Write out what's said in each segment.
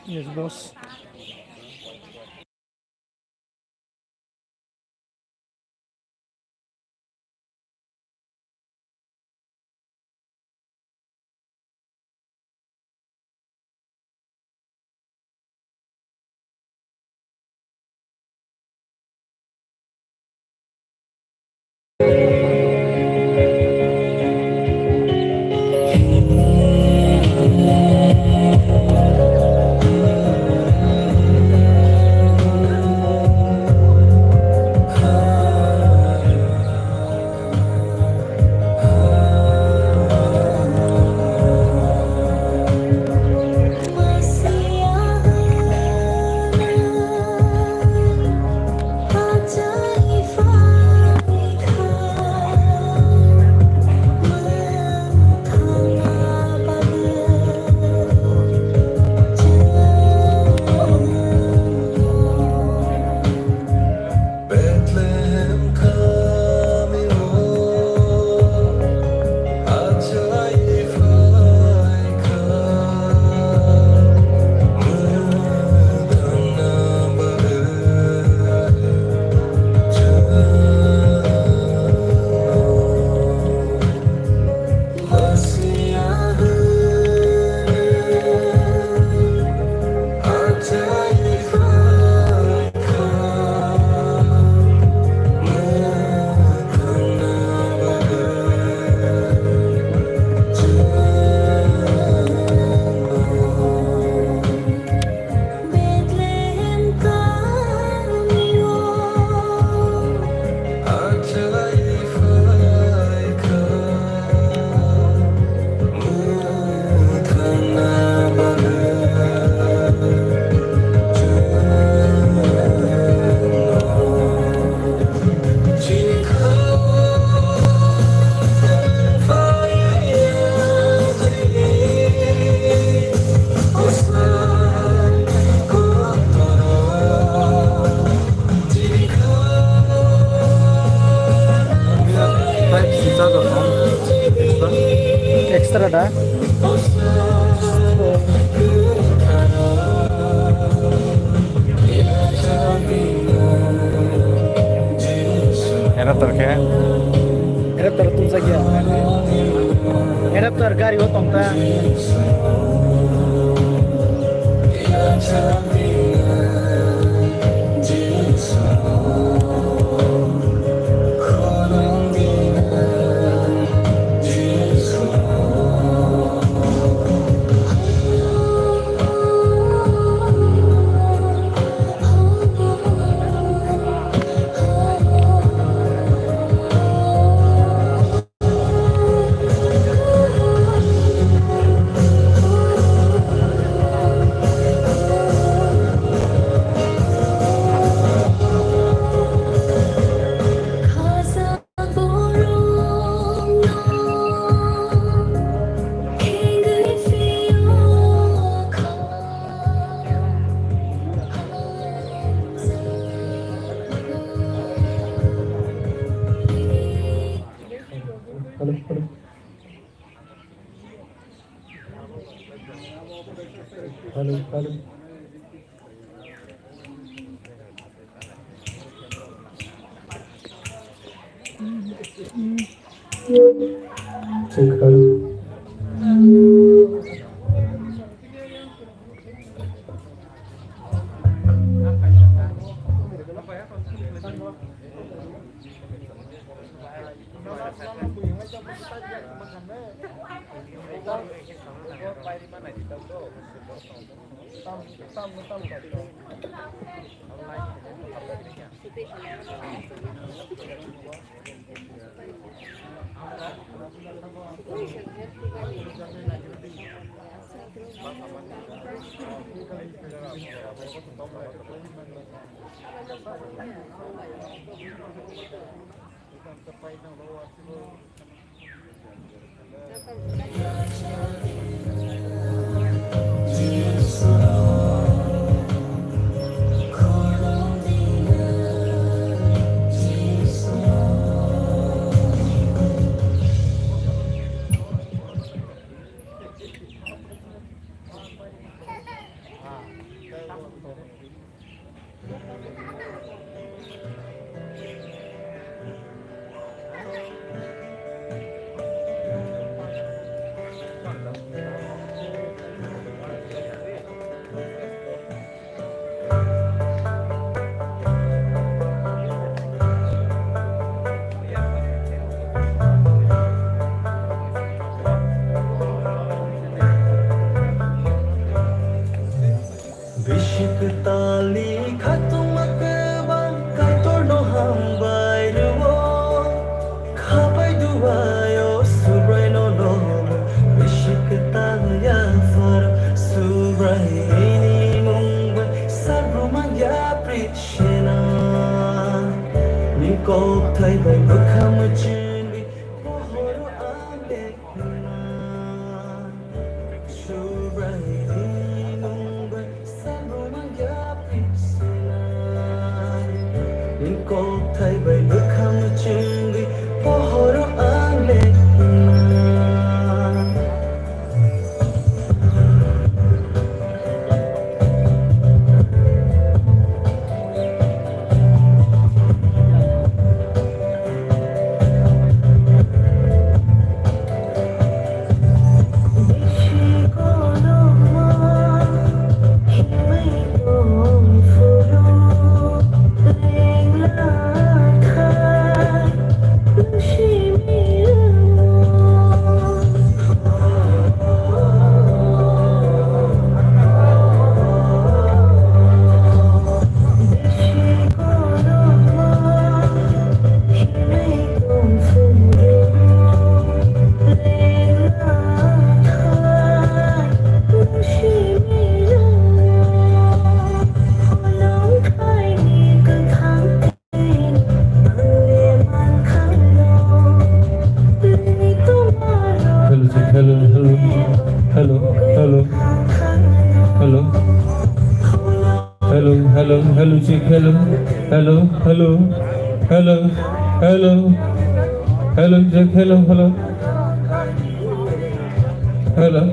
Yes, boss. Extra dah. Adapter kayak Adapter तुमचा घ्या. Adapter गाडी होत तुमचा. Halo. Cek halo. tali khatumakba katorno hambairwo khabai duayo subraino no bishikta ya far subraini mungba sarumaya prishna Nico thai bai bukham chini pohoro ande subraini mungba sarumaya prishna Nico thai bai bukham chini pohoro ande Hello, hello, hello, hello, hello, hello, hello, check, hello, hello, hello, hello, hello, hello, check, hello, hello, hello.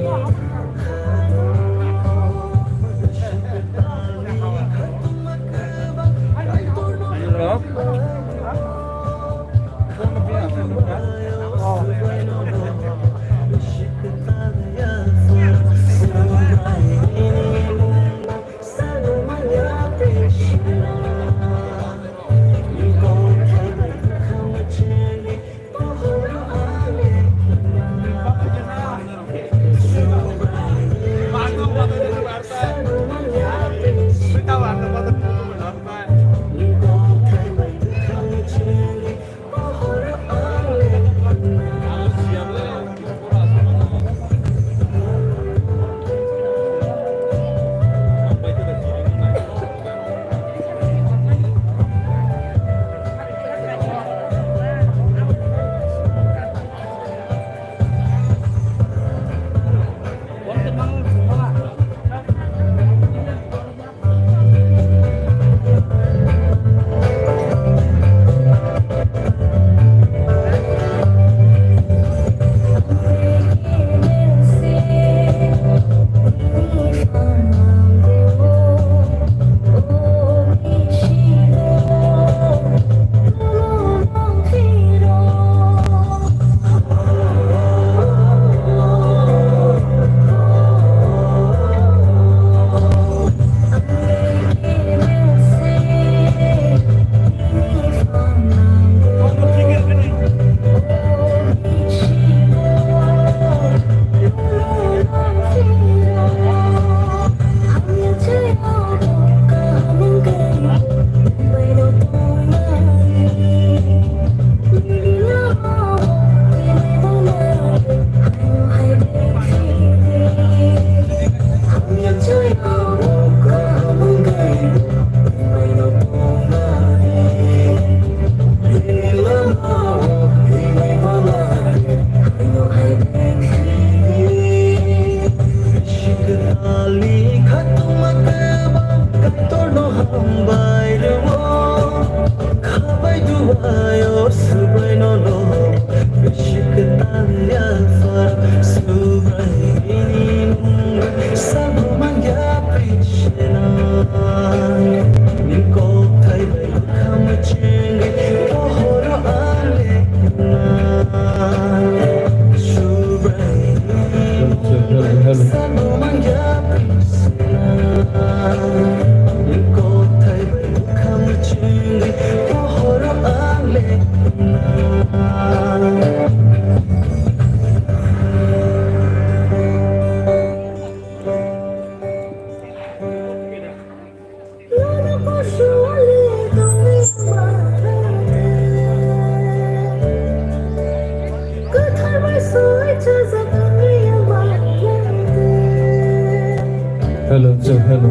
hello, Joe, hello.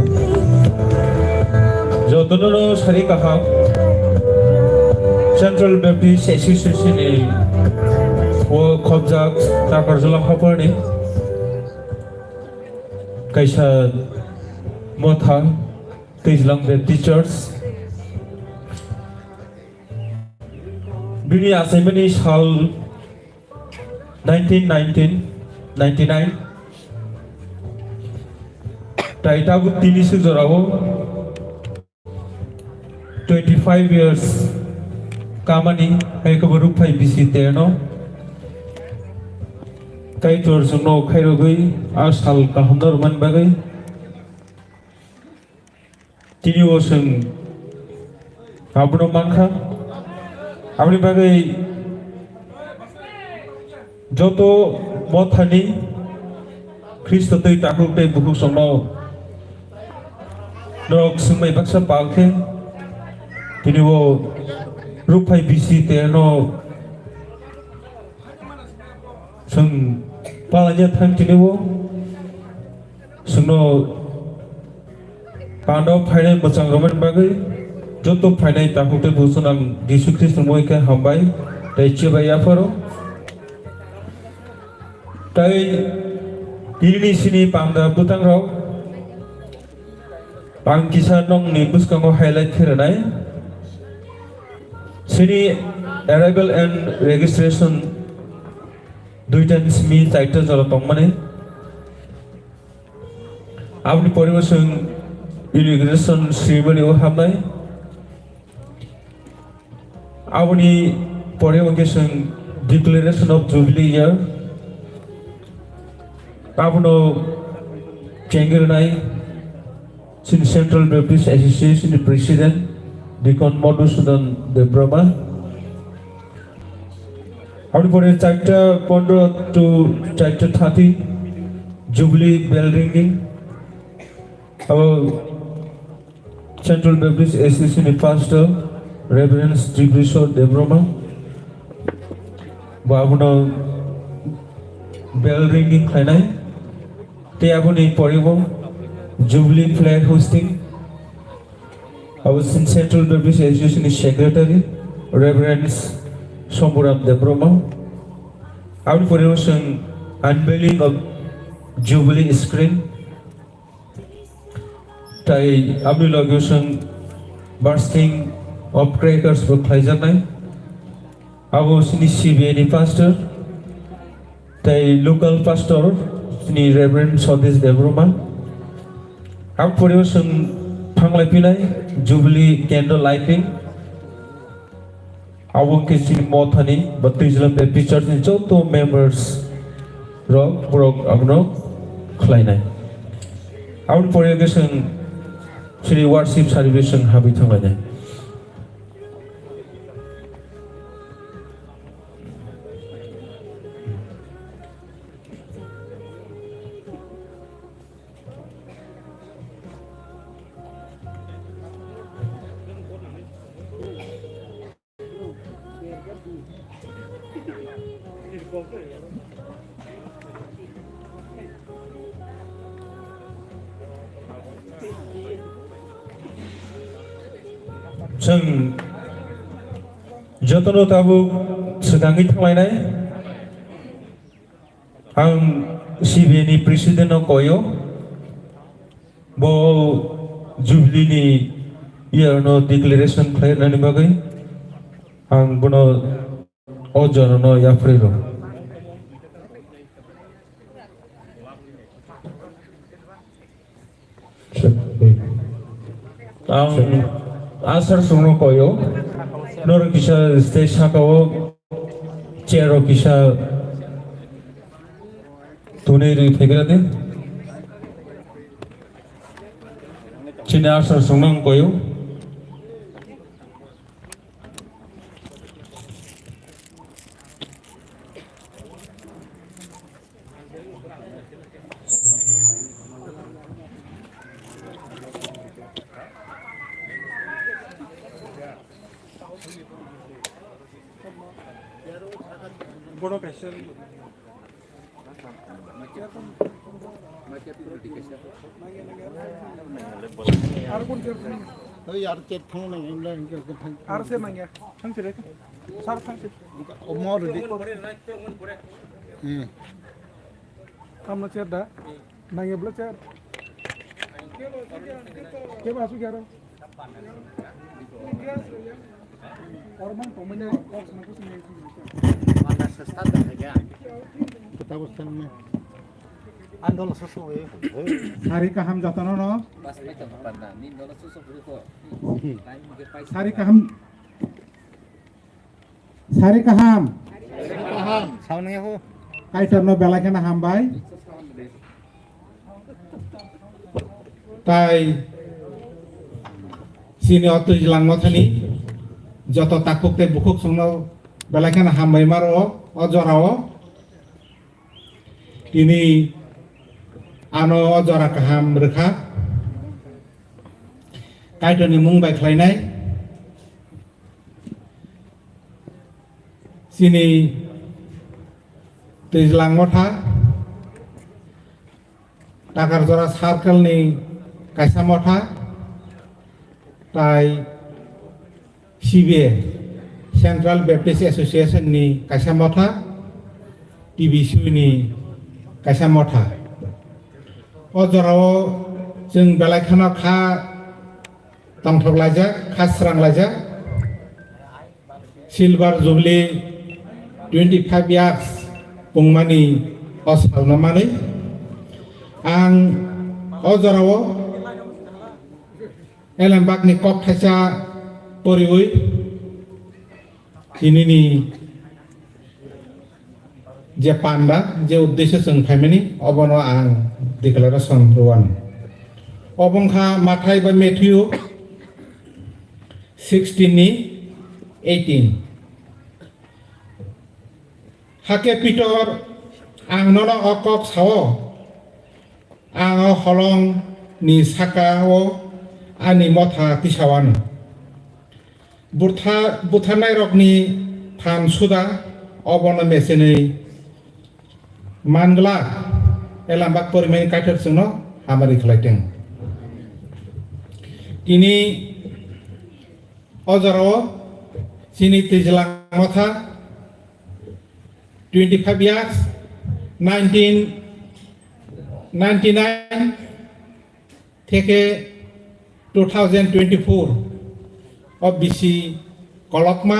Jotono Sari Kaham, Central Baptist Association in Khobjak, Takarjula Hapani, Kaisa Motha, Tizlang Baptist Church. Bini Assembly Hall 1999 Taitabu Tinisu Zoravo 25 years Kamani Hekabarupai BC Terno Kaitor Suno Kairogui Ashal Kahundar Manbagai Tini Ocean Abno Manka Abni Bagai Joto Mothani Kristo Tei Takuk Tei Buku Sono Norok Sumai Baksa Palke Tini Wo Rupai BC Terno Sung Palanya Thang Tini Wo Suno Pando Phainai Bachang Roman Bagai Joto Phainai Takuk Tei Buku Sonam Yesu Kristo Moike Hambai Tei Chebaya Faro Tai ini sini pamda butang rau pang kisah nong ni buskango highlight khiranai sini arrival and registration duitan smi saita jara tongmane apni poribeson immigration ceremony o hamnai apni poribeson declaration of jubilee year Abno Chengiranai, Sin Central Baptist Association President, Deacon Madhusudan Debrahma. Abno Pore Chapter 15 to Chapter 30, Jubilee Bell Ringing. Our Central Baptist Association Pastor, Reverend Tribishor Debrahma. Abno Bell Ringing Khainai. Te aboni poribo Jubilee flag hosting. Our Central Baptist Association Secretary Reverend Somburam Debrahma. Our poribo unveiling of Jubilee screen. Tai abni logation bursting of crackers for Khaijanai. Our CBN pastor. Tai local pastor. Ni Reverend Sadish Debrahma. Our poribo Panglai Pilai Jubilee candle lighting. Our Kishin Mothani, but Tizlam Baptist Church in Joto members Rock Brock Abno Kleinai. Our poribo Shri worship celebration Habitangane. Sung Jotono Tabu Sedangi Tanglainai Ang CBN President of Koyo Bo Jubilee ni year no declaration clear nani bagai Ang bono Ojono no Yafrero Ang Asar Suno Koyo Nor Kisha Stage Hakao Chero Kisha Tuneri Tegrade Chine Asar Suno Koyo Bono question. Ơi यार chết thằng này em lên cái thằng Arse mangya. Thangse re. Sar thangse. omor di. Amna chair da. Mangya bla chair. Ke basu kya ro? Or man to mene or sana kuch nahi. Kita bosan में Andol susu eh. Sari ka ham jatano no. Sari ka ham. Sari ka ham. Sao nè ho? Kaitor no bela kena ham bai. তাই sini otu jilang mothani joto takuk te bukuk sungno belakan hambai maro ojorao ini ano ojora kaham rekha kaitoni mung bai khlainai sini tejlang motha takar jora circle ni kaisa motha tai CBA Central Baptist Association ni kaisa motha TBC ni kaisa motha ojorao जों बेलायखाना खा तंथगलाजा खा स्रांलाजा सिलभार jubilee 25 years पुंगमानि असालनामानै आं अजराव एलेमबागनि कक थाइसा परिवै दिनैनि जे panda जे उद्देश्य जों फाइमानि अबनो आं declaration Ruwan अबंखा माथाय बा मेथ्यु 16 नि 18 हाके पिटर आं नन अकक साव आं हलं नि साकाओ आनि मथा तिसावान बुथारनाय रकनि थान सुदा अबन मेसेनै मानगला एलामबाग परिमानि काइथर जोंनो हामारि खालायदों ini ojaro sini tijlang motha 25 years 1999 থেকে 2024 OBC kolokma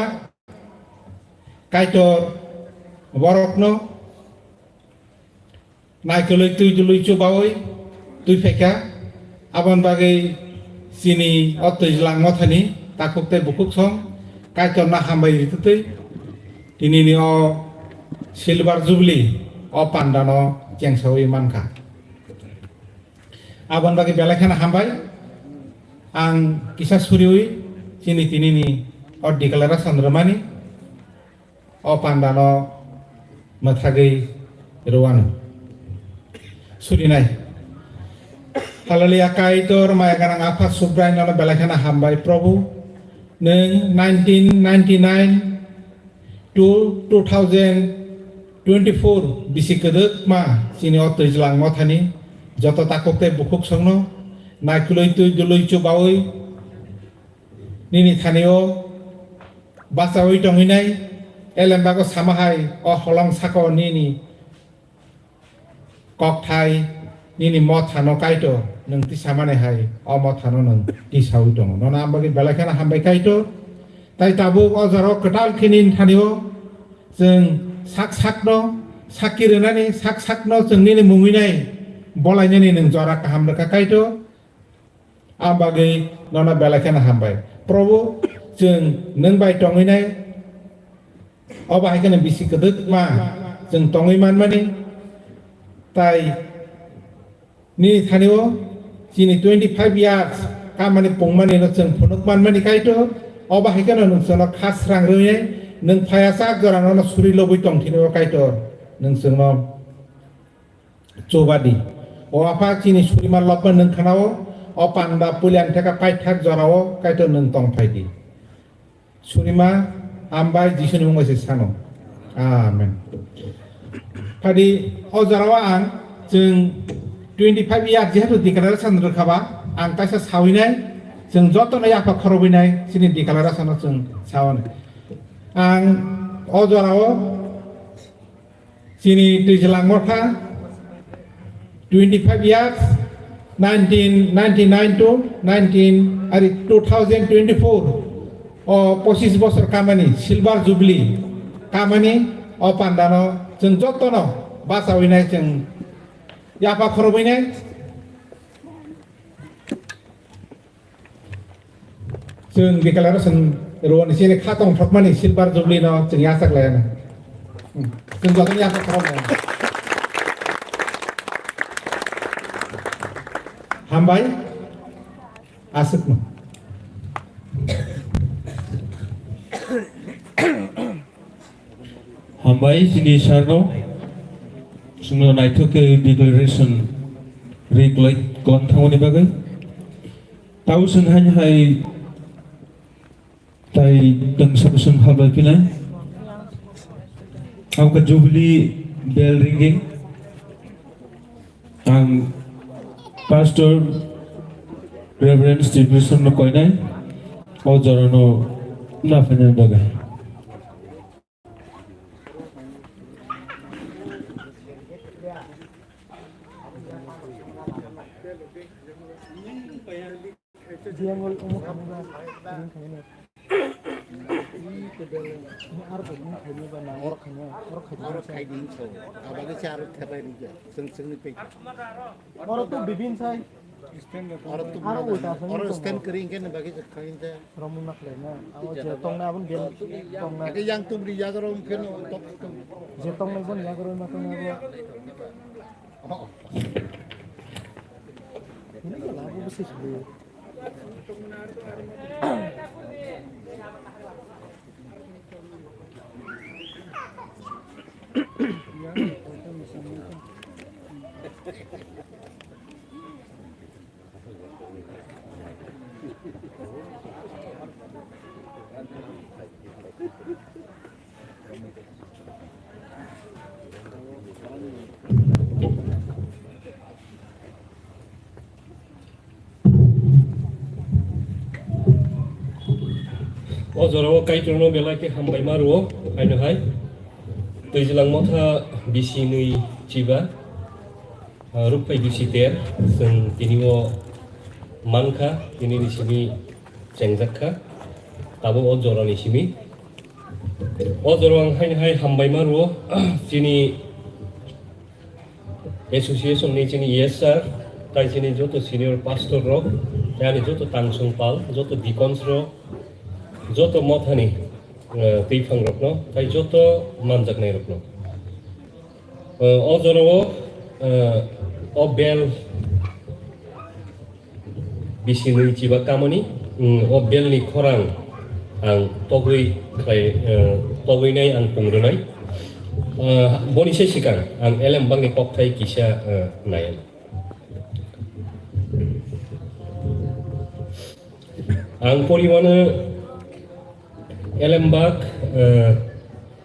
kaitor borokno naikului tui cubawoi tui feka abon bagai sini otu jilang mothani takukte bukuk song kaitor na hambai ritutui tini ni o silver jubilee o pandano jengsawi manka abon bagi belakhana hambai ang kisah suriwi sini tini ni o declaration remani o pandano mathagi ruwan surinai Haleluya kaitor maya ganang apa subray nala belakhana hambai Prabhu neng 1999 to 2024 bisi kedek ma sini otu jilang mothani joto takokte bukuk songno naikuloi tu juloi cubawoi nini thanio basawoi tonginai elembago samahai o holong sako nini kok thai nini mothano kaito nang tisamane hai o mothano nang tisawi dong nona ambagi belakhana hambai kaito tai tabu ojaro ketal khinin thanio जों sak-sakno sakirenani sak-sakno जोंनि मुंगिनाय बलायनायनि नों जरा गाहाम रोखा कायतो आबागै नना बेलाखेना हामबाय प्रभु जों नों बाय टंगिनाय अबाहायखनो बिसि गदक मा जों टंगिमान माने ताय नि थानिओ जिनि 25 years कामानि पंमानि जों फुनुकमान माने कायतो अबाहायखनो नोंसोरनो खासरां रोय नों फायासा गोरानो सुरि लबै टंथिनो कायतो नोंसोरनो चौबादी o apa chini surima loppa nang khanao o panda pulian theka paithak jorao kaito nang tong phaidi surima ambai jisuni mungse sano amen phadi o jorao ang जों 25 years जिहेतु डिक्लारेशन रोखाबा आं ताइसा सावैनाय जों जतनै आफा खरबैनाय जोंनि डिक्लारेशन जों सावनो आं अजराव जोंनि दैज्लां मथा 25 years 1999 to 2024 o 25 বছর কামানি সিলভার জুবলি কামানি o পান্দানো जों जतनो बासावैनाय जों याफा खरबैनाय जों डिक्लारेशन रोनि सिने खातं थपमानि सिलभार जुबली न जों यासाकलायना जों जतनो याफा खरबनाय हामबाय आसुकनो हामबाय जोंनि सारनाव जोंनो नायथ'के डिक्लारेशन रेगुलेट खालामथावनि बागै तावसोंहाय ताइ दोंसाबसों हाबाय फैनाय आंखौ जुबली बेल रिंगिं आं पास्टर रेभरेन्ड स्टिभेन्सन कयनाय अजरानो नाफायनाय बागै Diangol umur kamu lah, ini kayaknya. Ini kedel, ini arah ini kayaknya bana orang kayaknya. Orang kaidin so, abang cara terbaik juga, seng ni pek. Orang tu bibin say. Orang tu orang stand kering kan bagi kain tu. Ramu nak lena, awak jetong na pun biar tong na. Tapi yang tu beri jaga orang kan top. Jetong na pun jaga orang makan na. Ini kalau aku bersih dulu. अजराव काइटरनो बेलाके हामबाय मारुओ आइनोहाय दैज्लां मथा बिसि नै Chiba रुपै बिसि तेर जों दिनिओ मानखा दिनि निसिनि जेंजाखा ताबो अजरा निसिमि अजराव आं हाइनोहाय हामबाय मारुओ जिनि एसोसिएशन नि जिनि ESR ताइ जिनि जत सिनियर पास्टर रक यानि जत तांसुं पाल जत डिकन्स रक joto mothani teifang rokno tai joto manjaknai rokno ojorowo o bel bisinui chiba kamani o belni khorang ang togui khai toguinai ang pungrunai boni se sikang ang elem bangni kokthai kisa nayan ang poriwana Elembak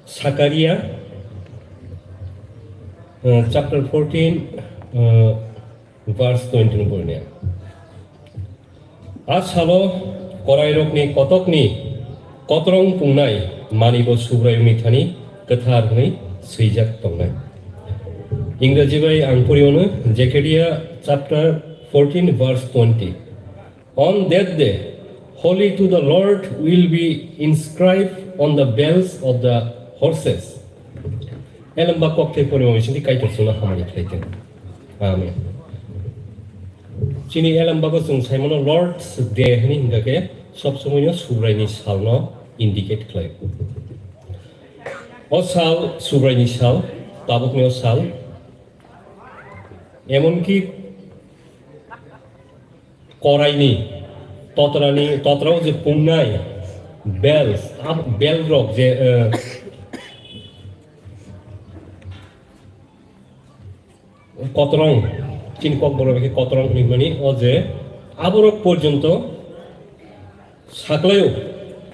Sakaria chapter 14 verse 20 purnia Ashalo korairokni kotokni kotrong pungnai manibo subrayumi thani kathar hni swijak tongnai Ingraji bai ang purionu Zechariah chapter 14 verse 20 On that day Holy to the Lord will be inscribed on the bells of the horses. Elamba kokte pori mo sini kai tersuna hamani kleiten. Amen. Sini elamba ko sung saimono Lord's Day hani hinga ke sob somoyo subraini salno indicate klai. O sal subraini sal tabuk ne o sal. Emon ki koraini totrao je pungnai bells bell rock je kotrong chin kok boro ke kotrong ni mani o je aborok porjonto saklayo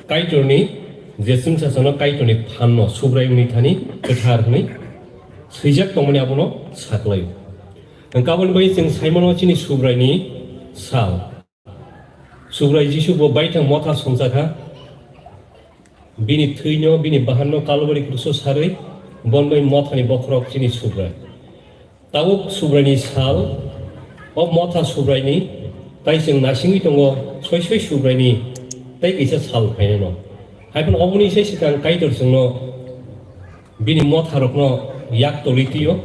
kaitorni je sungsasano kaitorni phanno subraimni thani kathar hni swijak tongmani abono saklayo गाबोन बै जों Simon चिनि सुब्रायनि साल सुब्राय जिसु बो बायथां मथा संजाखा बिनि थैनो बिनि बाहानो कालबारि Crusoe सारै बनबै मथानि बखरक चिनि सुब्राय ताबो सुब्रायनि साल अ मथा सुब्रायनि ताइ जों नासिङै दङ सय सुब्रायनि ताइ गैसा साल फायनो न हायफोन अबनि से सिगां काइदर जोंनो बिनि मथारकनो याक तलितियो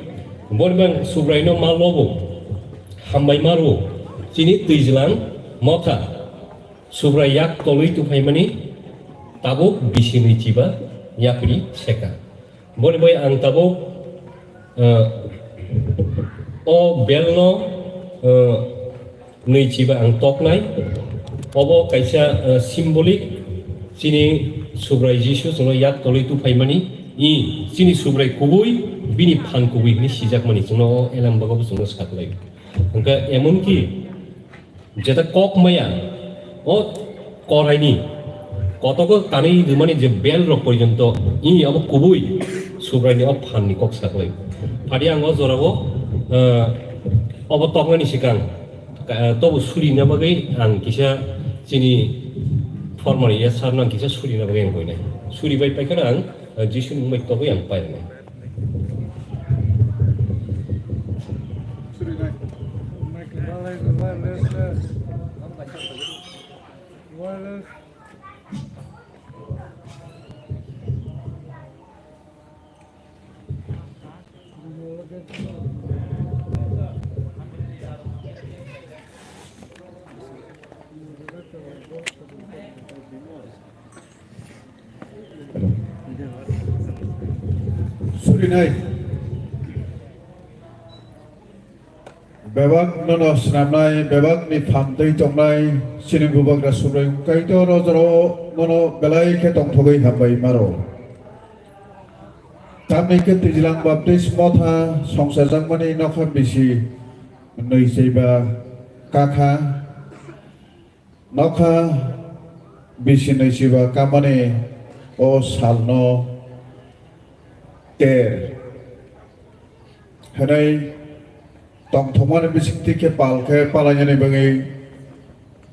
बनबां सुब्रायनो मालबो हामबाय मारु चिनि दैज्लां मथा सुब्राय याक तलितु फायमानि ताबो बिसिनि चिबा याकनि सेका बनबाय आं ताबो अ बेलनो नैथिबा आं तकनाय अबो कायसा सिम्बलिक चिनि सुब्राय जिसु जोंनो याक तलितु फायमानि इ चिनि सुब्राय कुबुय बिनि फान कुबुय नि सिजाक मानि जोंनो एलाम बागाबो जोंनो सातलाय ओंका एमन कि जेता कक माया अ करायनि कतको तानै दुमानि जे बेल रक पर्यन्त इ अब कुबुय सुब्रायनि अ फाननि कक सातलाय फादि आंगो जरावो अब तकनानि सिगां तब सुरिना बागै आं किसा चिनि फर्मालि या सारना किसा सुरिना बागै आं गयनाय सुरिबाय पाइखाना आं जिसु मुंबाय तबै आं पायनाय सुरिनाय बेबाक ननो स्नामनाय बेबाकनि फामदै तंनाय सिनिगु बाग्रा सुब्राय काइतो रजरो ननो बेलाय के तंथगै हाबाय मारो तामनै के दैज्लां बाप्तिस मथा संसार जांमानि नखा बिसि नैसैबा काखा नखा बिसि नैसैबा कामाने ओ सालनो ter henai tong thomane bisikti ke palke palanyane bagai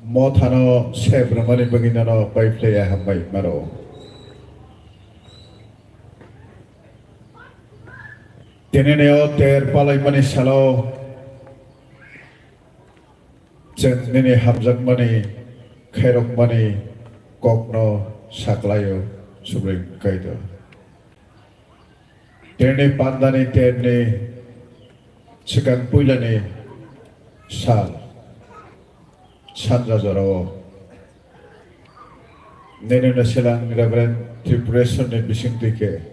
mothano sebramane bagai nano paifleya hambai maro teneneo ter palai mani salo chen nene hamjak mani khairok mani kokno saklayo subring kaido Terne pandane terne sekarang puilane sal sanja jarawo nene na selang Reverend Tripureshwar ne bising tike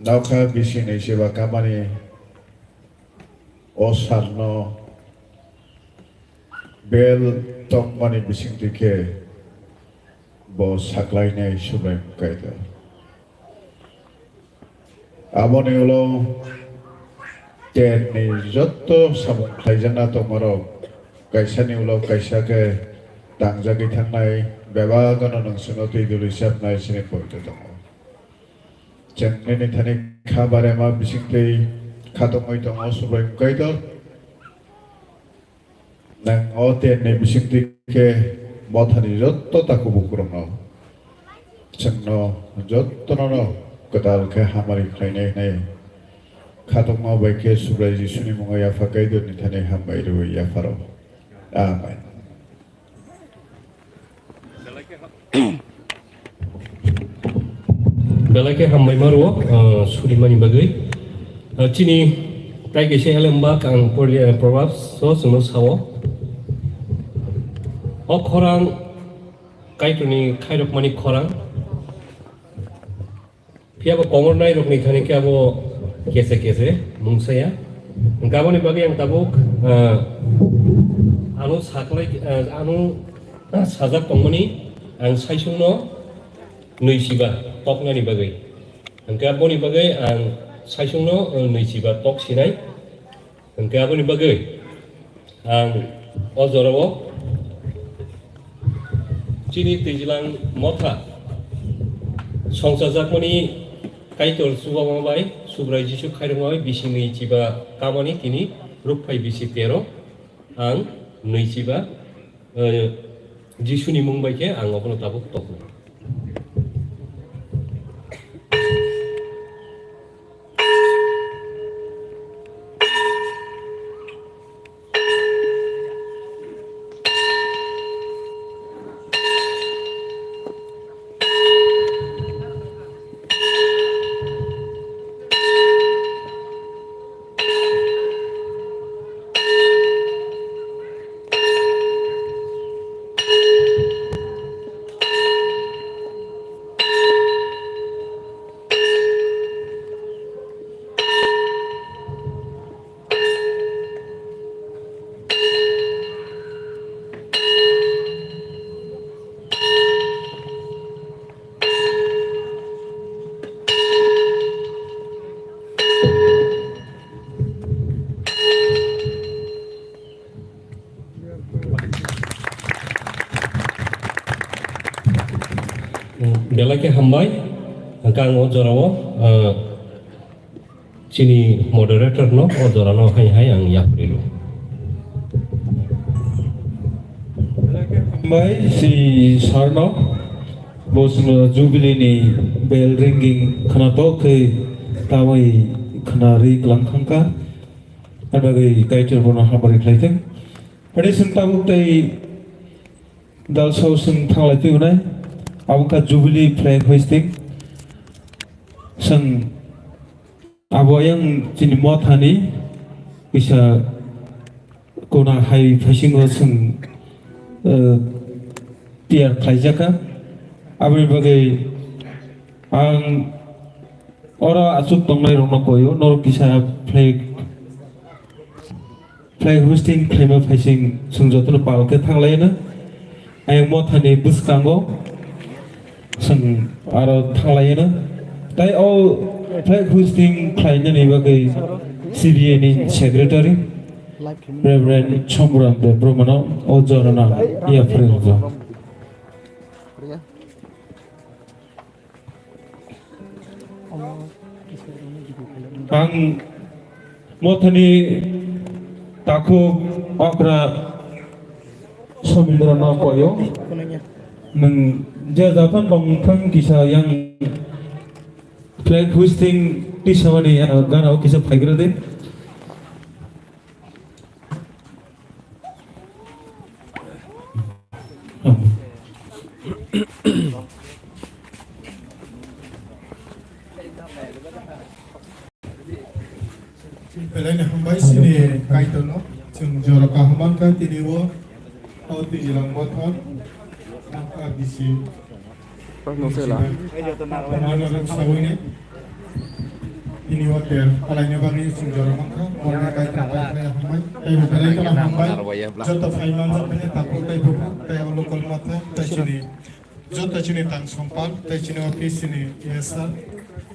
nauka bising ne seba kamani o sarno bel tok mani bising tike bo saklai ne subem kaida Abone ulo ten ni jotto samung khaijana to maro kaisa ni ulo kaisa ke tangjagi thangnai bebagono nongsuno tiduli sapnai sine poito to chenne ni thani khabare ma bisingtei khatomoi to osubai kaito nang o ten ni bisingti ke mothani jotto takubukurono chengno jotto no Ketal ke hamari kaine ne khatok ma bai ke subrai jisu ni munga ya fakai do ni thane hambai ro ya faro amen belake hambai maro suri mani bagai chini tai ke se elemba kang probab so suno sawo o khorang kaituni khairok mani khorang Pihak pengornai rok ni thani kya bo kese mungsaya gaboni bagi yang tabuk anu saklai anu sajak tongmani ang saisungno nuisiba toknani bagai gaboni bagai ang saisungno nuisiba tok sinai gaboni bagai ang ojorowo chini tijlang motha সংসার জাকমনি kaitor subabai subrai jisu khairungoi bisingni chiba kamani tini rupai bisi tero ang nui chiba jisuni mungbai ke ang okono tabuk toku. Belake hambai kang ojorao sini moderator no ojorano hai ang yaprilu. Baik si Sarno bos Jubilee ni bell ringing kena to ke tawai kena rik langkangka ada ke kaitor bona habari klaiteng pada sentabuk tai dal soseng thanglai tu nai abuka Jubilee flag hoisting sang abo yang jini mothani bisa kona hai fishing sang tiar khlaijaka abri bagai ang ora asuk tongnai rongno koyo nor bisa flag hosting claim fishing sang jotno palke thanglai na ayang mothani buskango sang aro thanglai na tai all flag hosting claim ni bagai CBA ni secretary Reverend Chomram de Bromano Ojorana ia Frenzo ang mothani taku okra somindra na koyo nang jajapan bangkang kisah yang flag hosting di sama ni gana kisah phagira de Pelain hambai sini kaitan no, cung jorok kahaman kan tini wo, au tini lang motor, angka bisi. Panana ran sawi ni, tini wo ter, alainya bagi cung jorok angka, orang kaitan pelain hambai, pelain kan hambai, jota faiman zapenya takut tay lokal motor, tay sini, jota sini tang sompal, tay sini office sini biasa,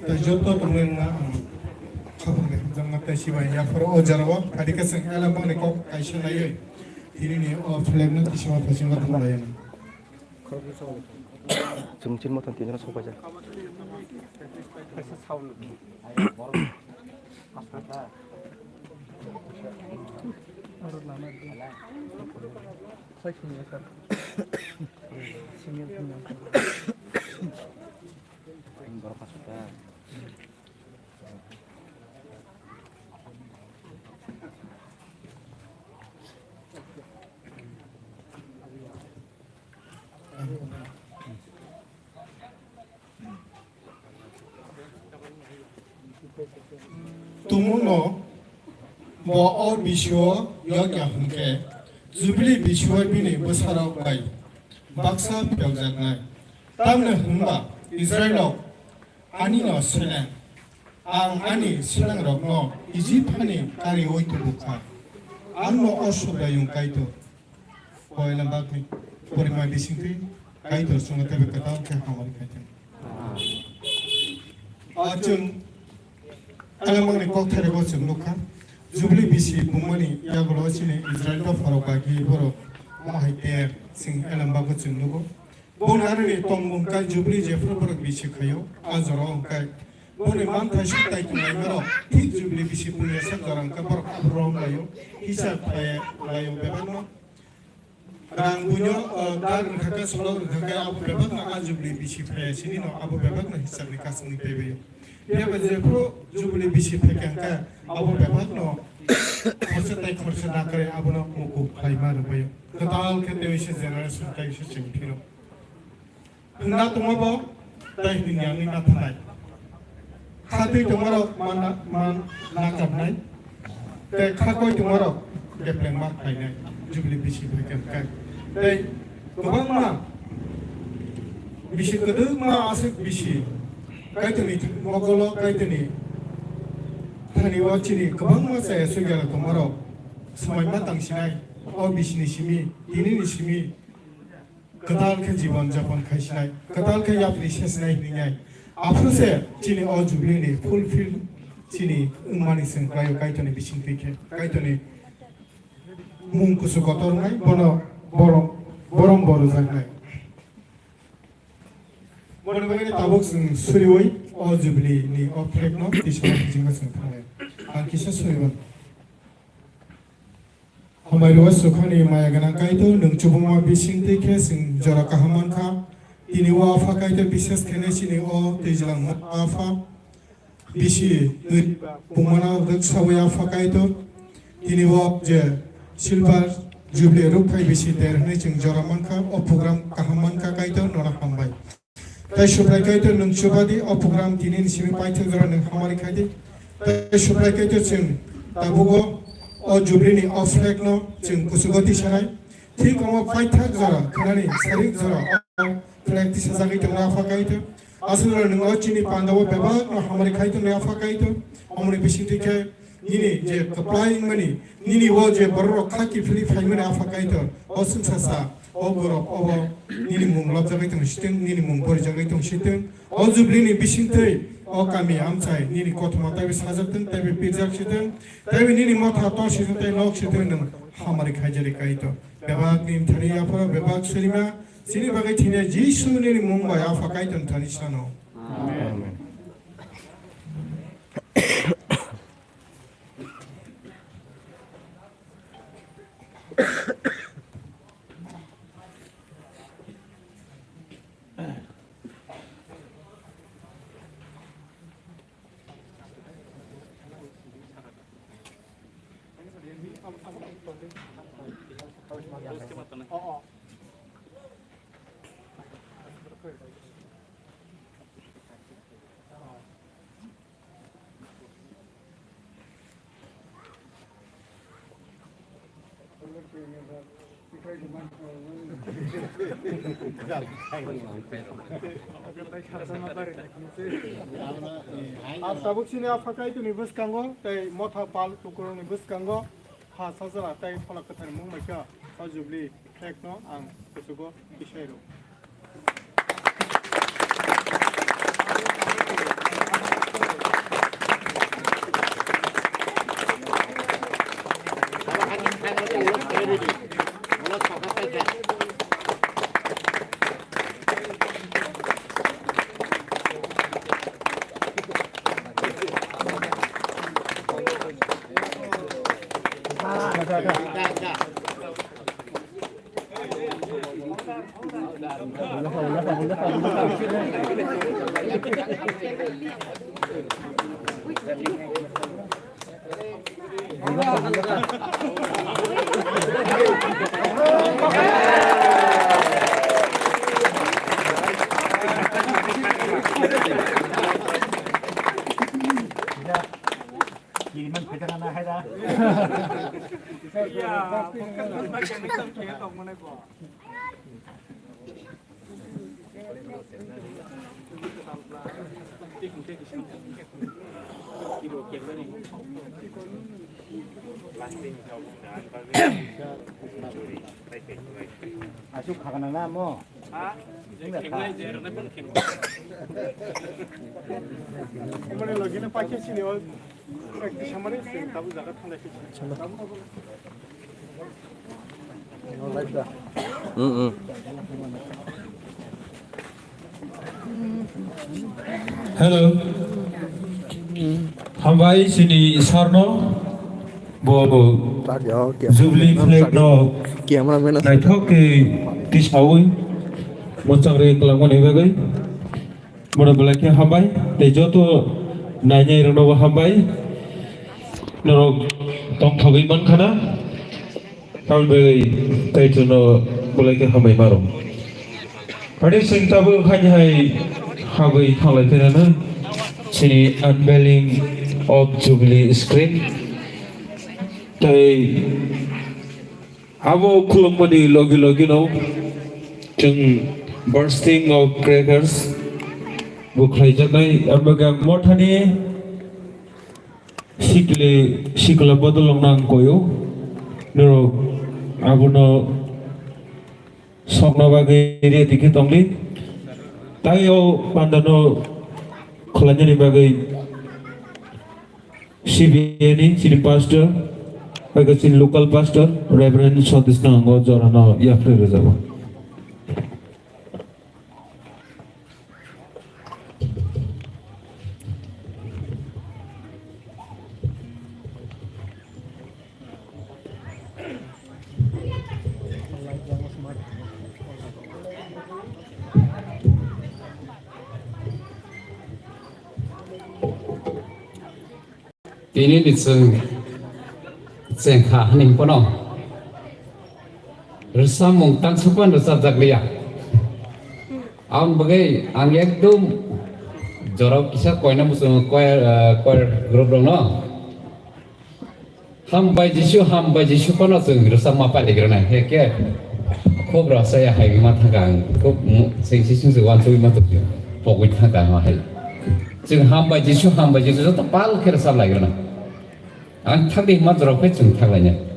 tay jota pemain Kapag jangan tesi banyak pro ojarwa, adik keseng alam bang nekok kaisah lagi, ini nih offline nanti semua pasti nggak terlayan. 정신 못한 뒤에는 속아자. Tumuno, mau biswa yang hingke, Jubilee biswa bini besarau kai, baksa piawjak nai, tamne hingba Israel ani no Selang, ang ani Selang rok no Egypt ani kari oitu buka, ang no osuda yung kaito, koi lambak ni, poriman disingti, kaito sungai tebe ketau ke hamari kaito. Acung alam mengenai kau terima semnukan, Jubilee bisi bumani yang kalau sini Israel tu farok lagi baru mahir sing alam bagus semnuko. Bon hari ni tong mungkai Jubilee Jeffrey baru bisi kayo, azorong kai. Bore man ta shi tai tu mai mero tik jubli bisi punya sekarang ka por abrom layo hisab layo bebano rang bunyo dar khaka solo khaka abu bebak na jubli bisi phaya sini no abu bebak na hisab ni kasni pebe ye baje pro jubli bisi phaya ka abu bebak no khorsa tai khorsa na kare abu no muku phai ma rupayo katal ke dewishe generation kai shi chingpiro na tumabo tai dunia ni na thanai khati tomorrow man nakapnai te khakoi tomorrow kepleng mak painai jubli bisi pheken kai te gobang ma bisi kedeng ma asik bisi kai tuni mogolo kai tuni thani wachini gobang ma saya sugala tomorrow samai ma tangsinai o bisi ni simi ini ni simi kadal ke जीवन जापन खाइसिनाय kadal ke यात्री सेसनाय हिङाय आफुसे चिनि अ जुबलिनि fulfil चिनि उमानि जों गायो गायतनि बिसिं फैखे गायतनि मुं कुसु गतरनाय बनो बरम बर जानाय बनो बगैनि ताबक जों सुरिवै अ जुबलिनि अ फ्लेगनो दिसना जिंगा जों थांनाय आं किसे सुरिवन हमारे सुखानी माया गना कायतो नंचुबुमा बिसिंति के सिं जरा काहमान खा इनि वा आफा कायतो बिसेस केने सिनि ओ दैज्लां आफा बिसि बुमाना रक्षावै आफा कायतो इनि वा जे सिल्भार जुबली रुखाय बिसि देरहनै जों जरा मानखा ओ प्रोग्राम काहमान खा कायतो नरा हामबाय ताइ सुब्राय कायतो नंचुबादि ओ प्रोग्राम दिनि सिमि पाइथो जरा नों हामारि खायदि ताइ सुब्राय कायतो जों ताबुगो o jubli o flag no jeng kusugoti sanai thik omo paithak jara khanani sarik jara flag ti sajagai to na fakai to aslo nang o chini pandawo bebak no hamari khai to na fakai to omni bisinti ke nini je applying mani nini wo je borro khaki fili phai mani afakai to o sasa o goro o nini mung lab jagai to siteng nini mung bor jagai to siteng o jubli ni bisinti o kami amchai nini kothma tabi sajateng tabi pijak siteng tabi nini motha to siteng tai lok siteng nang hamari khajari kai to bebak nim thari apara bebak surima sini bagai thine jisu nini mung ba afakai to thani sano amen Tabuk sini afakai tu ni bus kanggo, tai motha pal tukuro ni bus kanggo, ha sajala tai phalak kathar mung maika, sa jubli flag no ang kusugo kishairo. Kiriman pegangan aja dah. Iya, bukan bagian itu kita tong mana kok. Asuk kanan mo. Ah, Kemarin lagi na pakai sini oh, praktis sama ni, tahu zakat mana sih? Hello. Hambai sini sarno bo Tắt gió kìa. Jubilee flag no Cameraman nai thok ke tisawi mo changre kelangon hebagai mo bela ke hambai te joto nai nyai rono hambai no tong thogai man khana kaul begai tai to no bela ke hambai maro pade sing tabu khani hai habai thalai phena sini unveiling of Jubilee screen tai abo khulumani logi no chung bursting of crackers buklai janai ambaga mothani sikla bodolong nang koyo no abuno sokna bagai area dikhe tongli tayo pandano kholanyani bagai CBN city pastor bagai city local pastor Reverend Sotishna ngo jorana yapre rezaba ini di sengkah ning pono rasa mungtan supan rasa jaglia am bagai angyak dum jorok kisah koina musuh koir grup dong no ham bai jisu pono seng rasa mapa legrana heke khob rasa ya hai mata gang khob sengsi sing sewan sui mata tu pokoi thaka ma hai jeng ham bai jisu jata pal kira sab legrana ang thakdi ma jorok pe chung thaklainya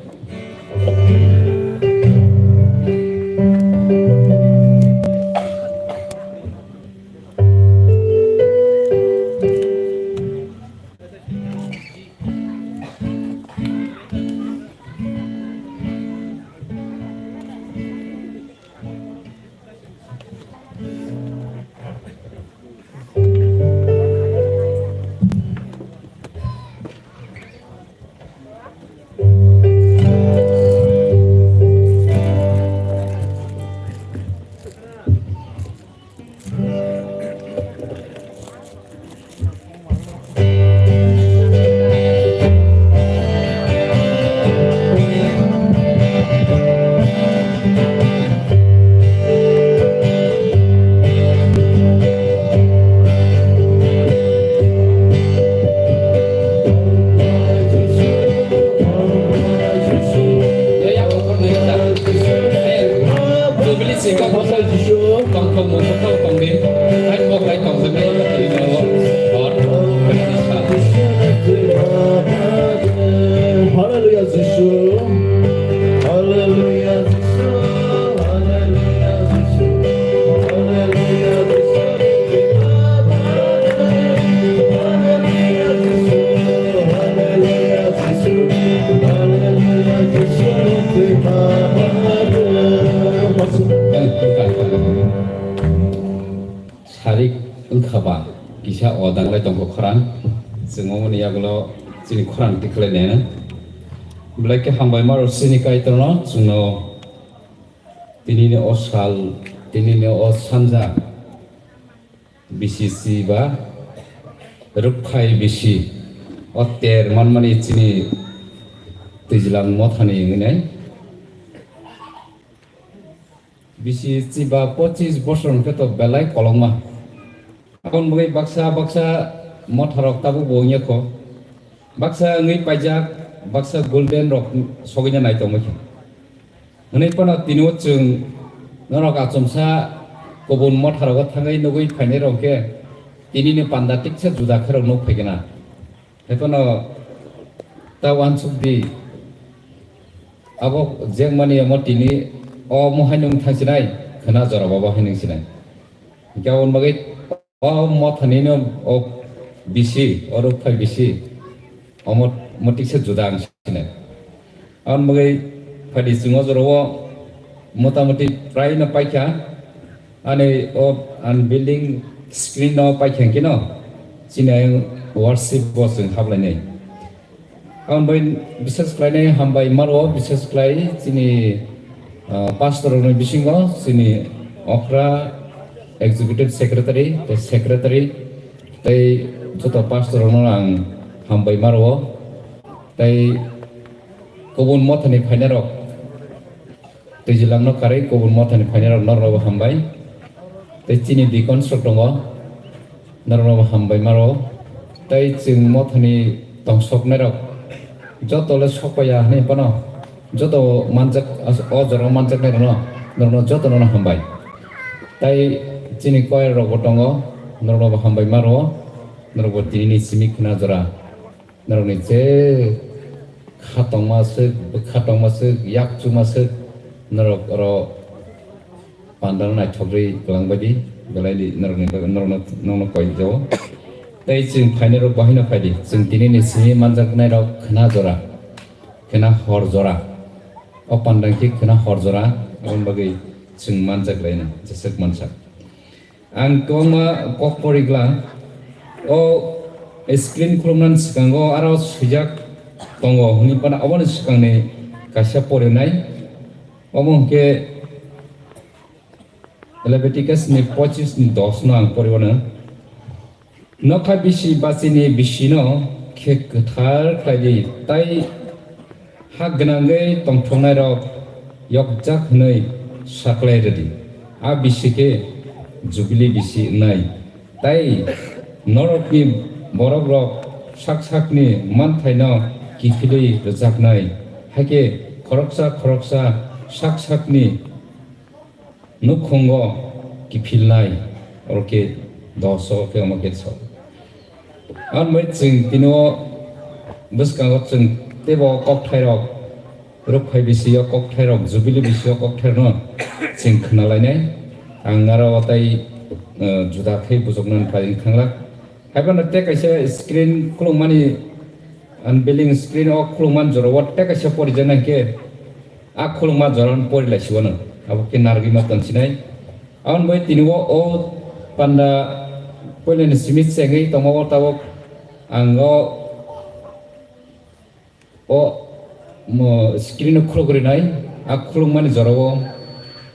khaba kisah odang lai tongko khran sengong ni aglo sini khran tikle ne blai ke hambai mar sini kai tono suno tini ne osal tini ne osanja BCC ba rukhai bisi otter manmani sini tijlang mothani ngai BCC ba 25 বছর ke to belai kolongma akon bugai baksa motharok tabu bonya ko baksa ngai pajak baksa golden rock soginya nai to mokhi ngai pana tino chung norok achomsa kobun motharok thangai nogoi phaine roke tini ne panda tikse juda kharok nok phegena hekono tawan sukdi abo jengmani amo tini o mohainung thangsinai khana jora baba hainung sinai gaon bagai o mothani no o bisi or phai bisi omot motik se judang sinai an bagai phadi singo joro motamoti prai na paikha ane o an building screen no paikha kino sinai worship was in Havlane. On by business clay Hambai Maro, business clay, Sini Pastor Bishingo, Sini Okra, Executive Secretary, the Secretary, they to the Pastor Nang Hambai Maro, they Kobun Motani Panero, the Jilano Kare, Kobun Motani Panero, Noro Hambai, the Chini deconstruct Noro Hambai Maro, they Ching Motani Tongsok Nero, Joto Les Hopaya, Nepano, Joto Manjak as Ozero Manjak Nero, Joto no Hambai. They Chini Koy Robotongo, Noro Hambai Maro, Noro Dini Simik Nazara, Noronice Katomasik, Yak Chumasik, Noro Pandana Chogri, Langbadi, the lady Norno Koijo. They sing Pinero Bahina Padi, sing Dini Simi Manjak Nero, Kanazora, Kana Horzora, Opandanki, Kana Horzora, Ombagi, sing Manjak Lane, Jesek Mansak. And Goma Kokorigla, oh, a screen prominence can go around Sujak Tongo, Nipana Awanis Kane, Kashaporinai, Omonke Leviticus ni pochis ni dosna ang poriwana. Noka bishi basini bishino ke kuthar kaji tai hagganangai tongthongnai rok yokjak hnai saklai redi. A bishi ke jubili bishi nai. Tai norok ni borok rok sak ni manthaino kifili rejak nai. Hake khoroksa sak ni Nukongo Kipilai or Kate Doso Filmaketso. On waiting Pino Buskangotzen, Devo cocktail, Rupai Bisio cocktail, Zubili Bisio cocktail, Sing Kanaline, Angarawatai Judake Buzognan Pine Kangla. I want to take a screen, Kulumani and billing screen or Kulumanjor, what take a shop for Janake, Akulumajoran Porilashwana. Awakin argument on Sinai. On by Tinu O Panda Polen Smith Sengi, Tomo Tawok, and go O screen of Krogrinai, Akuluman Zoro,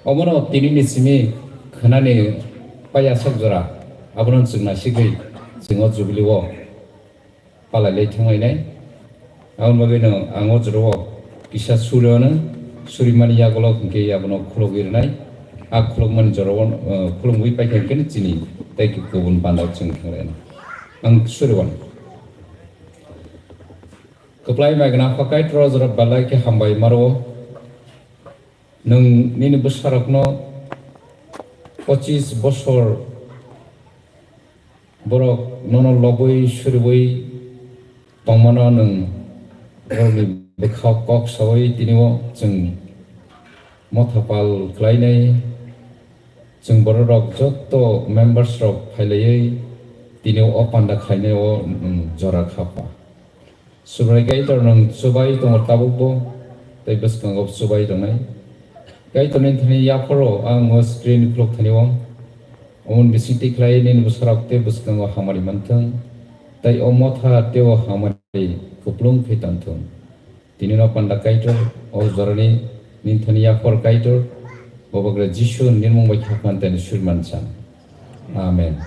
Omono Tini Simi, Kanani, Payasabzora, Abron Suna Shigri, Singo Jubilee, Palale Tangai, Almagino, Angozro, Kisha Surona. Surimani Yagolo ke Yabano Krogirnai, a Krogman Joron, Krum Wipai can Kenitini, take a Kubun Bandau Chinkan. And Suriwan Kaply Magna Pakai Trozer of Balaki Hambai Maro Nung Ninibus Harakno Pochis Bosor Borok Nono Lobui Shuriway Pamana Nung the cock away Tinio, Chung Motapal Kleine, Chung Borok Joto, members of Haley, Tinio open the Kaineo Jora Kappa. Subragator on Subai to Tabuko, the Buskan of Subai Donai. Gaiton Anthony Yaporo, was screen clock Taniwam, own the city Klein in Busrakte Buskan of Hamari Mantan, they omota Teo Hamari, Kuplung Pitanton. Tinino Panda Kaitor, Ozorani, Nintania for Kaitor, Obagra Jishu, Nimo Wakapan, and Shurman San. Amen.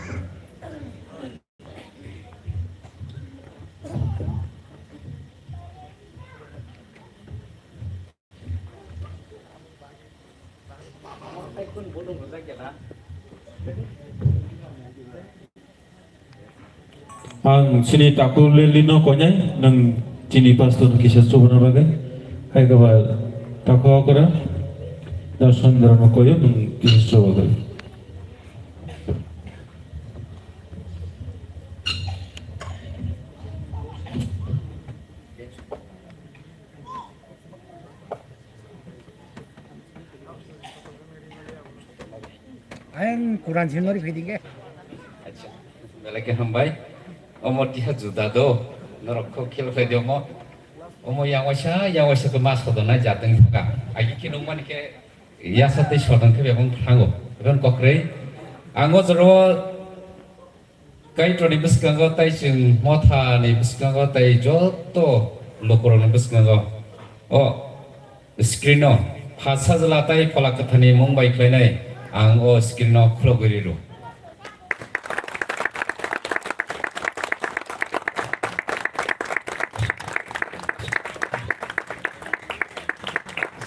Ang sini takul lelino konyai nang Chini pastor kisah coba nabagai, hai kabar takwa kora, dasan drama koyo nung kisah coba gai. Ayang Quran sinori feeding Acha, belakang hambai, omor dia judado. Norok kilo video mo, omo yang wasa ke mas kodona jateng juga. Agi kinuman ke ya sate shotang ke bebong hango. Kan kokre, ango zero Kaitroni biskango tai sing motha ni biskango tai joto lokoroni biskango o screeno phasa jala tai palakathani Mumbai khlainai ang o screeno khulogiriru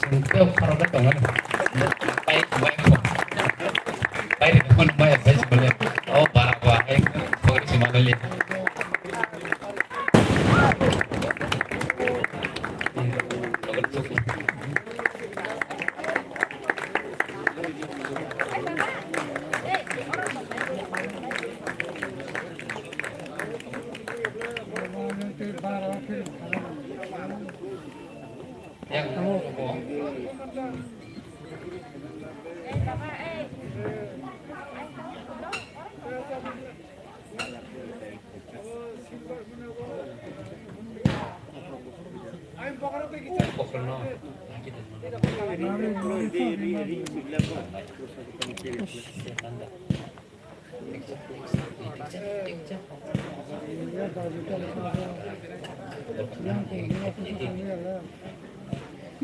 sengkeu kharoda tongan tai bai tai di depan bai bai sebenarnya oh bara ai kori simanali yang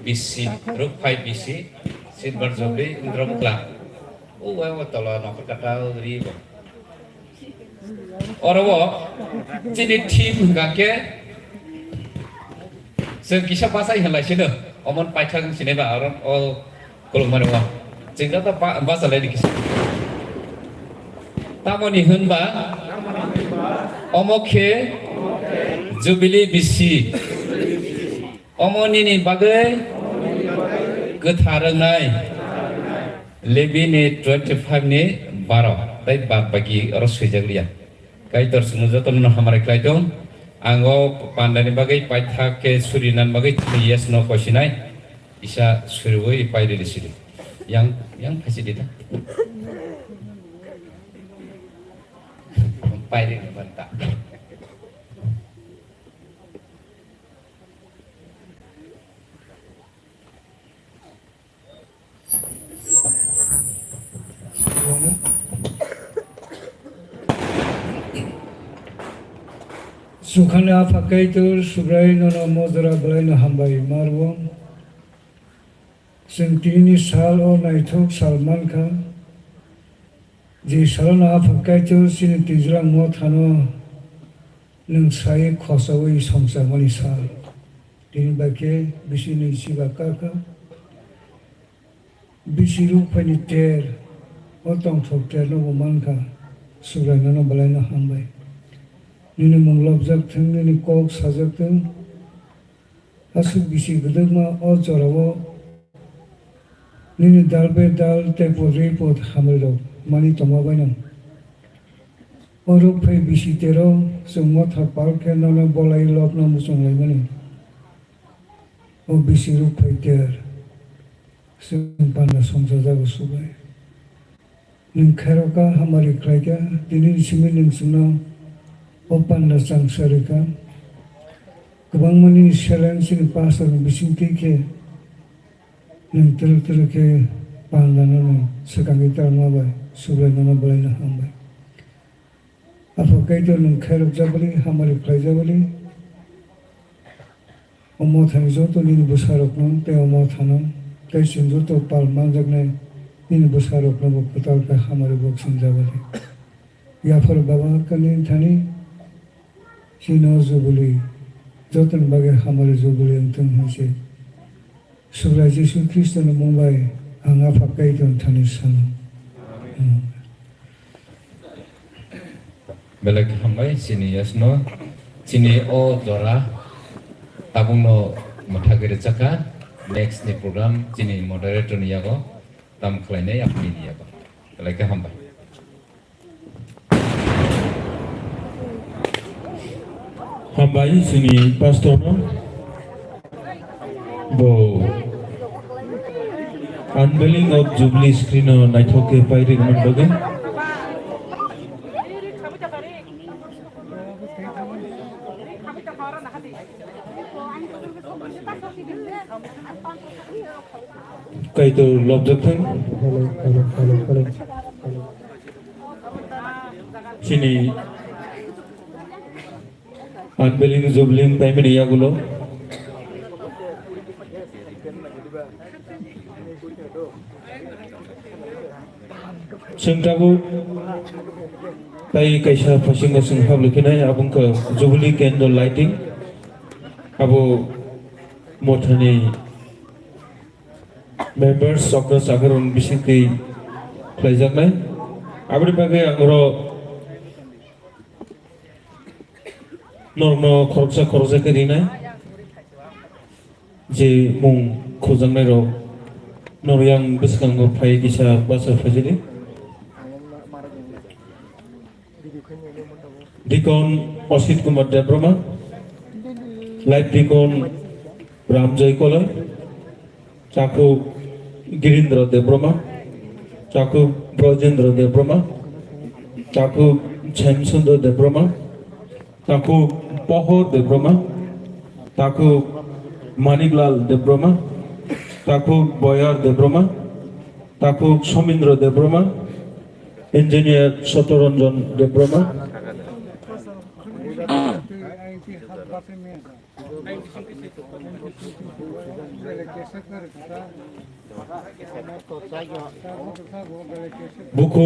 BC, Rook 5 BC, Silver Jubilee, Indramukla. Oh, wow, tolong nak kata ribu. Orang wo, jadi tim gake, sekisah pasai halai sini, omon paitang sini ba orang, oh, kalau mana wo, jengka tu bahasa lain kisah. Tamu ni hunba, omoke, Jubilee BC. Omoni ni bagai ketharangai lebih ni 25 ni 12 tapi bagi orang sejauhnya kai tersemuja tu nuna hamar kelai dong anggo pandai bagai paitha ke surinan bagai yes no kosinai isa surui pai di sini yang kasih dia pai di bantah Sukhana fakaitur subrai nono modra balaina hambai marwo sentini sal o naithok Salman Khan ji salana fakaitur sin tijrang mo thano nung sai khosawi somsa mani sal tin bake bisini sibaka ka bisiru pani ter otong thok ter no man ka subrai nono balaina hambai Nini menglop jak thang nini kok sajak thang asuk bisi gedeg ma o jorawo nini dal be dal te podri pod hamelo mani toma bainam oro phai bisi tero summa thapal ke nana bolai lop na musong lai mani o bisi ru phai ter sum panna somsa jago subai ning kharoka hamari kraika dinin simin ning suna Opan dasang sarika, kebang mani selain sini pasar bising tike, neng terus ke pandangan sekarang kita mabai, sudah nana boleh nak hambai. Apa kaitu neng khairuk jabali, hamari klai jabali, omo thang joto nini busarok nong, te omo thanong, te sin joto pal manjak nai, nini busarok nong betal ke hamari boxing jabali. Ya far baba kanin thani. Sino Jubilee, jotan bagai hamari Jubilee yang tengah se. Surah Yesus Kristus na Mumbai, anga pakai don tanis sana. Belak hambai sini yasno, sini o dora, tabung no mathagere caka, next ni program sini moderator ni yago, tam kelainnya yak ni yago. Belak hambai. Hambai sini pastono bo unveiling of Jubilee screen on naithoke pairi gaman bagai kaito lobjak thang sini আনবেলিং জুবলিং টাইমের ইয়াগুলো जोंफ्राबो दायो कायसा फासिंगासिं हाबलिखिनाय आबुंखौ jubilee candle lighting आबो मोथानि members सकल सागरन बिसिंखै खालायजानाय आबोनि बागै आंरो नर्न खरसा करिनाय जे मुं खोजांनाय र नरियां बिसकांगो फाय किसा बासा फाजिलि डिकन असित कुमार देब्रमा लाइफ डिकन रामजय कलय चाकु गिरीन्द्र देब्रमा चाकु ब्रजेन्द्र देब्रमा चाकु श्यामसुंदर देब्रमा चाकु पहर देब्रमा चाकु मानिकलाल देब्रमा चाकु बयार देब्रमा चाकु समीन्द्र देब्रमा इंजिनियर सत्यरंजन देब्रमा बुखु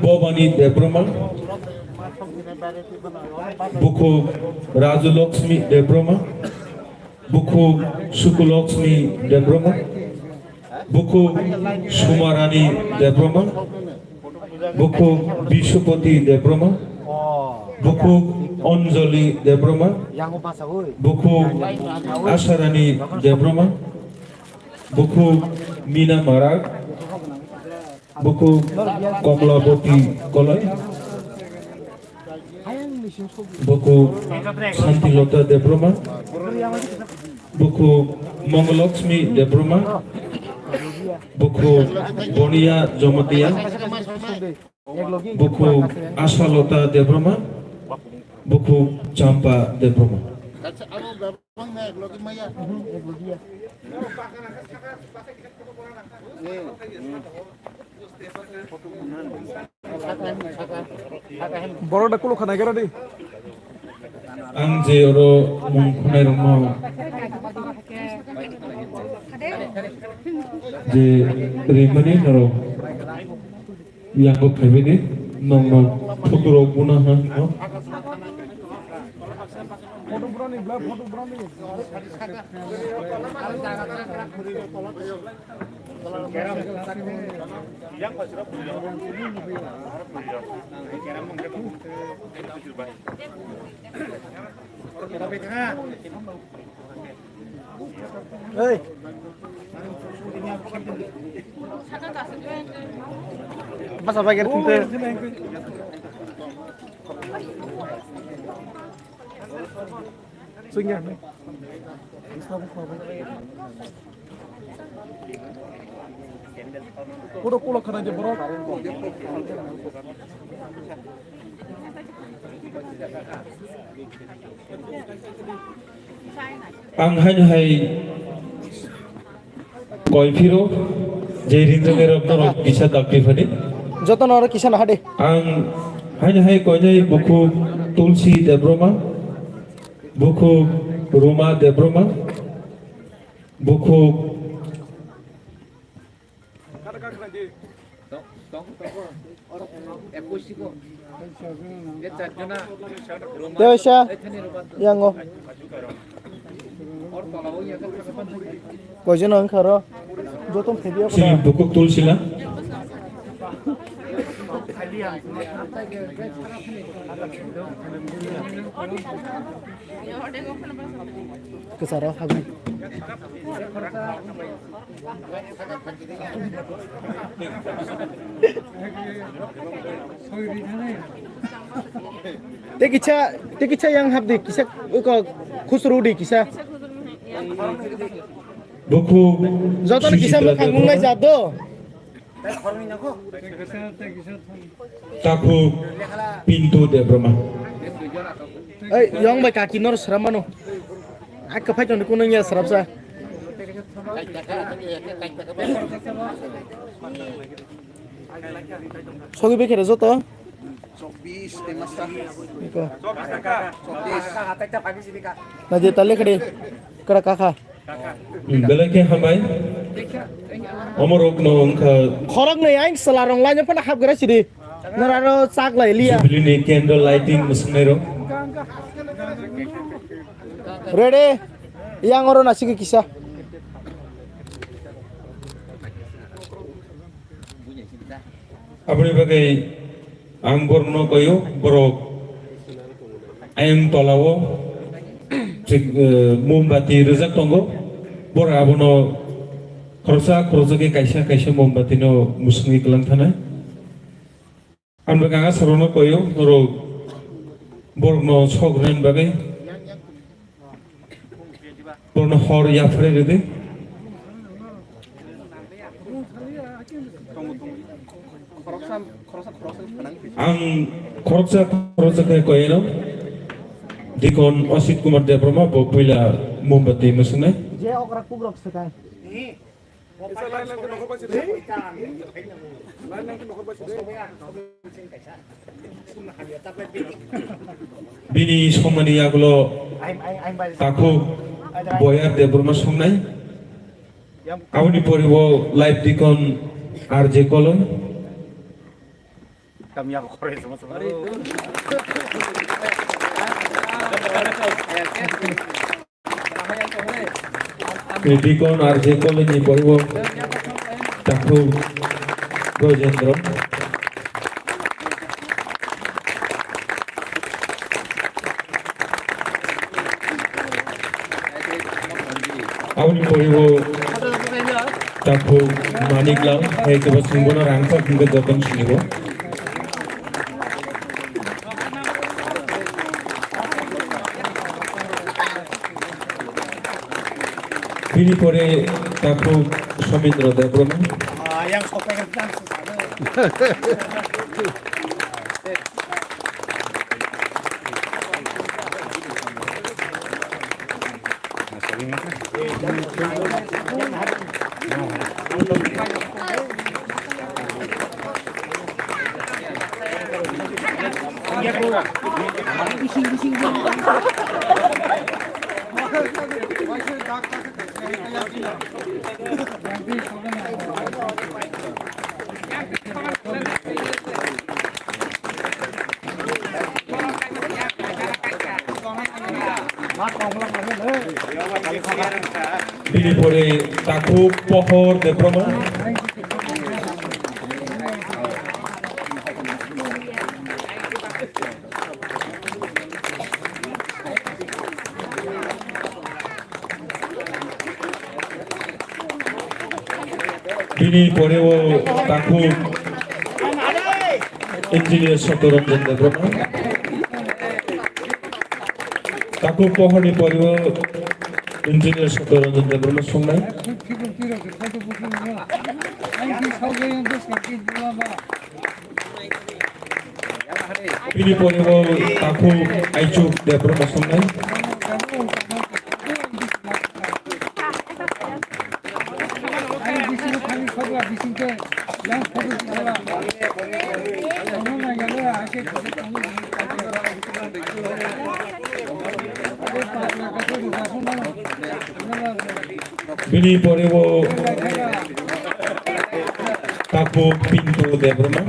बवानी देब्रमा बुखु राजलक्ष्मी देब्रमा बुखु सुकुलक्ष्मी देब्रमा बुखु सुमारानी देब्रमा बुखु विश्वपति देब्रमा बुखु अंजलि देब्रमा बुखु आशारानी देब्रमा बुखु मीना माराग बुखु कमलावती कलय बुखु शांतिलता देब्रमा बुखु मंगलक्ष्मी देब्रमा बुखु बनिया जमतिया बुखु आशालता देब्रमा बुखु चंपा देब्रमा বড়টা কুলো খানা গেরা দি आं जे अरो मुं खुनाय रंग जे रिमनि नरो यांगो फाइबेनि नंग फुकुरो गुना हा ফটো পুরানি ব্লা ফটো পুরানি এই Masa bagian kita swing ya. Kulo kulo kana je bro. Ang hai koi phiro je rinjnger apnaro kisa taklifani Joto nora kisa na hade. Ang hai koi jai buku Tulsi Debroma buku Ruma Debroma buku Dewasa yang go. Koজন ang kharo. Jotom phebia si buku Tulsi la Kesara habi. Tekisah yang habdi kisah ko khusrudi kisah. buku Joton kisah mo kangungai jado. Taku Pintu Debroma Eh, yang baik kaki nor seramano. Aku pakai untuk kuningnya serap sa. Sogi bekere joto Iko. Nanti tali kade. Kara kakak. Belai ke hambai. Omorok no angka Khorok nih aing selarong lainnya pernah hab gara sih Nararo sak lah Elia. jubilee candle lighting musnero. Ready? Yang orang nasi ke kisah. Apni bagai ang borno kayu borok ayam tolawo mombati rezak tonggo bor abono khorsa ke kaisa mombati no musngi kelang thana ambe ganga sarono kayu noro borno sogren bagai borno hor yafre gede ang khorsa ke koyeno dikon Osit Kumar Debroma popular mombati musnai Je okrak pugrok sekarang. bini somani yagulo taku boyar Debroma songnai awni poribo live dikon RJ kolon Kami yang korek sama-sama. dikon RJ kolon ni poribo taku Gojendro awni poribo taku maniklau hai ke basungbono rangsa hingga japan sinibo bini pore taku Somindro Debroma Yang sopeng kan. bini pore taku Pohor Debroma bini pore wo taku engineer Sotoranjan Debroma taku Pohor ni pore wo engineer Sotoranjan Debroma songnai bini pore wo taku Aichuk Debroma songnai bini pore wo taku Pintu Debroma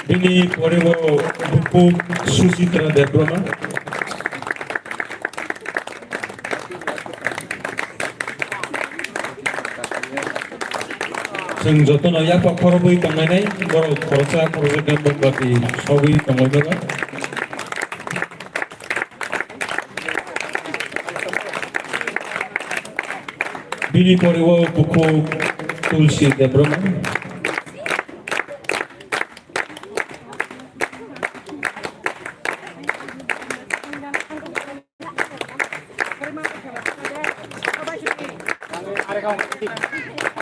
bini pore wo buku Susitra Debroma जों जतन या पखरबै तंगायनाय बर खरसा खरजों बंबाति सबै तंगायबा बिनि परेव बुखु तुलसी Debbarma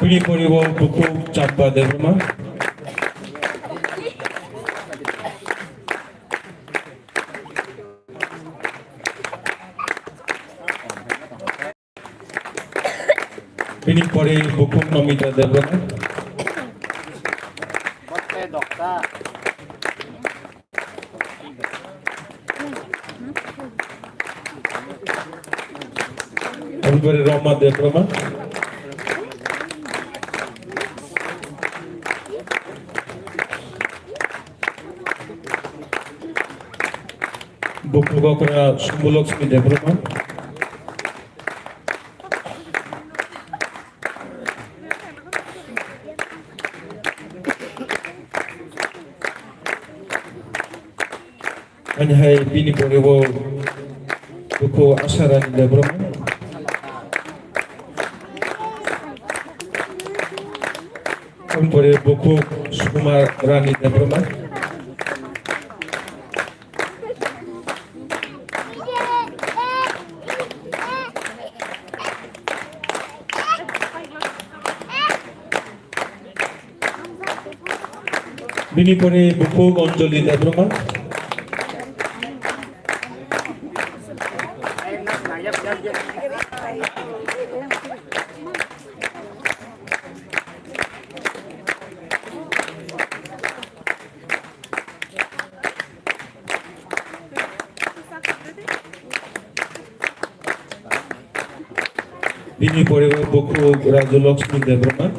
Bini Poribo Buku Chapa Debroma. Bini Pori Buku Nomita Debroma. Everybody Roma Debroma. Buku Gokra Sumbulok Smi Debroma. Anjay Bini Poribo Buku Asaran Debroma. Pori Buku Sukuma Rani Debroma. Bini Pori Buku Gonjoli Debroma. Bini Pori Buku Rajulakshmi Debroma.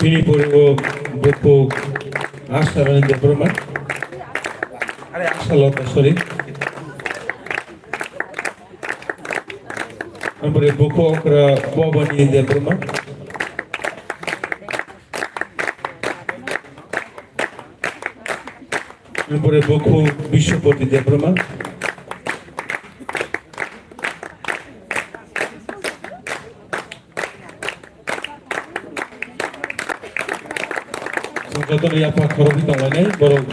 Bini Pori Buku Asaran Debroma. Asalota, sorry. Pori Buku Okra Bobani Debroma. Pori Buku Bishopoti Debroma. Jotoni apa khorobi tonglane borok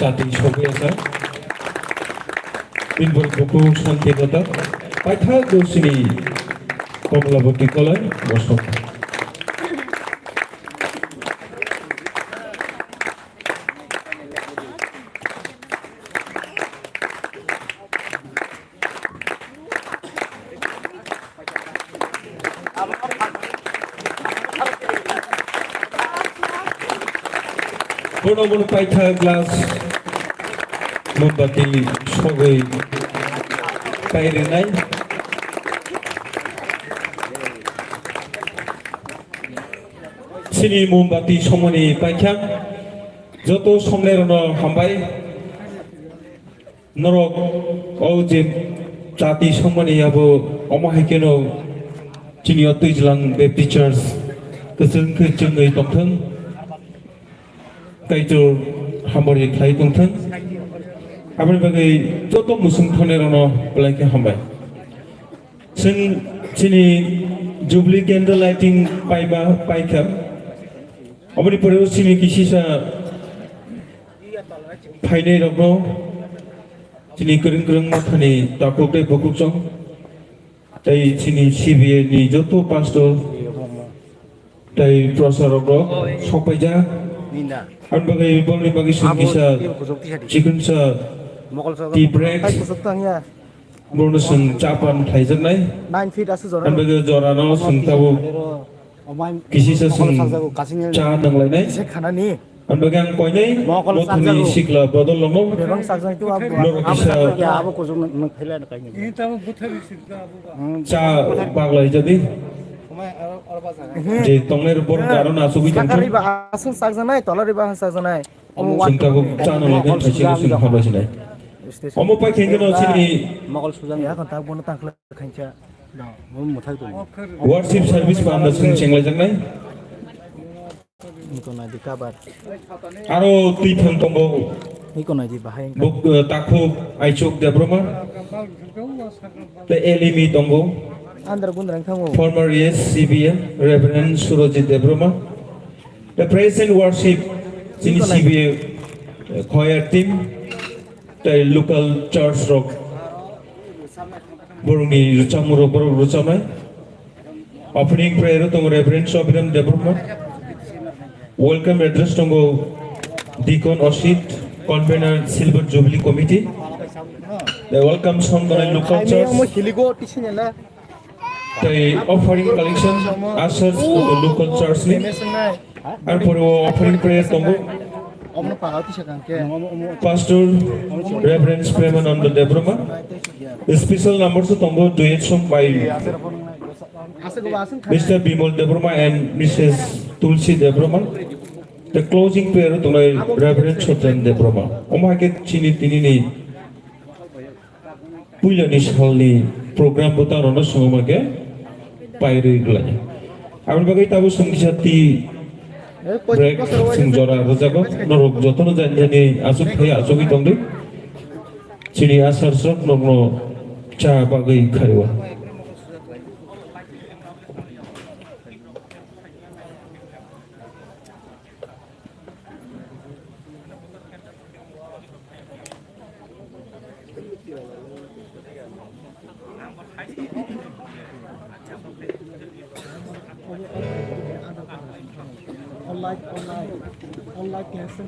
jati sobi asa. Bin Pori Buku Santinata. Paitha Dosini Komlaboti Kolai Bosok. Bono Paitha Glass Mombati Sogai Kairinai. Sini Mombati Somoni Paitha Joto Somnerono Hambai Norok Ojib Jati Somoni Abo Omahikeno Junior Tijlang Baptist Church Keseng Kejungai Tongteng Kaito Hambori Klai Tongteng Abri Bagai Joto Musung Tonerono Blanke Hambai Sini Jubilee Candle Lighting Paiba Paika Abri Pori Sini Kisisa Paine Robo Sini Kering Matani Takokte Bokukjong Tai Sini CBA Ni Joto Pastor Tai Professor Robo Sopaja An bagai bangli bagi sungkisa chicken sa tea break bonusung capan thaijan nai 9 feet asu an bagai jorano sungtabu kisi sa sung cha nanglai nai khanani an bagai ang koi nai mothuni sikla bodol lomo bebang sakjang tu abu loro kisa abu ko jong nang thailand kai ni ini tamu buthari sikta abu cha baglai jadi je tongner bor karon asubi sakari ba asun sakjang nai tolari ba sakjang nai sungtabu cha nanglai nai thaisin sung habasi nai omo pai khengeno chini mogol sujang ya kan ta bono tangkla khaincha mo muthai to worship service pamna sung chenglai jangnai ni ko na dikabar aro tui phang tongbo ni ko na di bahai buk takhu aichuk debroma the elimi tongbo andar gundrang thango former yes CBN Reverend Surojit Debroma the present worship sini CBA choir team tai local church rock borongni ruchamuro borok ruchamai opening prayer tong Reverend Sobiram Debruma welcome address tongo Deacon Osit convener Silver Jubilee Committee the welcome song by local church hilligo tisinela the offering collection ushers of the local church ni and for offering prayer tongo omno pagati sakangke Pastor Reverend Premananda Debruma special numbers tongo duet song by Mr. Bimal Debruma and Mrs. Tulsi Debruma the closing prayer tongo Reverend Chotan Debruma omake chini tini ni puilani salni program buta rono sumake pairi glanya abon bagai tabu sungkisati break sing jora rojago norok jotono janjani asuk thai asogi tongde chini asar sok nogno cha bagai khariwa online cancel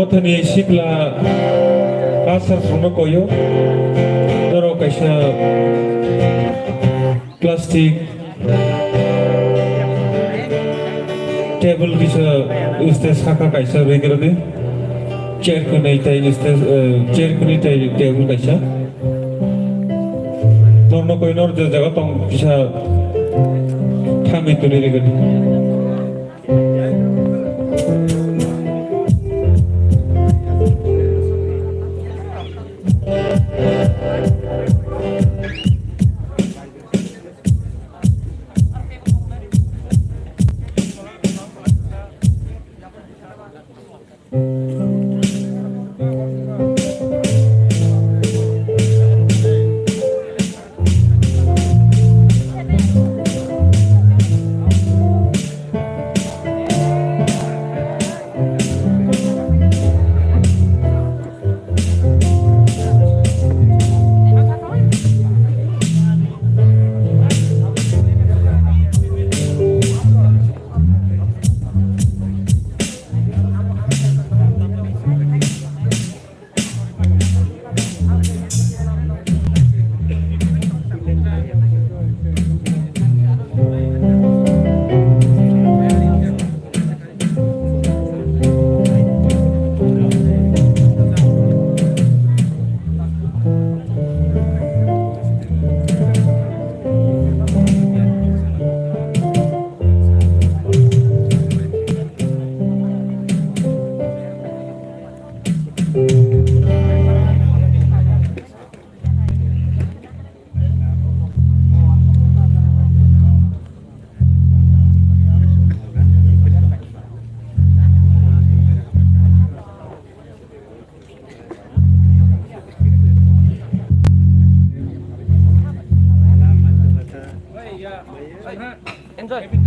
Mothani Shikla Asar Sumakoyo Doro Kaisa Plastic Table bisa Ustes Haka Kaisa Begirade Chair Kunaitai Ustes Chair Kunaitai Table Kaisa Norno Koinor Jagatong bisa Kami Tuni Regadi enjoy.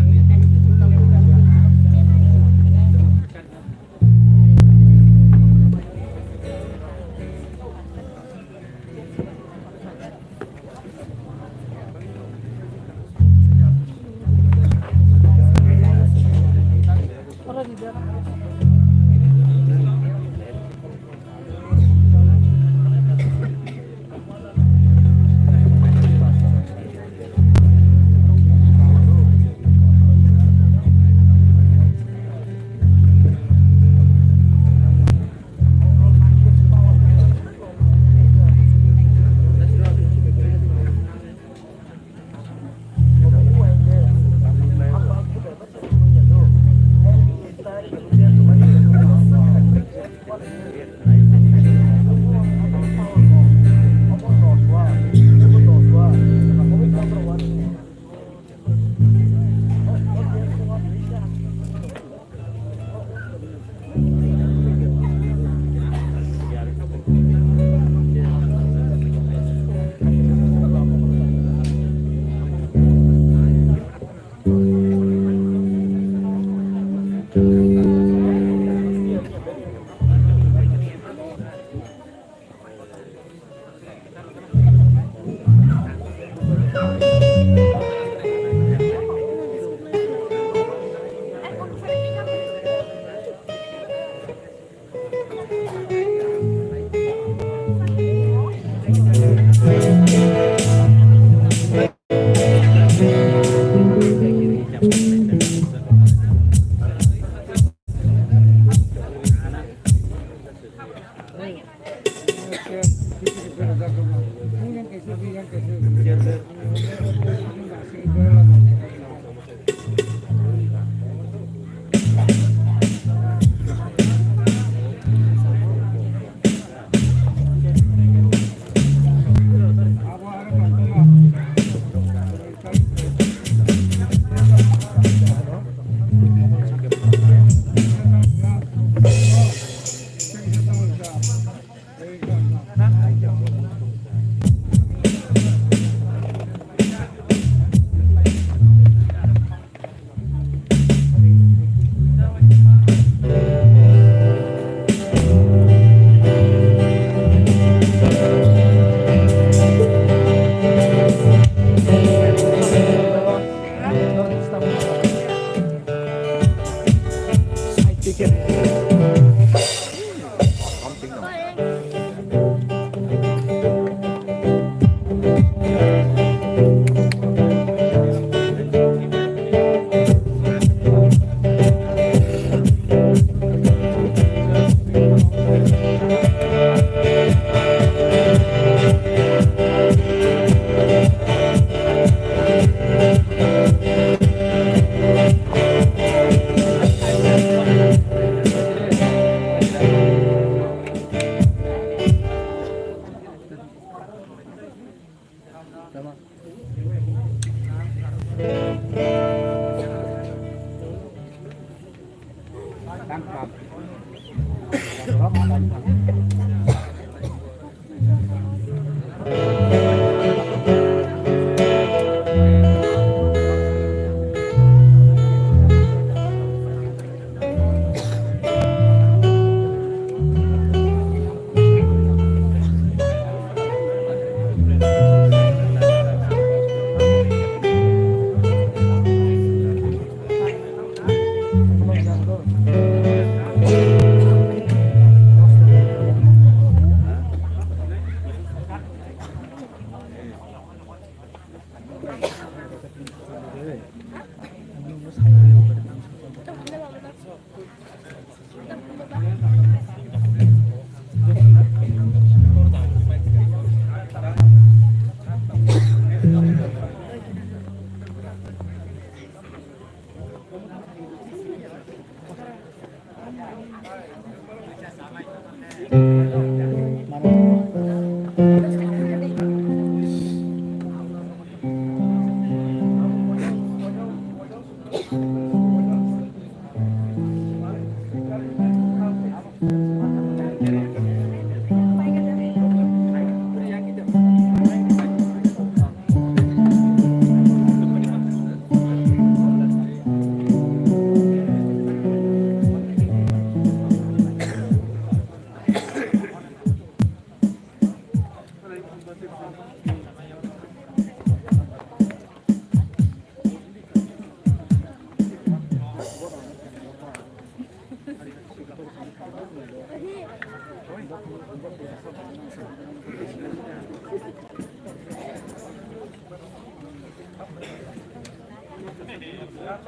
Kakak,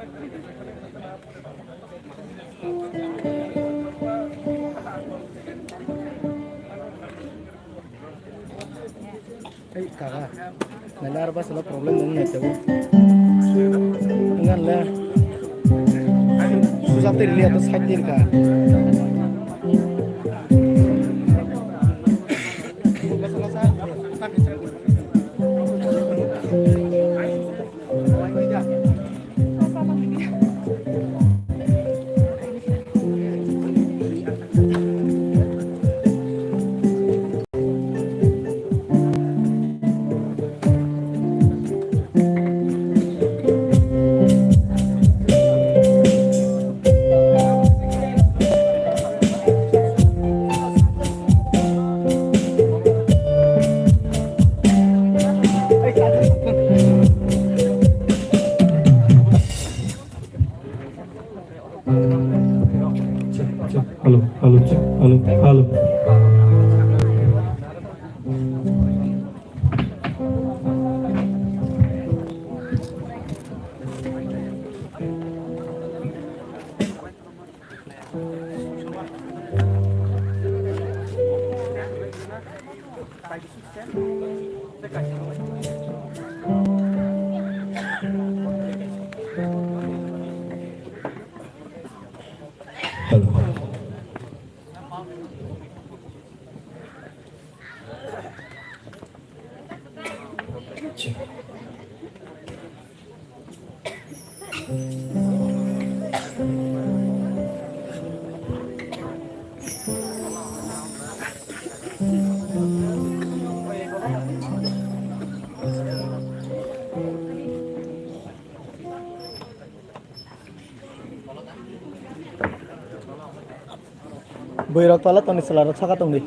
nanti apa salah problem dengan itu? Dengan lah, susah terlihat atas hadir kah? Halo, halo, cek, halo, halo. Halo. Boyrok toilet tong selarat saka tong di.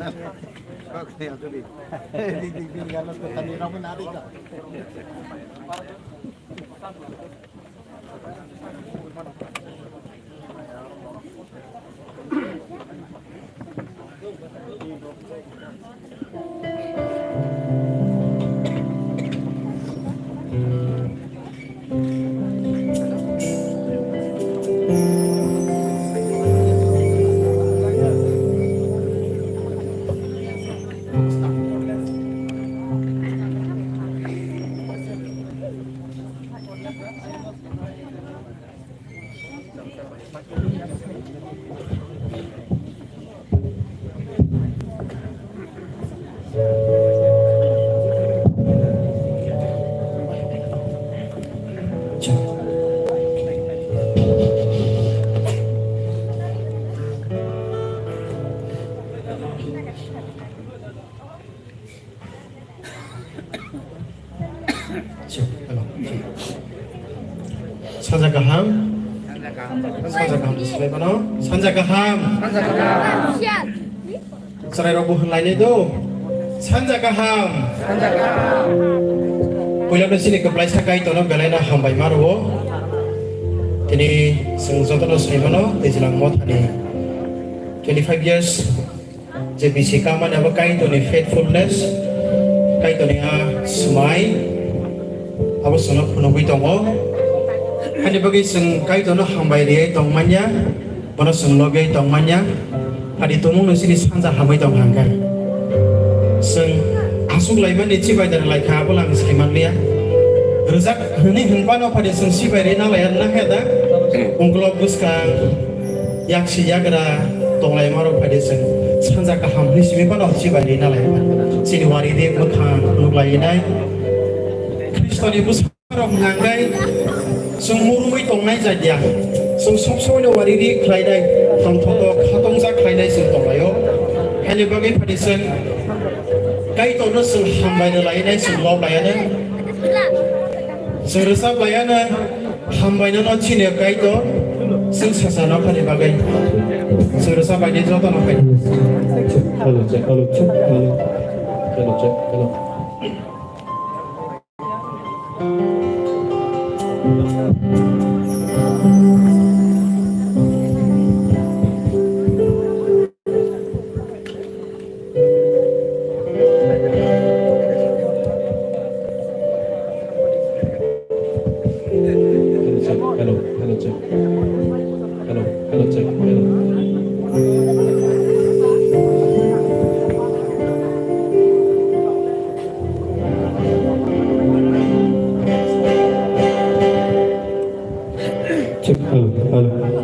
산자 가함 산자 가함 display mana 산자 가함 serai roboh lainnya itu 산자 가함 pulang dari sini ke Malaysia kai tono belai na hambai maruo ini sengsotono srimano dijelang mot hani 25 years JBC kaman apa kai tono faithfulness kai tono smile apa sono punobui tongo hani bagi seng kai tono hambai dia tongmanya mana seng logai tongmanya adi tomong nang sini sanza hambai tong hangkai seng asuk laiman ni cibai dan lai ka pulang skriman lia rezak ni hengpano pada seng cibai rena layan na heda ungklok buskang yak si yagra tong lai maro pada seng sanza ka ham ni simi pano cibai rena layan sini wari de mekhan nuk lainai kristoni bus rong hangkai sumurui tongnai jadiya sum sumsoi no wariri khlaidai tong thoto khatongja khlaidai sing tonglayo heli bagai padisen kai tono sing hambai na lainai sing lob layana sing resap layana hambai na no chine kai to sing sasana khani bagai sing resap bagai joto no kai Halo, cek, halo, cek, halo. Halo, cek, halo. Halo. check. Hello, check. Hello. Check. Hello.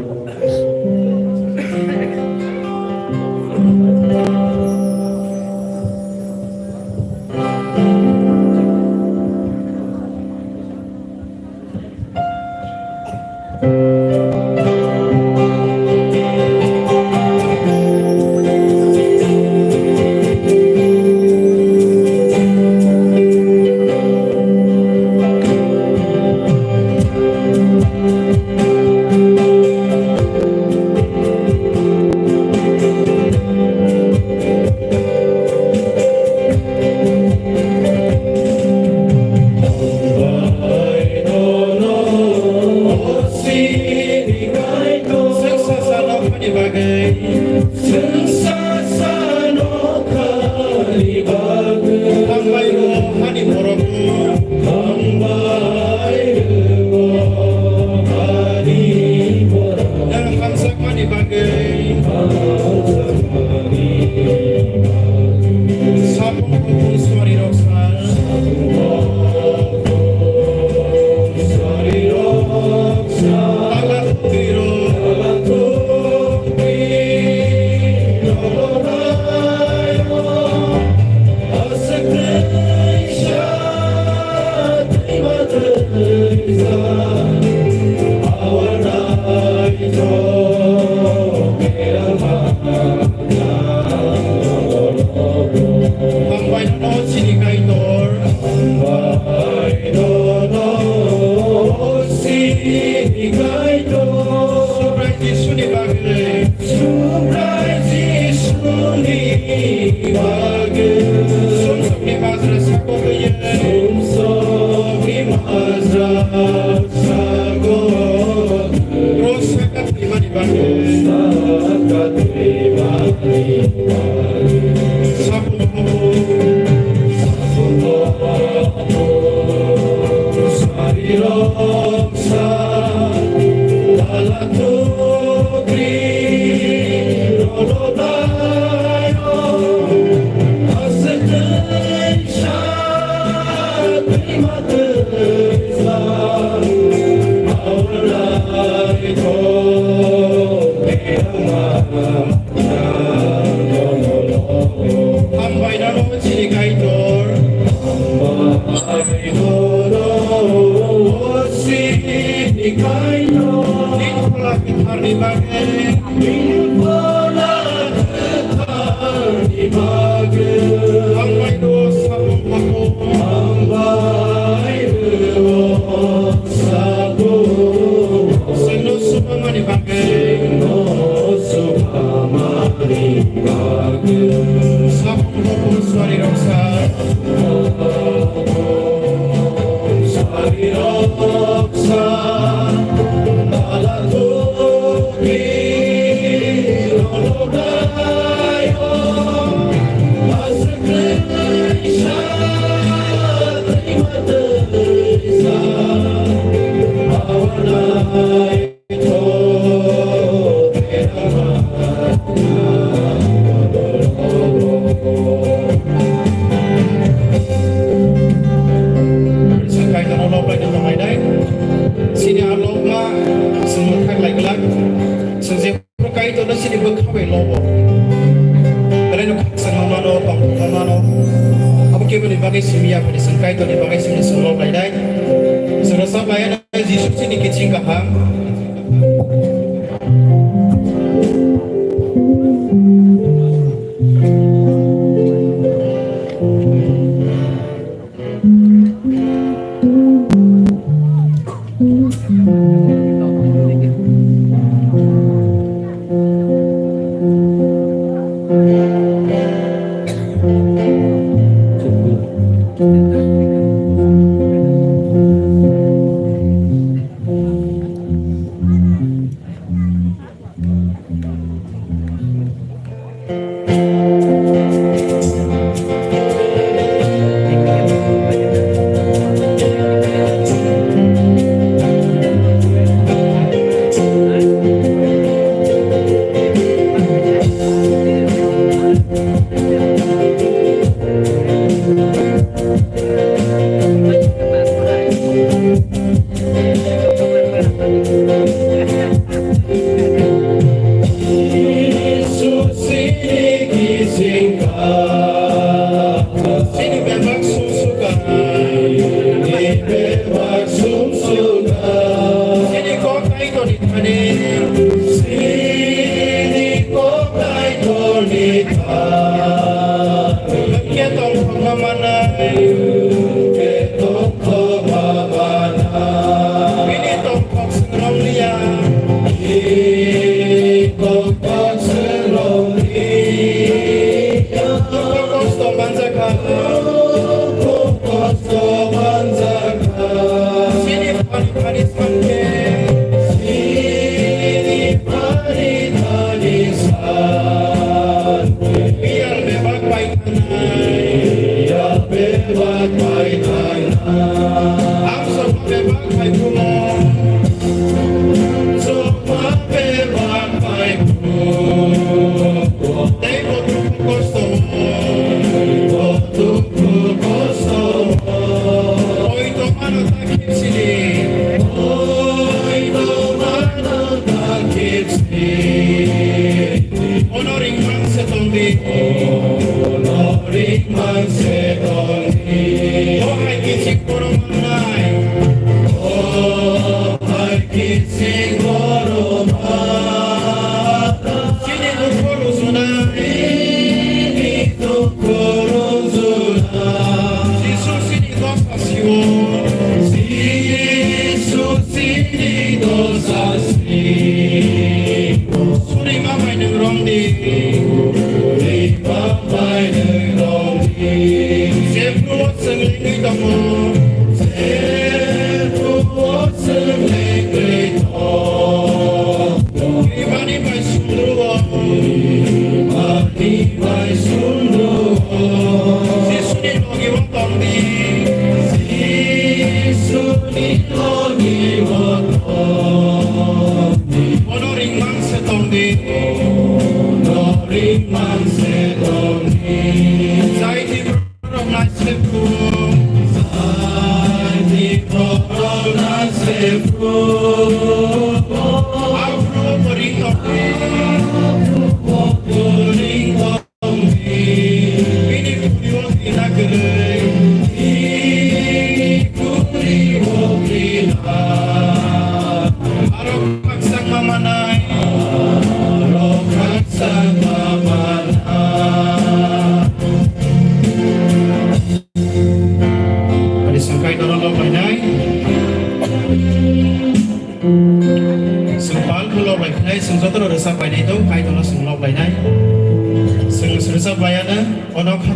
Hãy subscribe cho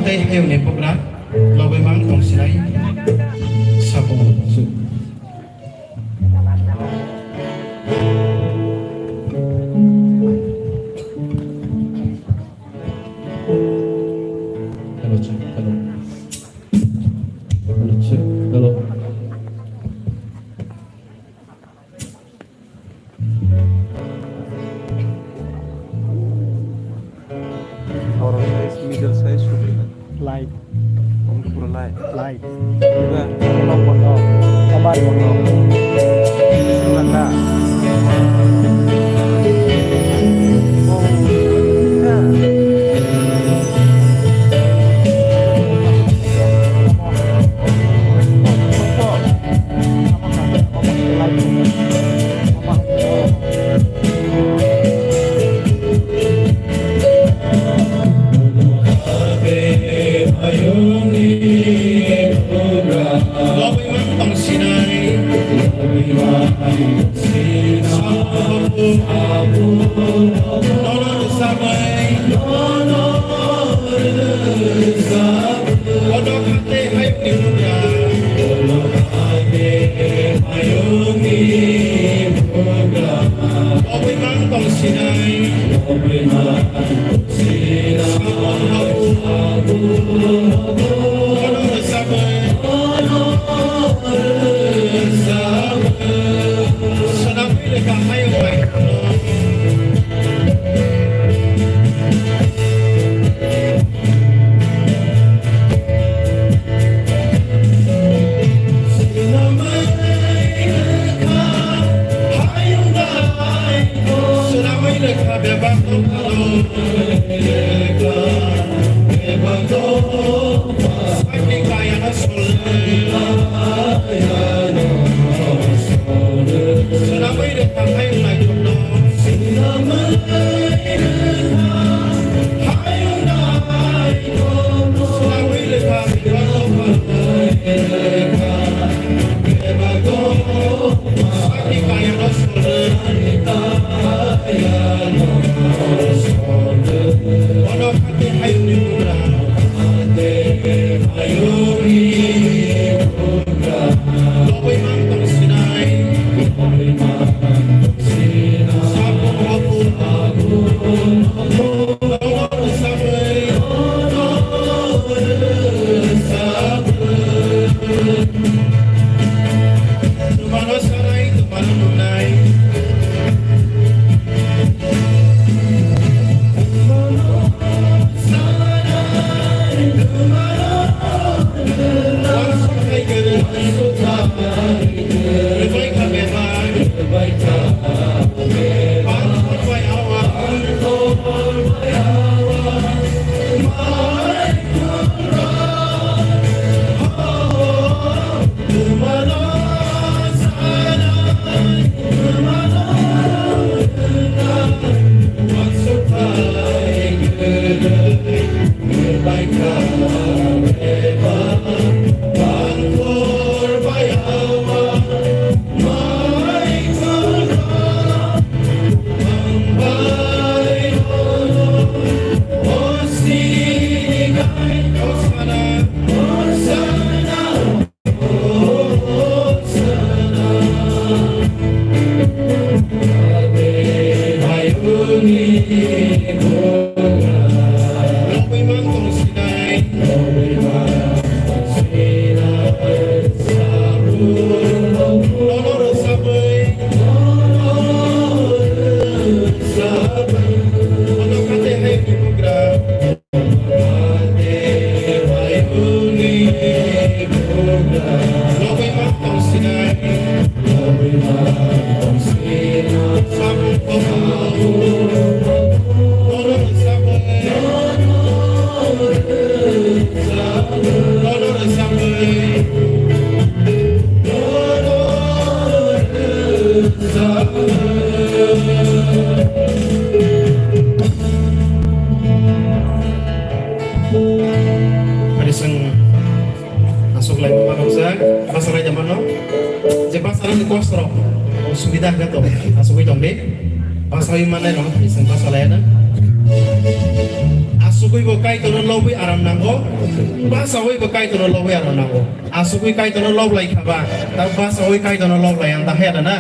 kênh Ghiền Mì Gõ để không bỏ lỡ Masalah zaman no, jepang sarang di kostro, sudah kan tuh, asuk itu deh, pasal mana no, iseng pasal ya na, asuk itu kai turun lobi aram nanggo, pasal itu kai turun lobi aram nanggo, asuk itu kai turun lobi lagi apa, tapi pasal itu kai turun lobi yang tak ada na.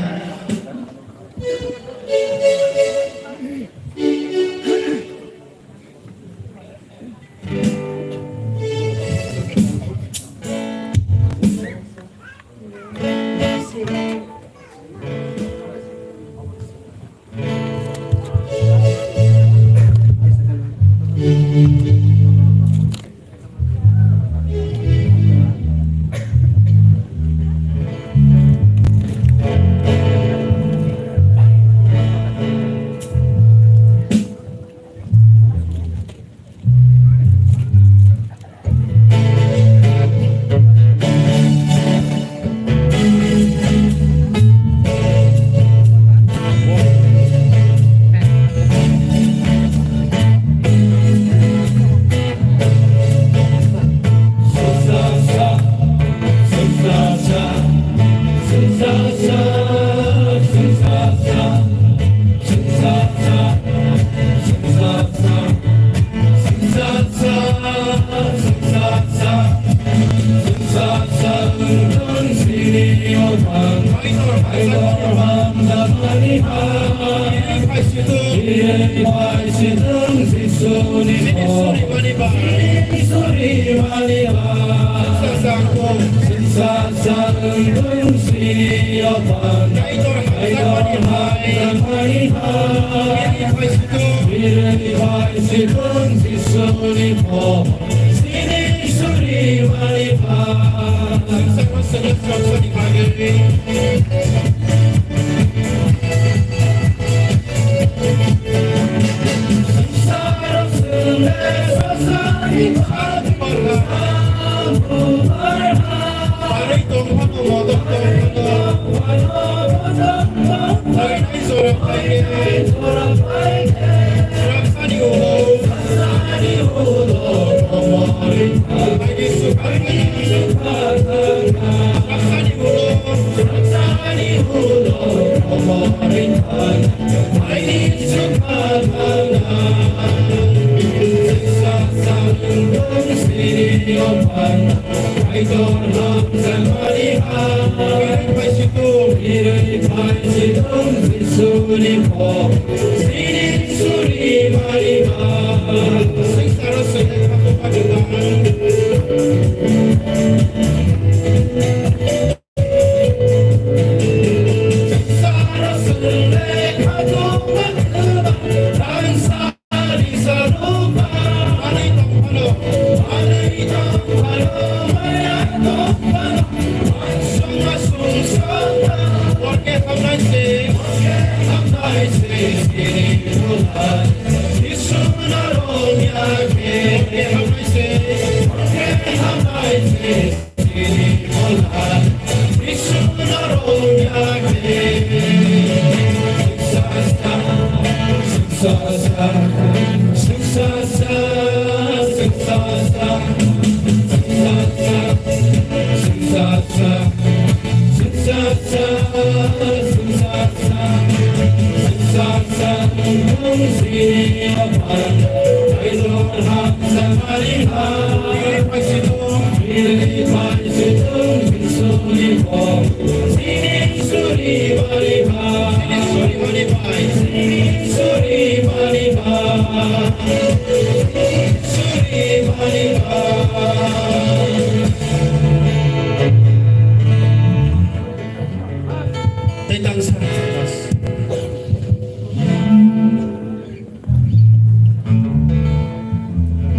tang saras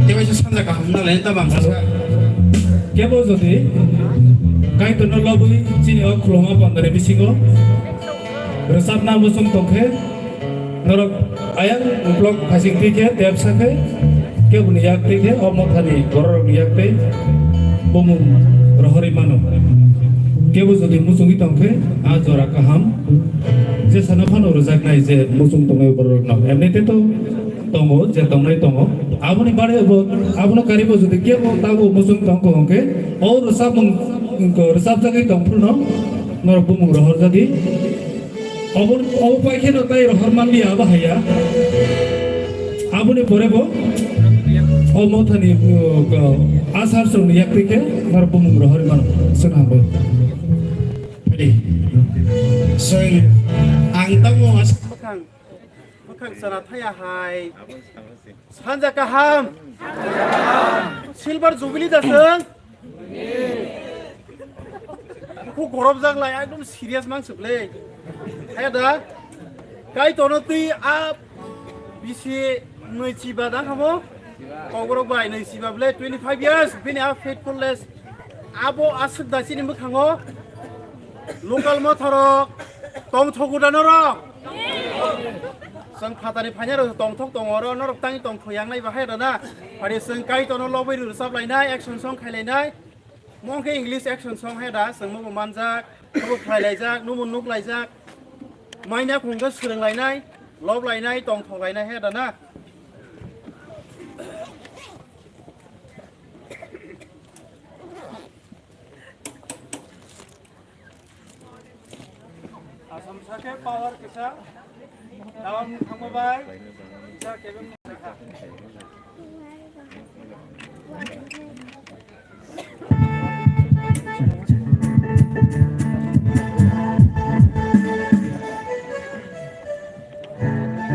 dewa itu sanjak kaham na lain tabang basa Kepo jadi, kai tu nol labui cini ok keloma pandai bisingo, resap na musung tongke, norok ayang blok kasing tiga tiap sakai, ke buniak tiga, omot hari goror buniak tiga, bomum rohori mano. Kepo jadi musung itu tongke, ajora kaham, je sanafan uruzak na je musung tongke goror na, emne tu tongo, je tongai tongo. Abang ni bari abang nak kari bos tu kia bos tahu musuh tangko angke, और resap jagi tangpul no, nor bumung rohor jadi, abang pakai no tay rohor mandi abah ya, abang ni pore bo, mau thani asar sung ni yak tike, nor bumung rohor mana, senang bo. jadi so angtang mo as Bukan sana thaya hai. Sanja kaham. Silver jubilee dasang. Ku gorob jang lai ekdom serious mang suple. Hai da. Kai tono tui a bisi noichi badang hamo. Kogorok bai noichi bable 25 years bini a faithfulness. Abo asuk dasi ni mukhango. Local motorok tong thogudanoro. Sang patani phanya tong thok tong oro norok tangi tong thoyang nai bahai dana pari sang kai tono lobai ru sab lai nai action song khai lai nai mong ke english action song hai da sang mo manjak ko khai lai jak numun nuk lai jak maina khungga surang lai nai lob lai nai tong thok lai nai hai dana asam sake power kisa dalam kamobay sa kebem nakha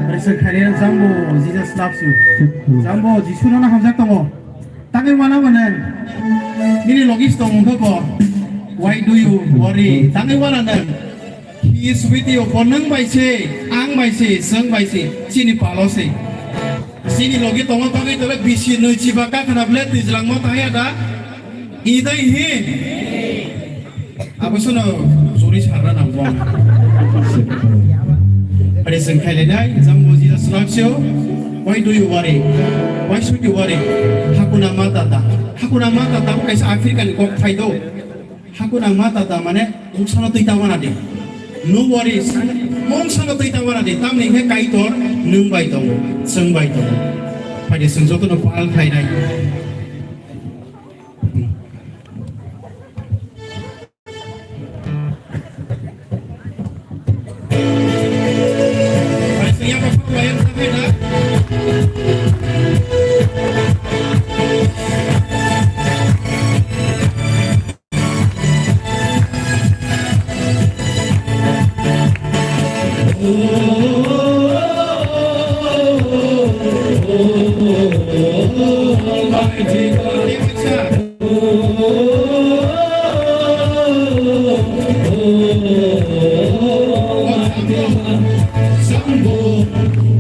Risa kariyan Zambo Jesus loves you Zambo Jisu na hamjak tongo tangi mana manen ini logis tongo ko why do you worry tangi mana nan He is with you. Konang baise, ang baise, sang baise, sini palose. Sini logi tongo tongo itu lek bisi nuci baka kena belet di jelang mau tanya ada. Ida ini. Apa suno suri cara nambong. Ada sengkai ledai, Zambo Jesus loves you. Why do you worry? Why should you worry? Hakuna matata. Hakuna matata bukan Afrika ni kok faido. Hakuna matata mana? Usaha tu itawan ada. No worries. Mong sang tu itawan ada. Tam ni kai tor, nung bai tong, seng bai tong. Pada seng joto no pal kai nai. Pada seng apa pun bayar sampai dah.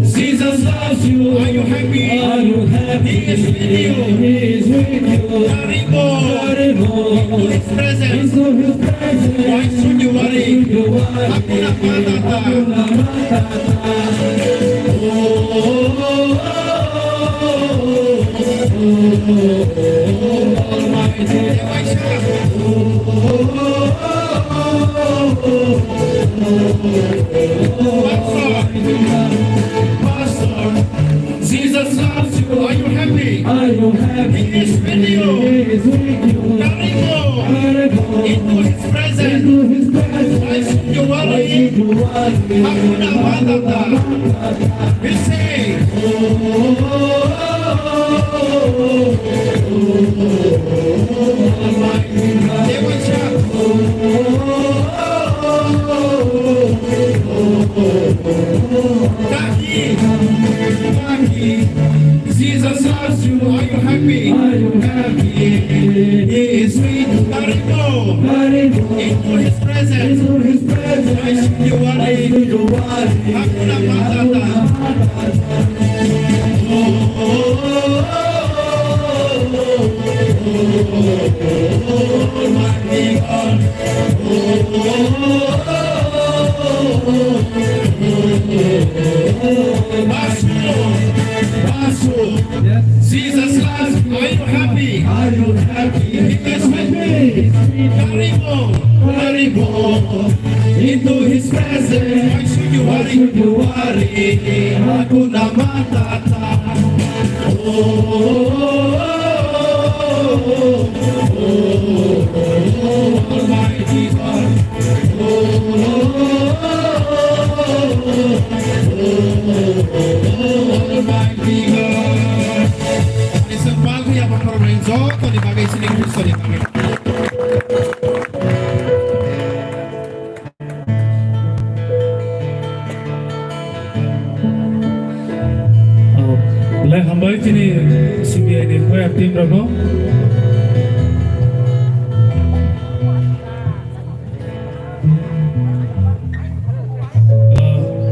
Jesus loves you. Are you happy? Are you happy? He is with you. He is with you. Karibo. Into His presence. Into His presence. Why should you worry? Hakuna matata. Almighty. Pastor, Jesus loves you. Are you happy? Are you happy? He is with you. He is with you. Karibo. Into His presence. Into His presence. Why should you worry? Hakuna matata. We say, Jesus loves you. Are you happy? Are you happy? He is sweet. Karibo. Into His presence. presence. Into His presence. I sing you I worthy. sing you worthy. Hakuna Matata. Almighty God. Jesus loves. Are you happy? Are you happy? He is with me. Haribo. Into His presence. I sing you I worthy. sing you worthy. Hakuna Matata. Almighty God. Almighty God. Isang bago yung Lorenzo, ito di bagay sining gusto ni kami. Lai hambai sini CBI ni kue tim rano.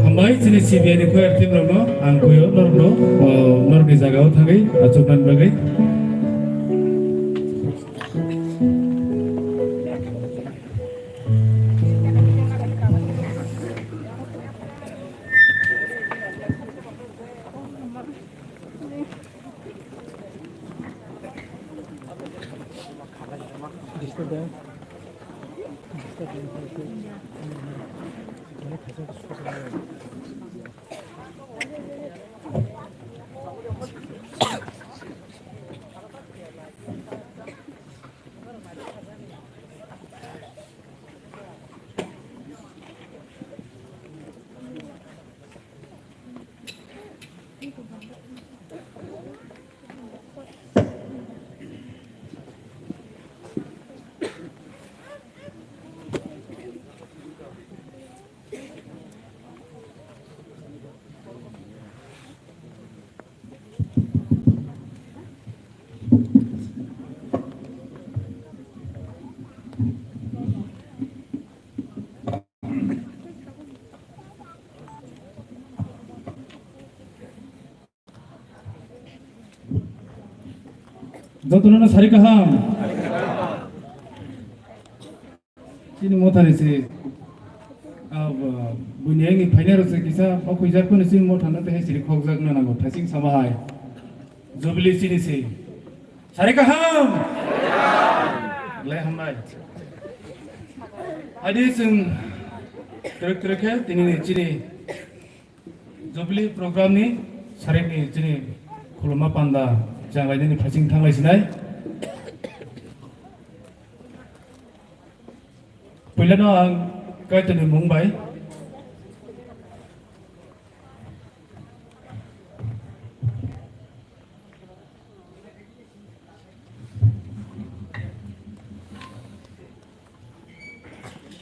Hambai sini CBI ni kue tim rano. Angkuyo nor di jagao thagai acuman bagai. Jotono sari kaham. Sini mothane se. Ab bunyangi final se kisa aku ijar ko sini mothana te siri khogjak na nago thasing samahai. Jobli sini se. Sari kaham. Lai hamai. Adi sing trek hai tini sini. Jobli program ni sari ni sini khulma panda. Jangan lagi ni passing thang lagi sini. Pilihan orang kau itu di Mumbai.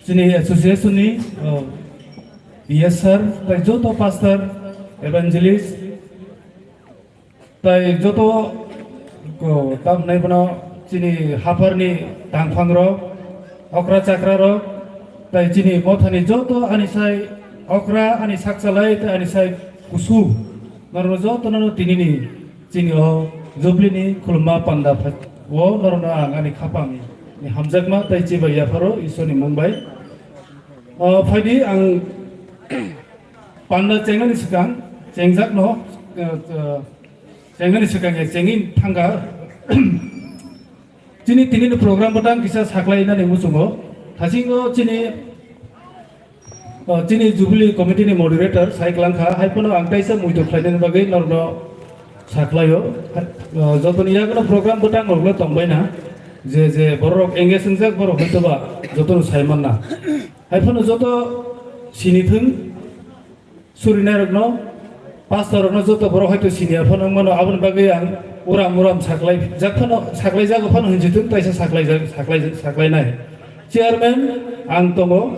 Sini association ni, yes sir, tapi jodoh pastor, evangelist, tapi jodoh ko tam nai bano sini hafar ni tangfang ro, okra cakra ro, tapi sini mothani jodoh anisai okra ani saksalai, tapi anisai kusu, narono jodoh narono tini ni sini jobli ni kulma panda phat, wo narono ani khapang ni hamzak ma tapi ciba ya faro iso ni Mumbai, fadi ang panda cengan ni sekarang, cengjak no. Jangan sekarang ya, jengin tangga. Cini tinggi ni program petang kisah saklai na nemu semua. Hasilnya cini Jubilee Committee ni moderator, saya kelangka. Hai pun angkai sa muito klien bagai norno saklayo. Jodoh ni ya kalau program petang orang tambah na. Je borok engage senjak borok itu ba. Jodoh saya mana. Hai pun jodoh sini thun surina rokno. Pastor orang jodoh borok itu sini apa nama abang bagai yang uram saklai, jakpano saklai jago pano hinjutun, taisa saklai nai. Chairman ang tongo,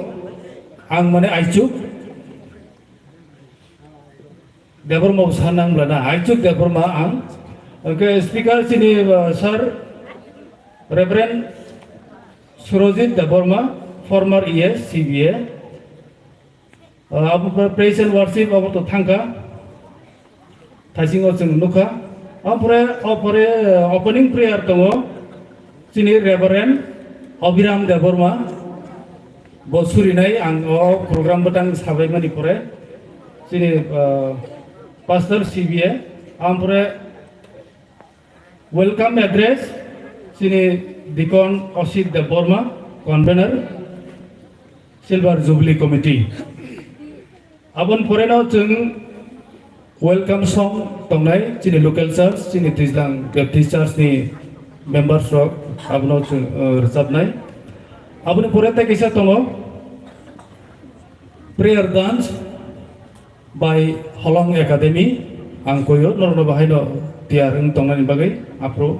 ang mana aicuk, dapur mau sanang belana aicuk dapur ma ang. Okay, speaker sini Sir Reverend Surojit dapur ma former ES CBA praise and worship abo to thangka thasingo chung nukha ampore opening prayer tongo chini Reverend Abhiram Deborma bosurinai ang program batang sabai mani pore chini pastor CBA ampore welcome address chini Deacon Oshit Deborma convener Silver Jubilee Committee abon poreno chung welcome song tongnai chini local church chini Tizlang Baptist Church ni members rok abno chung resabnai abon poreta kisa tongo prayer dance by Holong Academy ang koyo norno bahino tiareng tongnai bagai apro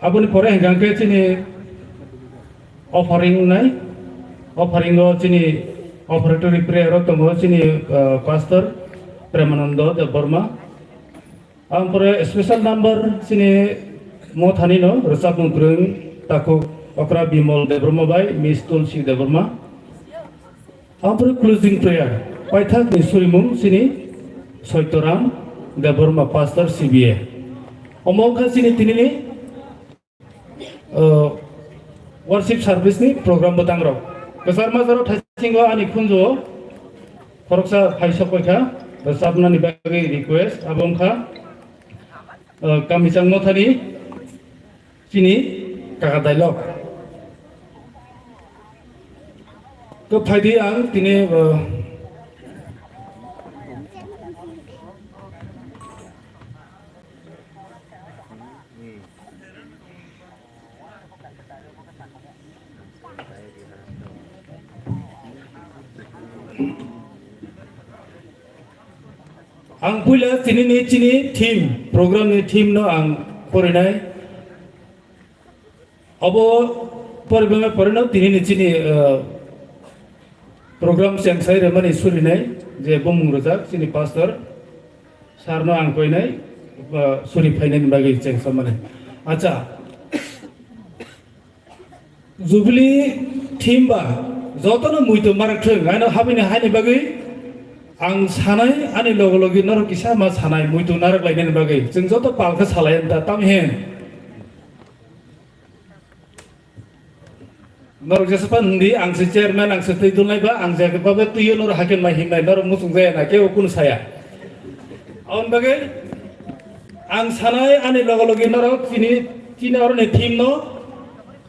abon pore hangke chini offering nai offering go chini offertory prayer tongo chini pastor Premanando Deborma ampore special number chini mothani no resap mungkrung tako okra Bimol Deborma bai Miss Tulsi Deborma ampore closing prayer paithak ni surimung chini Soitoram Deborma pastor CBA omongkha chini tinini worship service ni program batang rok besar mazaro thasingo ani khunjo koroksa phaisok paikha sabna ni bagi request abongkha kamisang mothani chini kaka dialog ko phaidi ang tini ang pula chini team program ni team no ang porinai abo poribanga porino tini chini program yang saya remani surinai je bomung rojak chini pastor sarno ang koinai suri phainen bagi cheng samane acha Jubilee team ba jotono muito marakthung ano habini hani bagi ang sanai ani logi nor kisa ma sanai muito narak lainen bagai jeng joto palka salayan ta tamhen nor jesapan ndi ang se chairman ang se tidulai ba ang jaga ba tuyo nor hakin ma himnai nor musung jaya na ke okun saya on bagai ang sanai ani logi nor chini or ne team no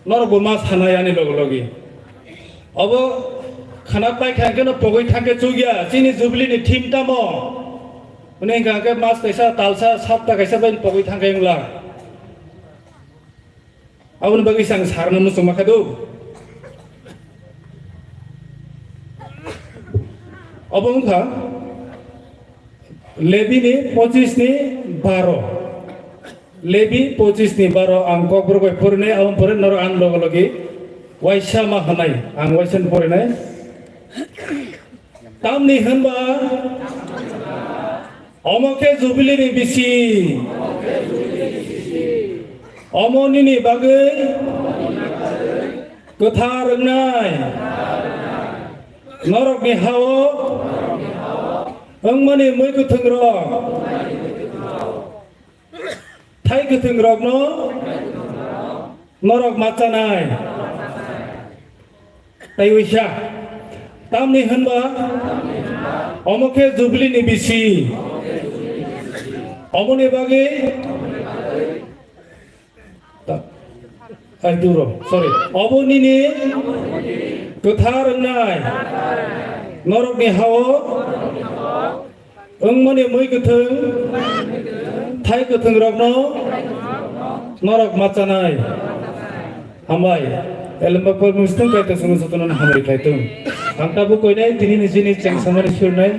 nor goma sanai ani logi abo khana pai khake no pogoi thake chugia chini Jubilee ni team ta mo une gake mas kaisa talsa sapta kaisa bain pogoi thake ngla abun bagi sang sarna musung makadu abung kha lebi ni 25 ni 12 lebi 25 ni 12 ang kokbur koi purne abun pore nor an logi waisa ma hanai ang waisan pore nai tamni hanba omoke Jubilee ni bisi omoni ni bagai kothar ngai norok ni hawo angmani moi kuthung rok thai kuthung rok no norok machanai tai uisha tamni hanba omoke Jubilee ni bisi omoni bagai ai duro sorry oboni ni kothar ngai norok ni hawo angmani moi kuthung thai kuthung rok no norok machanai hambai elamba por mustang kaita sungu sotona hamari kaitung angta bu koinai tini ni jini cheng samari surnai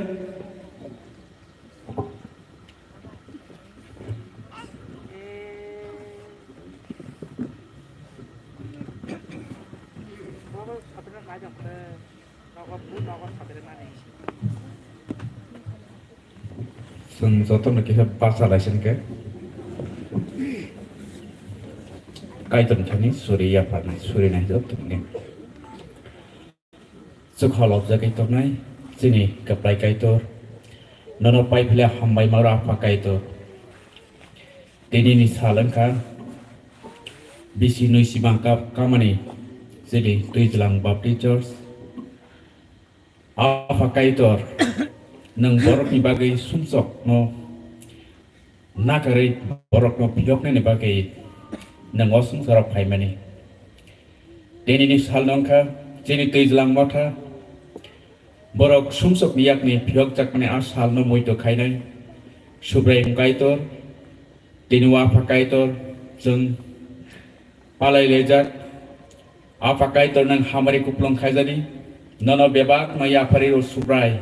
Sung joto na kita pasal laisen ke kaiton thani suri ya parna suri nai jot tumne sukholop ja kaitor nai chini kaplai kaitor nono pai phile hambai mara apa kaitor tini ni salangka bisi noi simangka kamani jadi tuijelang bapti church apa kaitor nang borok ni bagai sumsok no nakari borok no piyok ni bagai nang osung sarap hai mani tini ni salangka jadi tuijelang mata borok sumsok niyak ni piyok jak mani asal no moito khainai subrai kaitor tini apa kaitor jeng palai lejak apa kaitor nang hamari kuplong khaijani nono bebak no ya pari subrai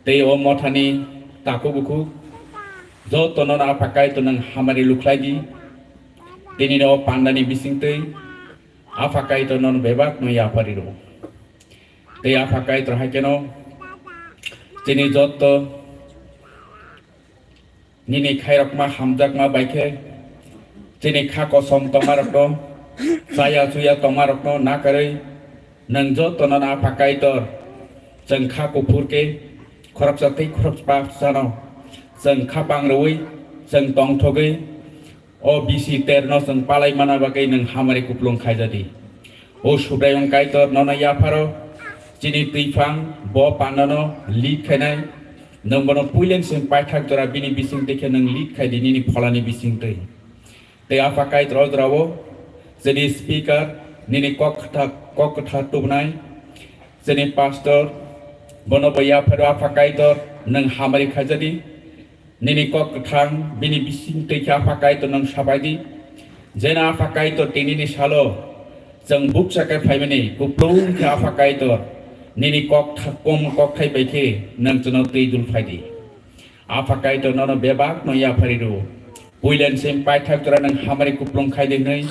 te o mothani taku buku jo tonon apa kaitor nang hamari luklai di tini no pandani bising te apa kaitor non bebak no ya pari ro te apa kaitor hakeno tini jotto nini khairok ma hamjak ma baike tini khako som tomarok no saya suya tomarok no nakarei nang jotto non apa kaitor jeng khako purke khorap sakti khorap pa sano jeng khapang roi jeng tong thoge o bisi terno jeng palai mana bagai nang hamari kuplong khaijadi o subrayong kaitor nona ya pharo chini tuifang bo panano lit khenai nang bono puilen sem paithak jora bini bising dekhe nang lit khai dini ni pholani bising tei te apa kaitor drawo jadi speaker nini kokta tubnai jadi pastor bono boya pharo apa kaitor nang hamari khajadi nini kokthang bini bising tei apa kaitor nang sabaidi jena apa kaitor tini ni salo jeng buksakai phaimani kuplung kha apa kaitor nini kokthai baikhe nang jono teidul phaidi apa kaitor nono bebak no ya phariru puilen sem paithak jora nang hamari kuplung khaide nei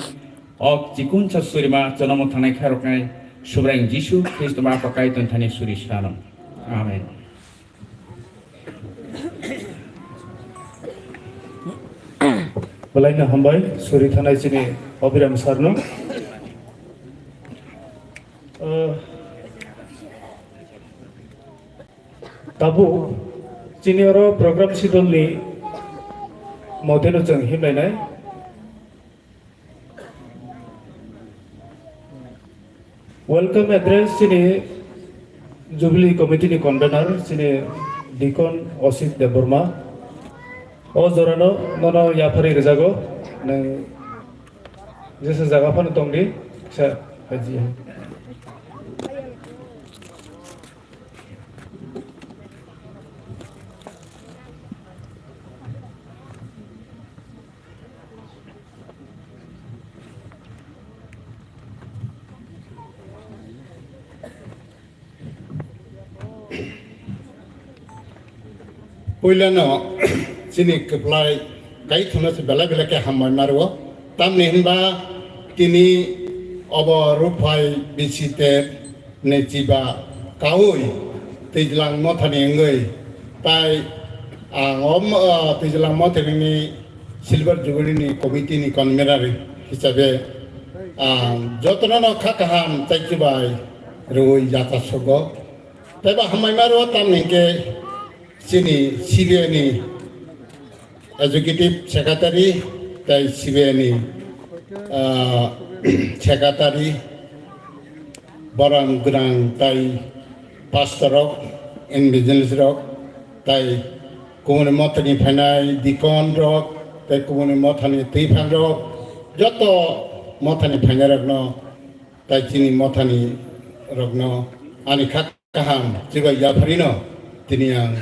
ok jikun chasurima jonom thanai kharoknai subrang jisu christ ma apa kaitor thani suri sano amen balaina hambai suri thanai chini obiram sarno tabu chini oro program sidol ni modelo jeng himlainai welcome address chini jubilee committee ni convener chini dikon osit deborma o jorano nono yapari rejago nang jesa jaga pan tongdi sa haji Puilano sini keplai kai thuna se bela bela ke hamai marwo tamne hinba tini obo rupai bisite ne jiba kaui tijlang mothani ngai tai angom tijlang mothani ni silver jubilee ni committee ni convener hisabe jotona no khakaham taijibai roi jata sogo taiba hamai marwo tamne ke sini CBNI Executive Secretary tai CBNI Secretary barang grang tai pastor rok in business rok tai kumune motani phanai dikon rok tai kumune motani tifan rok joto motani phanai rok no tai chini motani rok no ani khak kaham jiba yapari no tini yang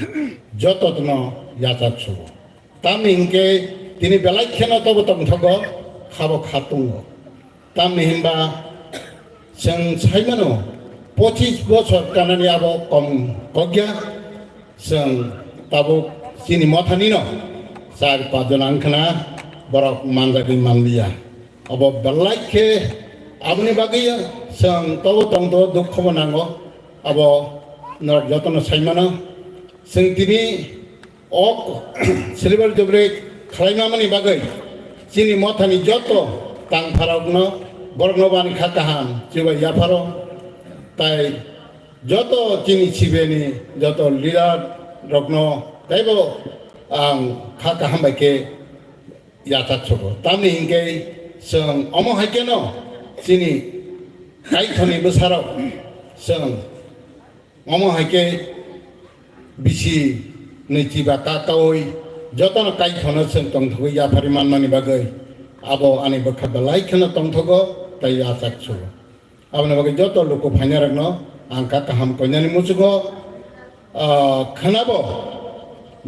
joto tno yacak subo tamni hingke tini belai kheno tobo tong thogo khabo khatungo tamni himba seng saimano 25 bochor kanani abo kom kogya seng tabo sini mothani no sar pajonan khana borok mandagi mandia abo belai khe abni bagiya seng tobo tong do dukho nango abo nor jotono saimano seng tini ok silver jubilee khlaimamani bagai sini mothani joto tangparokno borokno bani khakaham jiba yaparo tai joto chini chibeni joto leader rokno taibo ang khakaham baike yatat chogo tamni hinge song omo haikeno chini kai thoni bosaro song omo haike bisi neichiba kakawoi jotono kai thono song tongthogo yapari manmani bagai abo ani bakha balai khana tongthogo tai yatat chogo abone bagai joto loko phainarakno ang kakaham koinani musugo khanabo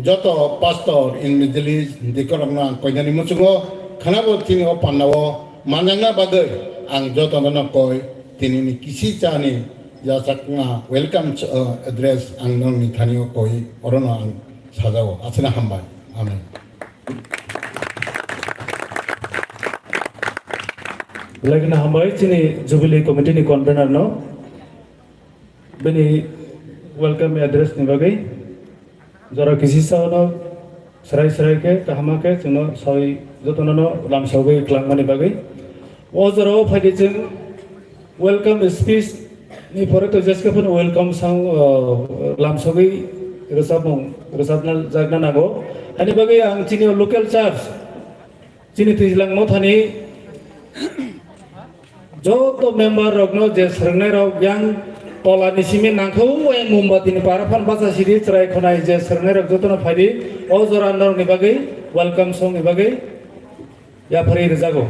joto pastor in Middle East dikorokno ang koinani musugo khanabo tini o pannawo manjangna bagai ang joto no koi tini ni kisi chani yasakna welcome address ang non ni thanio koi orono ang sajao asina hambai amen Lagi na hambai chini Jubilee Committee ni convener no beni welcome address ni bagai jara kisi sa no serai ke kahama ke chino sai jotono no lam saugai klangmani bagai o jara phaidi chung welcome speech ni pore to jeska pun welcome sang lam saugai resapna jagna nago ani bagai ang chini local church chini tijlang mo thani joto member rokno je sernai rok yang tola ni simi nangkhau yang mumbati ni parapan basa siri cerai khonai je sernai rok joto no phaidi o jorandor ni bagai welcome song ni bagai ya phari rejago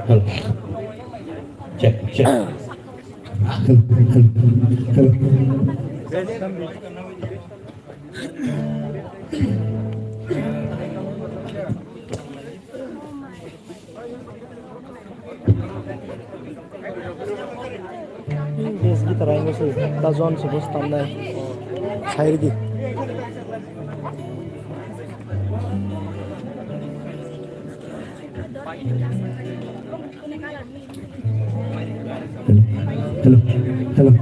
Hello. Check. Des gitar aing sih, tazon sebus tanda, cair di. Hello.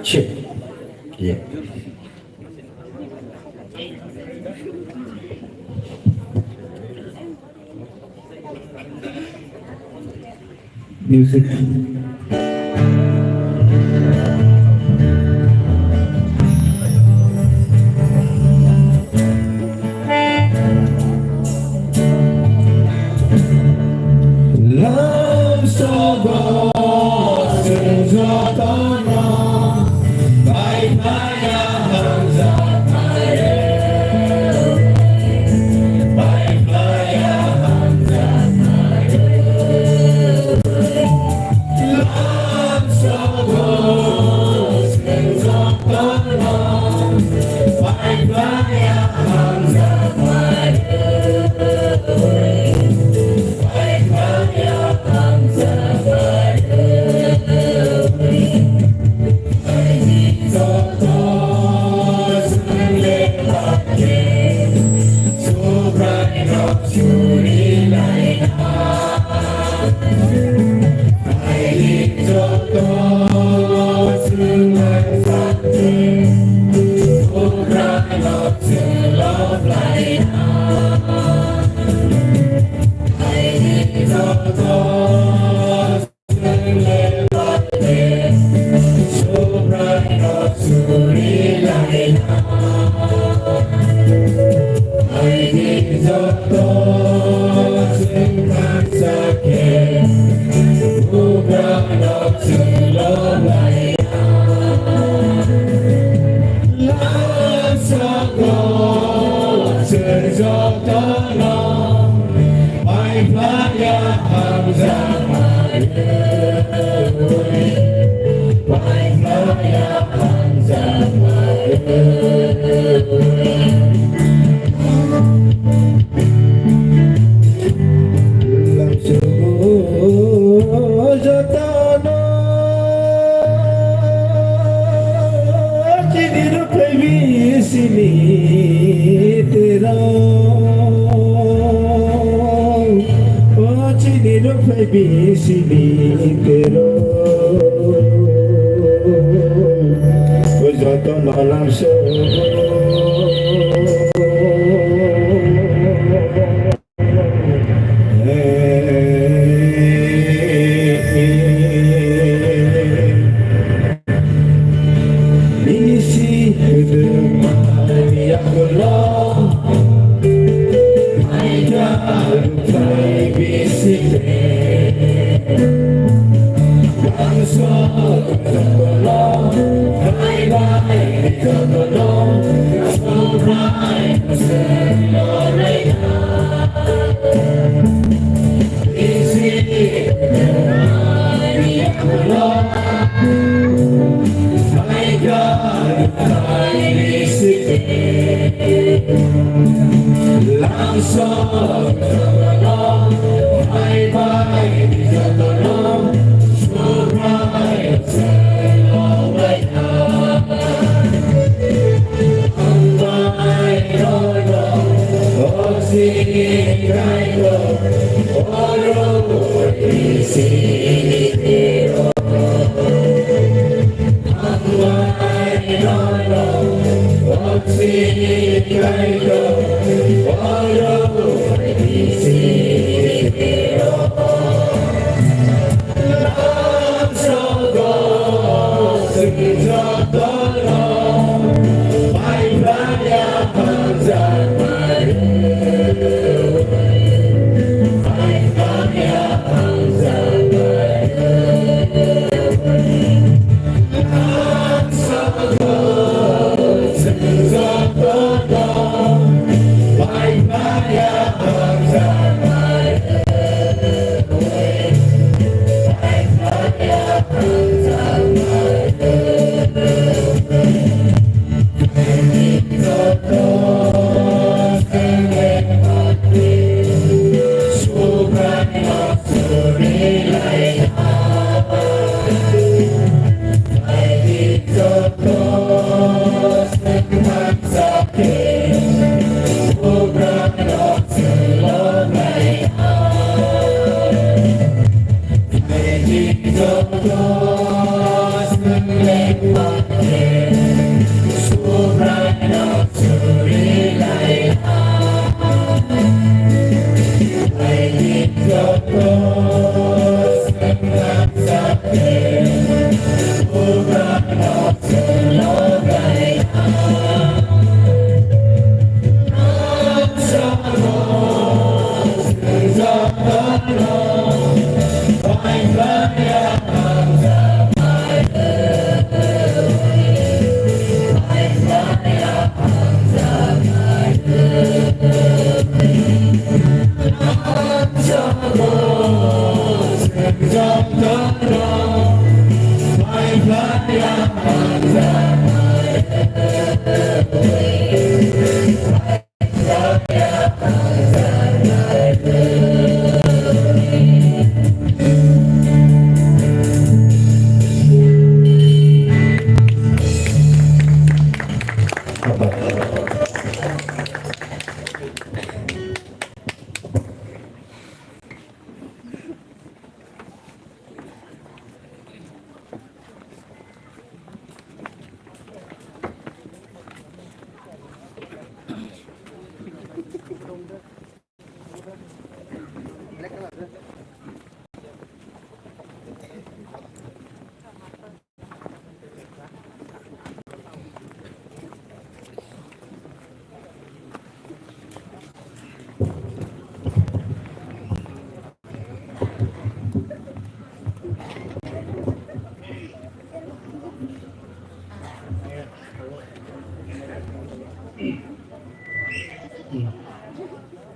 Check. Yeah. Music. Love so goes Bye.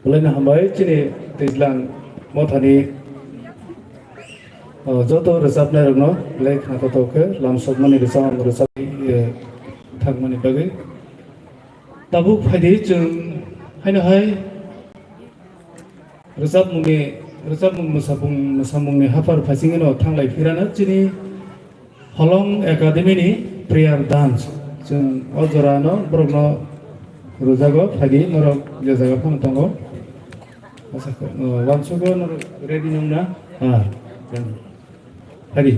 Belaina hambai cini tejlang mothani joto resapna rogno lek na to ke lamsok mani resam thangmani bagi tabuk phadi chung haina hai resap mung musamungni hafar phasingeno thanglai phirana chini Holong Academy ni prayer dance chung ojorano brogno rojago phagi norok jajaga phang tongo asa wansugo norok ready nungna phagi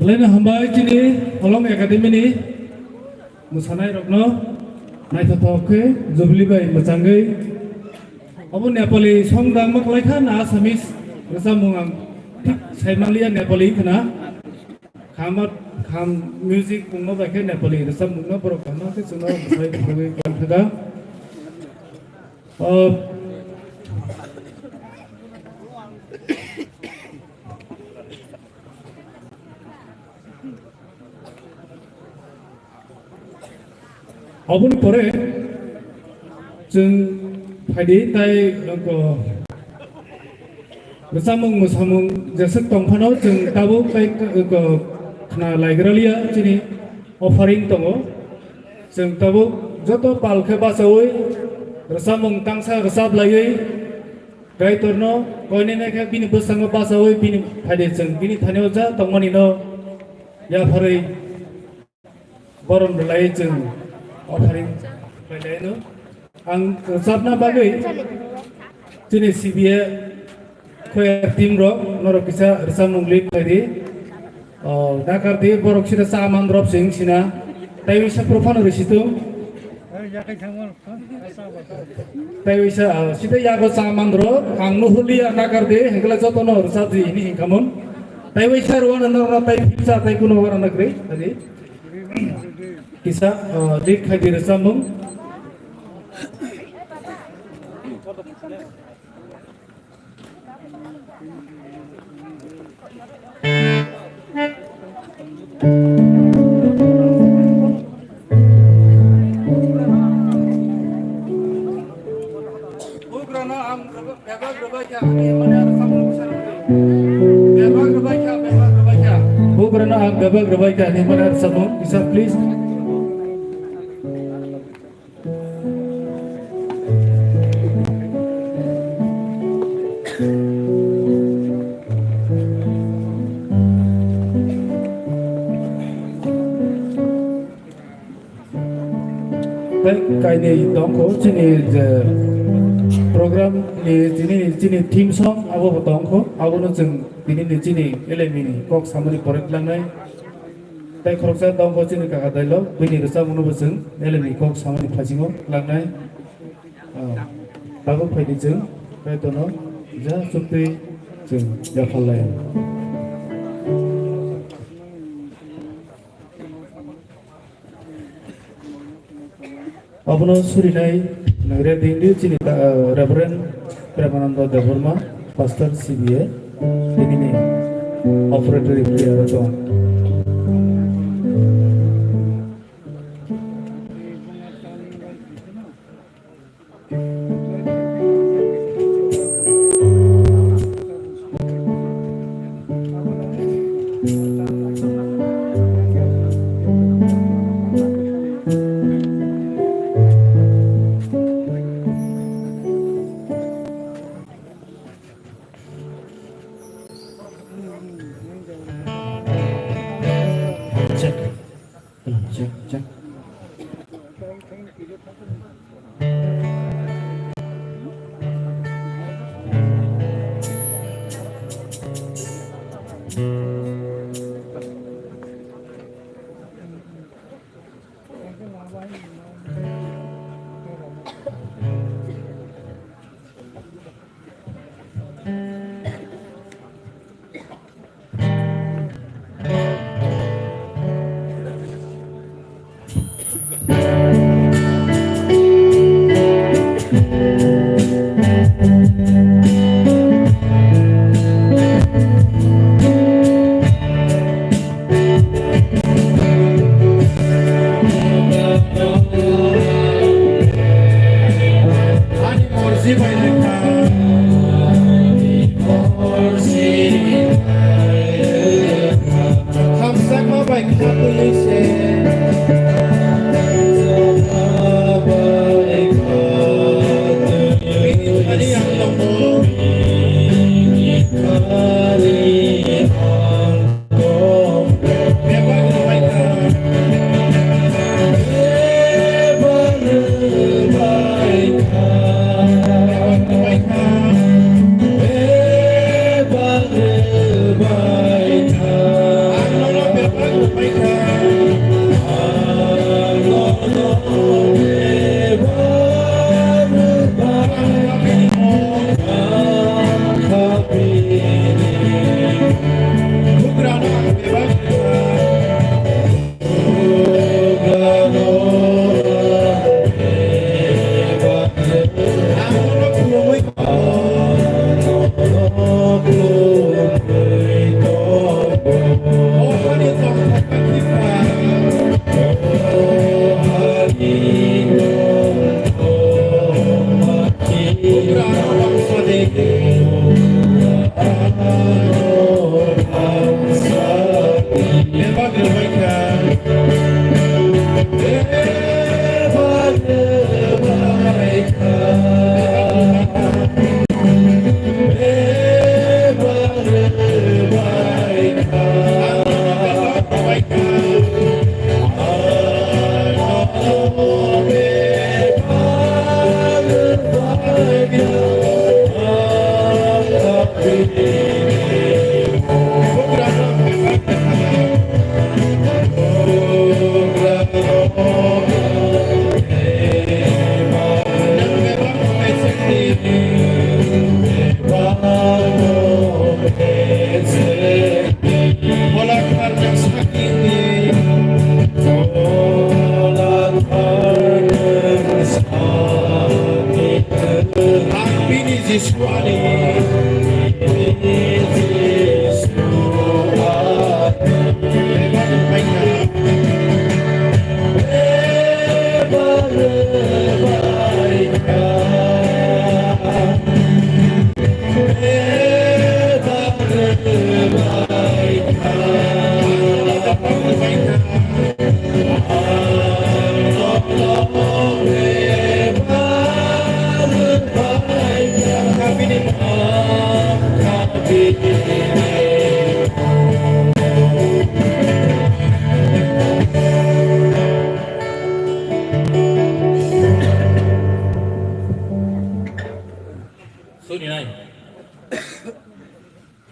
Belena hambai kini olong akademi ni musanai rokno naithothokhe jubli bai machangai abo Nepali song dang maklai khan Assamese rasamung ang thik saimanglia Nepali khana khamat kham music pungno bai khe Nepali rasamung no borok khama ke suno sai phoi kan thaga 어분이 보래 จึง 파이디 타이 그 무사몽 무사몽 제석 동파노 จึง 타부 파이 그 khana laigaralia chini offering tongo จึง 타부 joto palkhe basoi rasamong tangsa rasab lagi gai torno koine ne kha bini busang basoi bini paide จึง bini thaneo ja tongmani no ya pharai boron lai จึงoffering paileno ang sabna bagai chini CBA khoya team ro norok kisa rasamung lead paidi dakar de borok sida saman drop sing sina taisa profan resitu taisa sida yago saman dro kangnu hulia dakar de hengla jotono rusadi ini hingkamun taisa ruan nor tai pizza tai kuno warana gre tadi kisah lead khai rasamung bisa please kaini dongko chini program ni chini theme song abo dongko abo no jeng bini ni chini elemini kok samani korek langnai tai khoroksa dongko chini ka dailo bini rasa mono boseng elemini kok samani phasingo langnai bago phaidi jeng kai tono ja chukti jeng ja phalai Abono surinai nagre dindi chini Reverend Premananda Devarma Pastor CBA ini operatory player to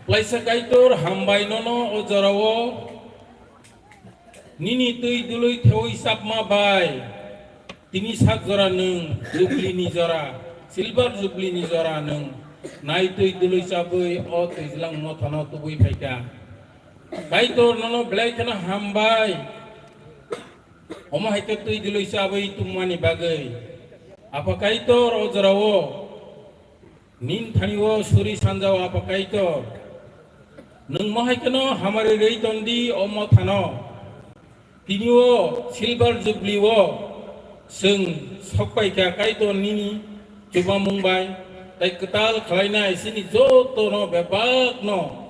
Laisa kaitor hambai nono ojarawo nini tui dului theo isap ma bai tini sak jora nung jubli ni jora silver jubli ni jora nung nai tui dului sabui o tui jlang mo thano tubui phaika kaitor nono belai kana hambai oma haite tui dului sabui tumani bagai apa kaitor ojarawo nin thaniwo suri sanjawo apa kaitor nung mahai kano hamare rei tondi omo thano tiniwo silver jubli wo sung sokpai ka kaitor nini coba mumbai tai ketal khlaina sini joto no bebak no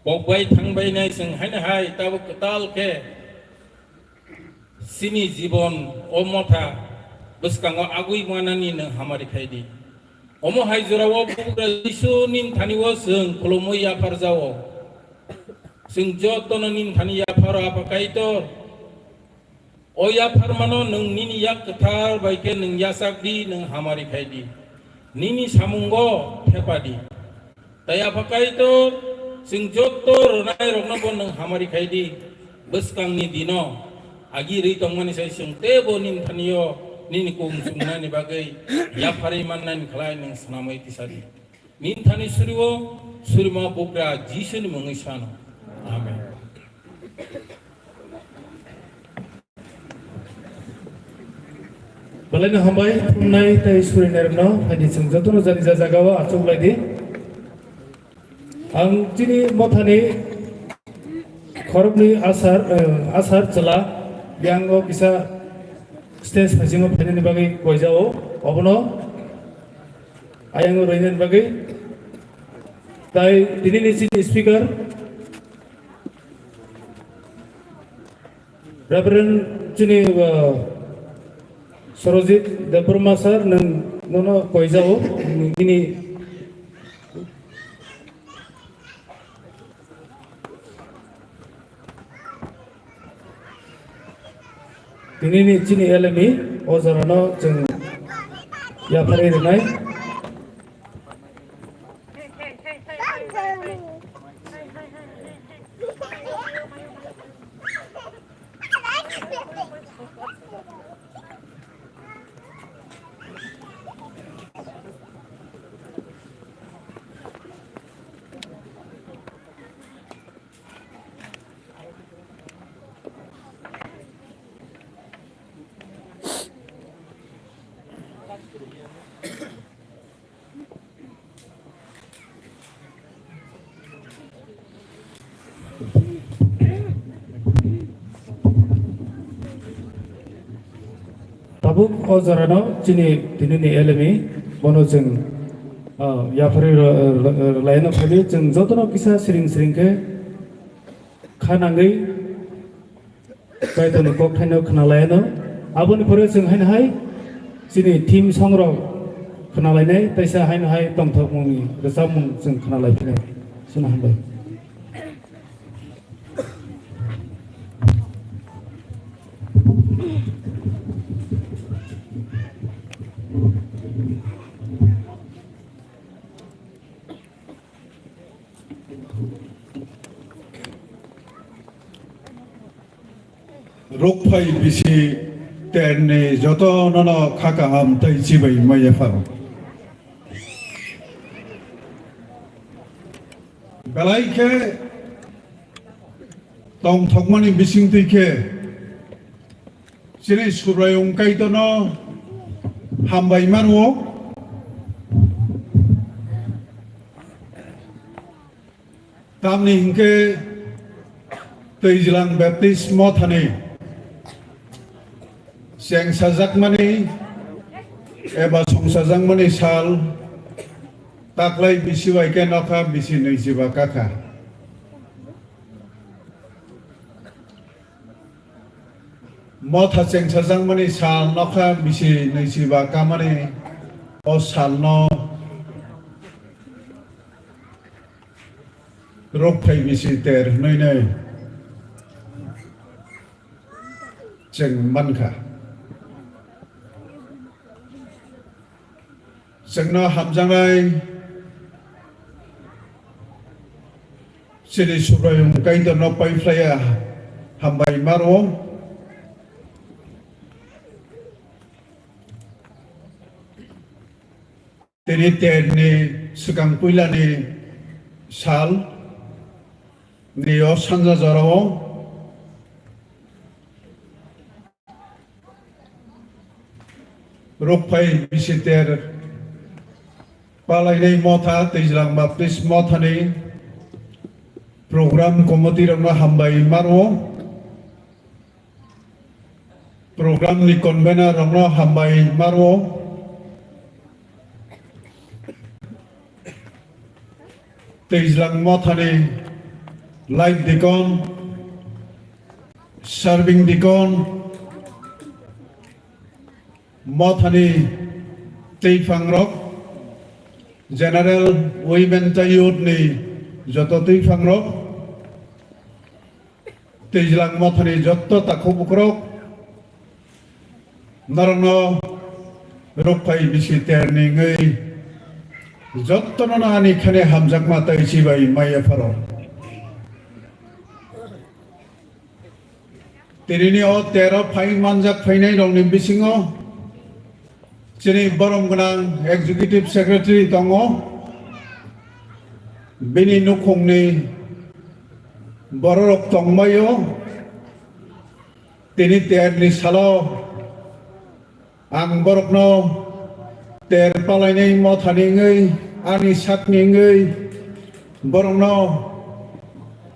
bobai thangbai nai sung haina hai tabu ketal ke sini jibon omotha buskango agui manani nang hamari khaidi omo hai jorawo bugra isu nin thaniwo sung kolomoi apar jawo sung joto no nin thani apar apa kaitor o yapar mano nung nini yak ketar baike nung yasakdi nung hamari khaidi nini samungo thepadi tai apa kaitor sung joto ronai rokno bon nung hamari khaidi buskang ni dino agi ri tongmani sai sung tebo nin thaniyo nini kung sumna ni bagai ya pare mannan khlai ning sanamai tisadi nin thani suriwo surima bukra jisuni mangisano amen balai hambai nai tai suri nerno hadi sung jotono jani jagawa achuk lagi ang jini mothani khorobni asar chala yango bisa stage hasingo phene bagai koijao obono ayango roinen bagai tai dinini speaker Reverend jini Sorojit Debrma sir nang nono koijao ini ini cini elemi ozarano jeng ya pare renai tabuk ozarano cini dinini elemi bono jeng yapari laino phali jeng jotono kisa sring ke khanangai kaitoni kok thaino khana laino aboni pore jeng hain hai cini team songrok khana lainai taisa hain hai tongthok mungni resam jeng khana laipine suna hambai rokpai bisi terne joto nono khakaham tai chibai maya faro belai ke tong thokmani bising tike sini surayung kaitono hambai manwo tamni hingke Teijilang Baptist mothani seng sajak mani eba song sajang mani sal taklai bisi waike nokha bisi neijiba kaka motha seng sajang mani sal nokha bisi neijiba kamani o sal no rokpai bisi ter nei nei jeng mankha Sengno hamjangai Sini Subrayung kaito no pai flaya hambai maro Tini ni sekang puila ni sal ni o sanja jaro Rukpai bisiter palai nei motha tejlang baptis motha ni program komiti rangna hambai maro program ni convener rangna hambai maro tejlang motha ni light dikon serving dikon motha ni teifang rok general women youth ni joto teifang rok tejlang motha ni joto takubukrok narano rokpai bisiter ni ngai joto na ani khane hamjak mata isibai maya faro tirini o 13 phai manjak phainai rong ni bisingo Sini Borom Gunang Executive Secretary Tongo Bini Nukung ni Borok Tongmayo Tini ter ni salo Ang borok no ter palai ni mothani ngai ani sak ni ngai Borom no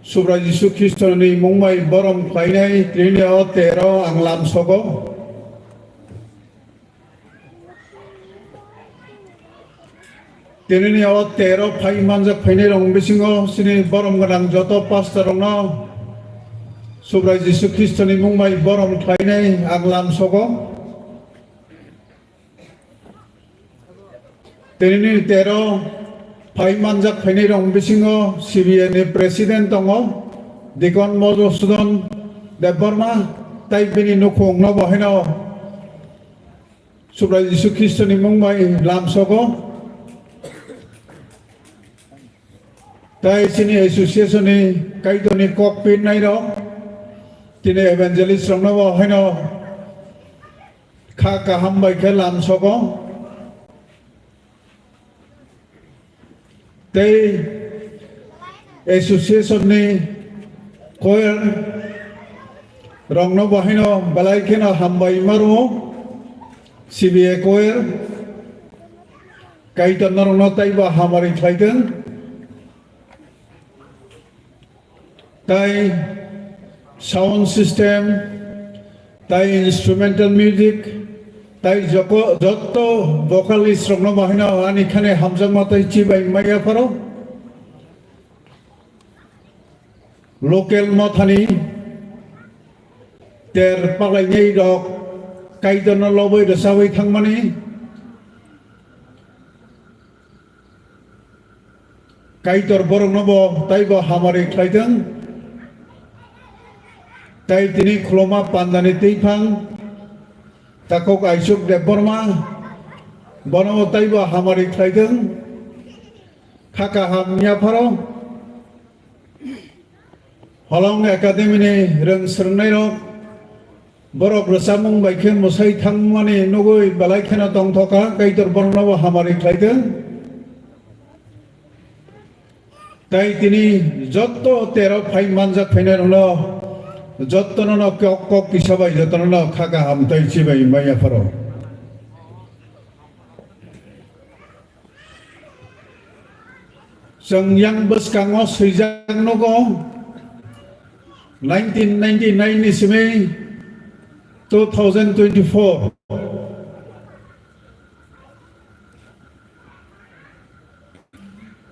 Subra Jisu Kristo ni mungmai borom khainai tini o tero ang lam sogo Tini o 13 phai manjak phainai rong bisingo sini borom ganang joto pastor rong no Subra Jisu Kristo ni mungmai borom khainai anglam sogo Tini 13 phai manjak phainai rong bisingo CBN ni president tongo Dikon Mojo Sudon Deborma tai bini nukong no boheno Subra Jisu Kristo ni mungmai lam sogo Tai sini association ni kaito ni kokpin nai ro tini evangelist rong no haino kha ka hambai ke lam sogo Tai association ni koer rong no haino balai ke na hambai maru CBA koer kaito rong no tai ba hamari thaiden Tai sound system, tai instrumental music, tai joto vocalist rong no bahina ani khane hamjang matai chibai maya paro local mothani ter palai nei dok kaidon loboi da sawai thangmani kaitor borong no bo tai bo hamari thaiden Tai tini khuloma pandani teifang takok aisuk Deborma bono taiba hamari khlaideng khaka hamnya pharo holong academy ni reng srnai ro borok rasamung baikhen mosai thangmani nogoi balai khena tong thoka kaitor borno hamari khlaideng Tai tini jotto 13 phai manjak phainai rolo Jotono no kok kisabai jotono no khaka ham tai chibai maya pharo Sangyang bus kango swijang no go 1999 ni sime 2024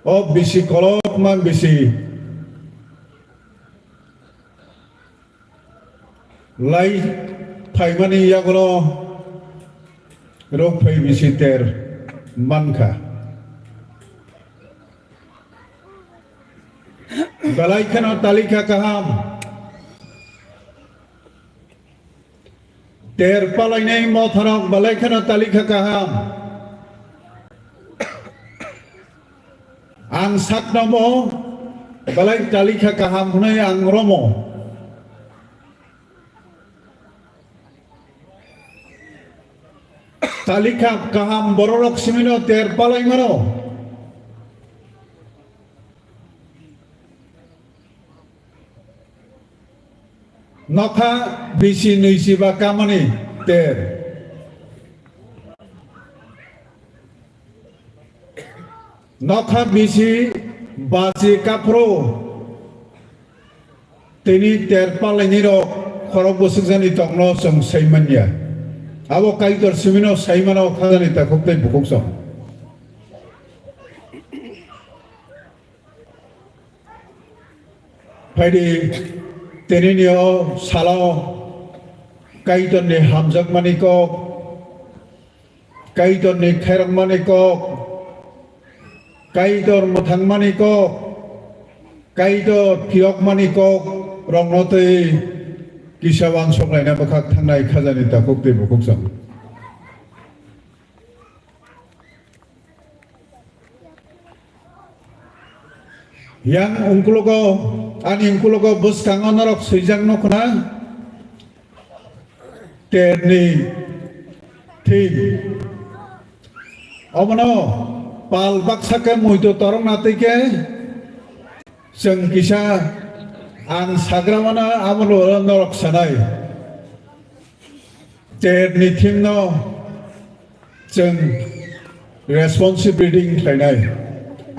O bisi kolok man bisi Lai Paimani Yagolo Rokpai Visiter Manka Balaikana Talika Kaham Ter Palainai Motharok Balaikana Talika Kaham Ang Saknamo balai talika kaham hunai ang romo talika kaham bororok simino ter palai mano nokha bisi nuisiba kamani ter nokha bisi basi kapro tini ter palai niro khorok busukjani tongno song saimanya abo kaitor simino saimano khajani ta khoktai bukokso faidi teninio salo kaitor ni hamjak maniko kaitor ni khairang maniko kaitor muthang maniko kaitor phiok maniko rongnotei kisawang songraina bakhak thangnai khajani ta khoktai bukokso yang ungkulogo ani ungkulogo buskango norok suijang nokna terni thim omono pal baksake muito torong natike जों किसा आं साग्रामाना आमलो नरक सानाय तेरनि थिमनो जों रेसपन्सिबिलिटि खालायनाय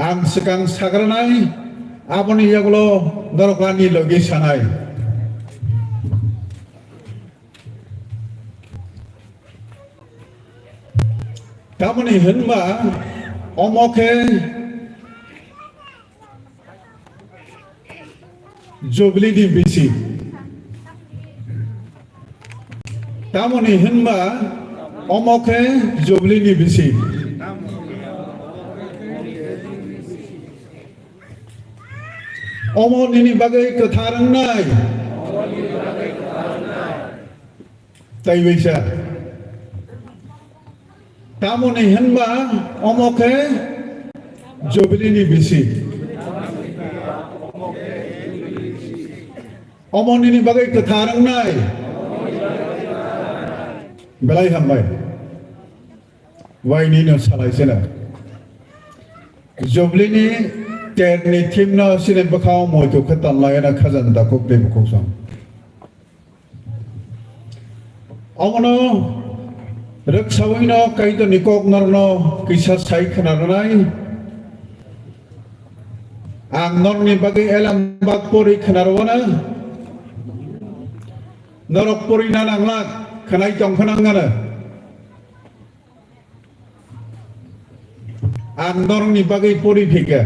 आं सिगां साग्रानाय आबनि यागलो नरकानि लगे सानाय तामनि होनबा अमके जुबली दी बिसी तामनि होनबा अमके जुबली दी बिसी अमनिनि बागै खोथा रोंनाय ताइबैसा तामनि होनबा अमके जुबलीनि बिसी अमनिनि बागै खोथा रोंनाय बेलाय हामबाय वाइनिनो सालायसेना जुबलीनि तेरनि थिमनो सिने बखाव मोयतो खतन लायना खजन दा कोक दे बखौसम अमनो रक्षावैनो काइतो निकोक नरनो किसा साइ खनारनाय आं नरनि बागै एलाम बाग परि खनारवाना नरक परिना नांला खनाय दंखनांगानो आं नरनि बागै परि फिके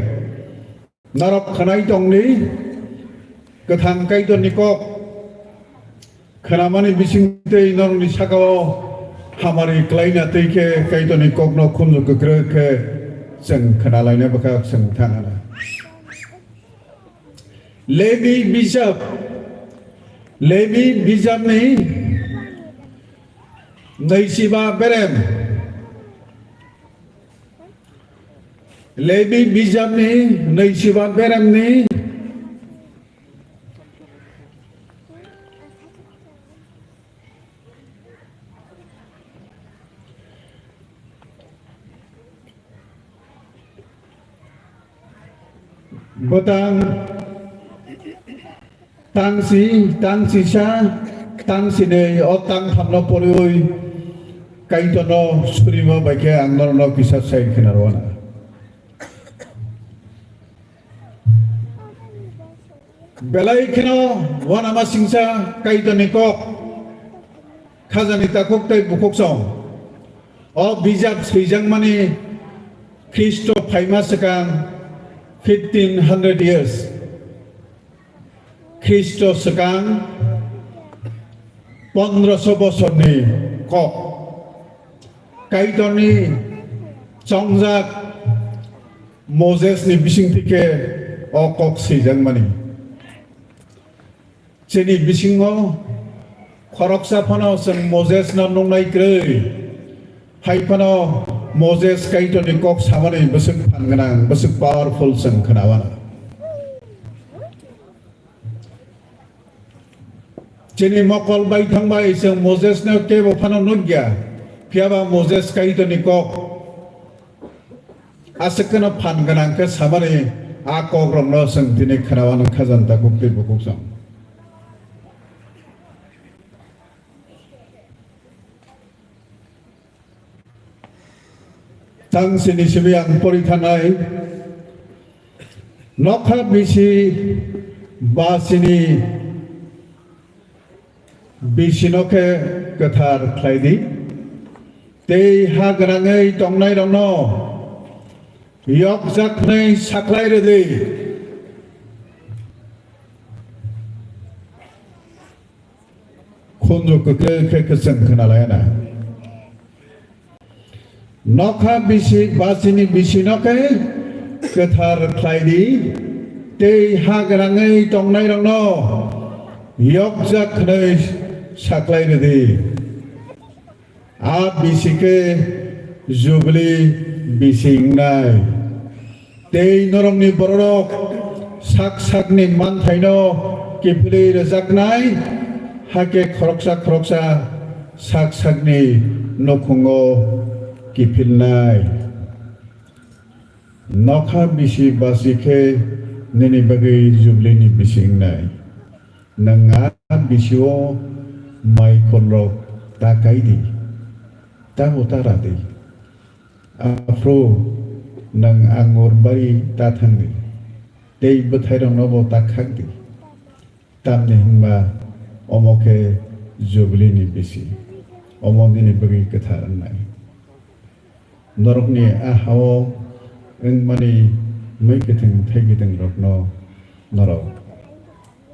नरक खनाय दंनि गोथां काइदनि कक खनामानि बिसिंतै नरनि सागाव हामारि क्लाइना तैके काइदनि कक न खुनु गग्रके जों खनालायनो बका जों थाङाना लेबि बिजाब लेबि बिजाबनि नैजिबा बेरेम लेबि बिजाबनि नैजिबा बेरेमनि Botang tangsi tangsisa tangsine otang hamno porioi kaitono surima baike angnorno kisa sai kinarwana belai kino wana masingsa kaitoni kok khajani takok tai bukoksong o bijab seijang mani Kristo phaima sakang 1500 years Kristo sekang 1500 bosor ni kok kaitoni jongjak Moses ni bising tike o kok seijang mani jeni bisingo khoroksa phano seng Moses na nongnai krei haipano Moses kaitoni kok samani besuk phanganang besuk powerful seng khanawana Chini mokol bai thang bai se Moses na ke bo phano nugya piaba Moses kai to nikok asakana phan ganang ka samare a kok rom no sang tini khanawan khazan ta kuk tir bukuk sang tang sini sibyang porithanai nokha bisi basini bisinoke kathar khlaidi tei ha garangai tongnai rongno yok jaknai saklai redi khonjo ke keseng khnalaina nokha bisi basini bisinoke kathar khlaidi tei ha garangai tongnai rongno yok jaknai saklai redi a bisike jubli bisingnai tei norongni borok sakni manthaino kipli rejaknai hake khoroksa sakni nokhungo kipilnai nokha bisi basike nini bagi jublini bisingnai nanga bisio mai konrok ta kaidi ta utaradi afro nang angor bari ta thangdi tei buthairong no ta khagdi tamne hingba omoke jublini bisi omongini bagi kathar nai norokni a hawo engmani mai kething thegideng rokno norok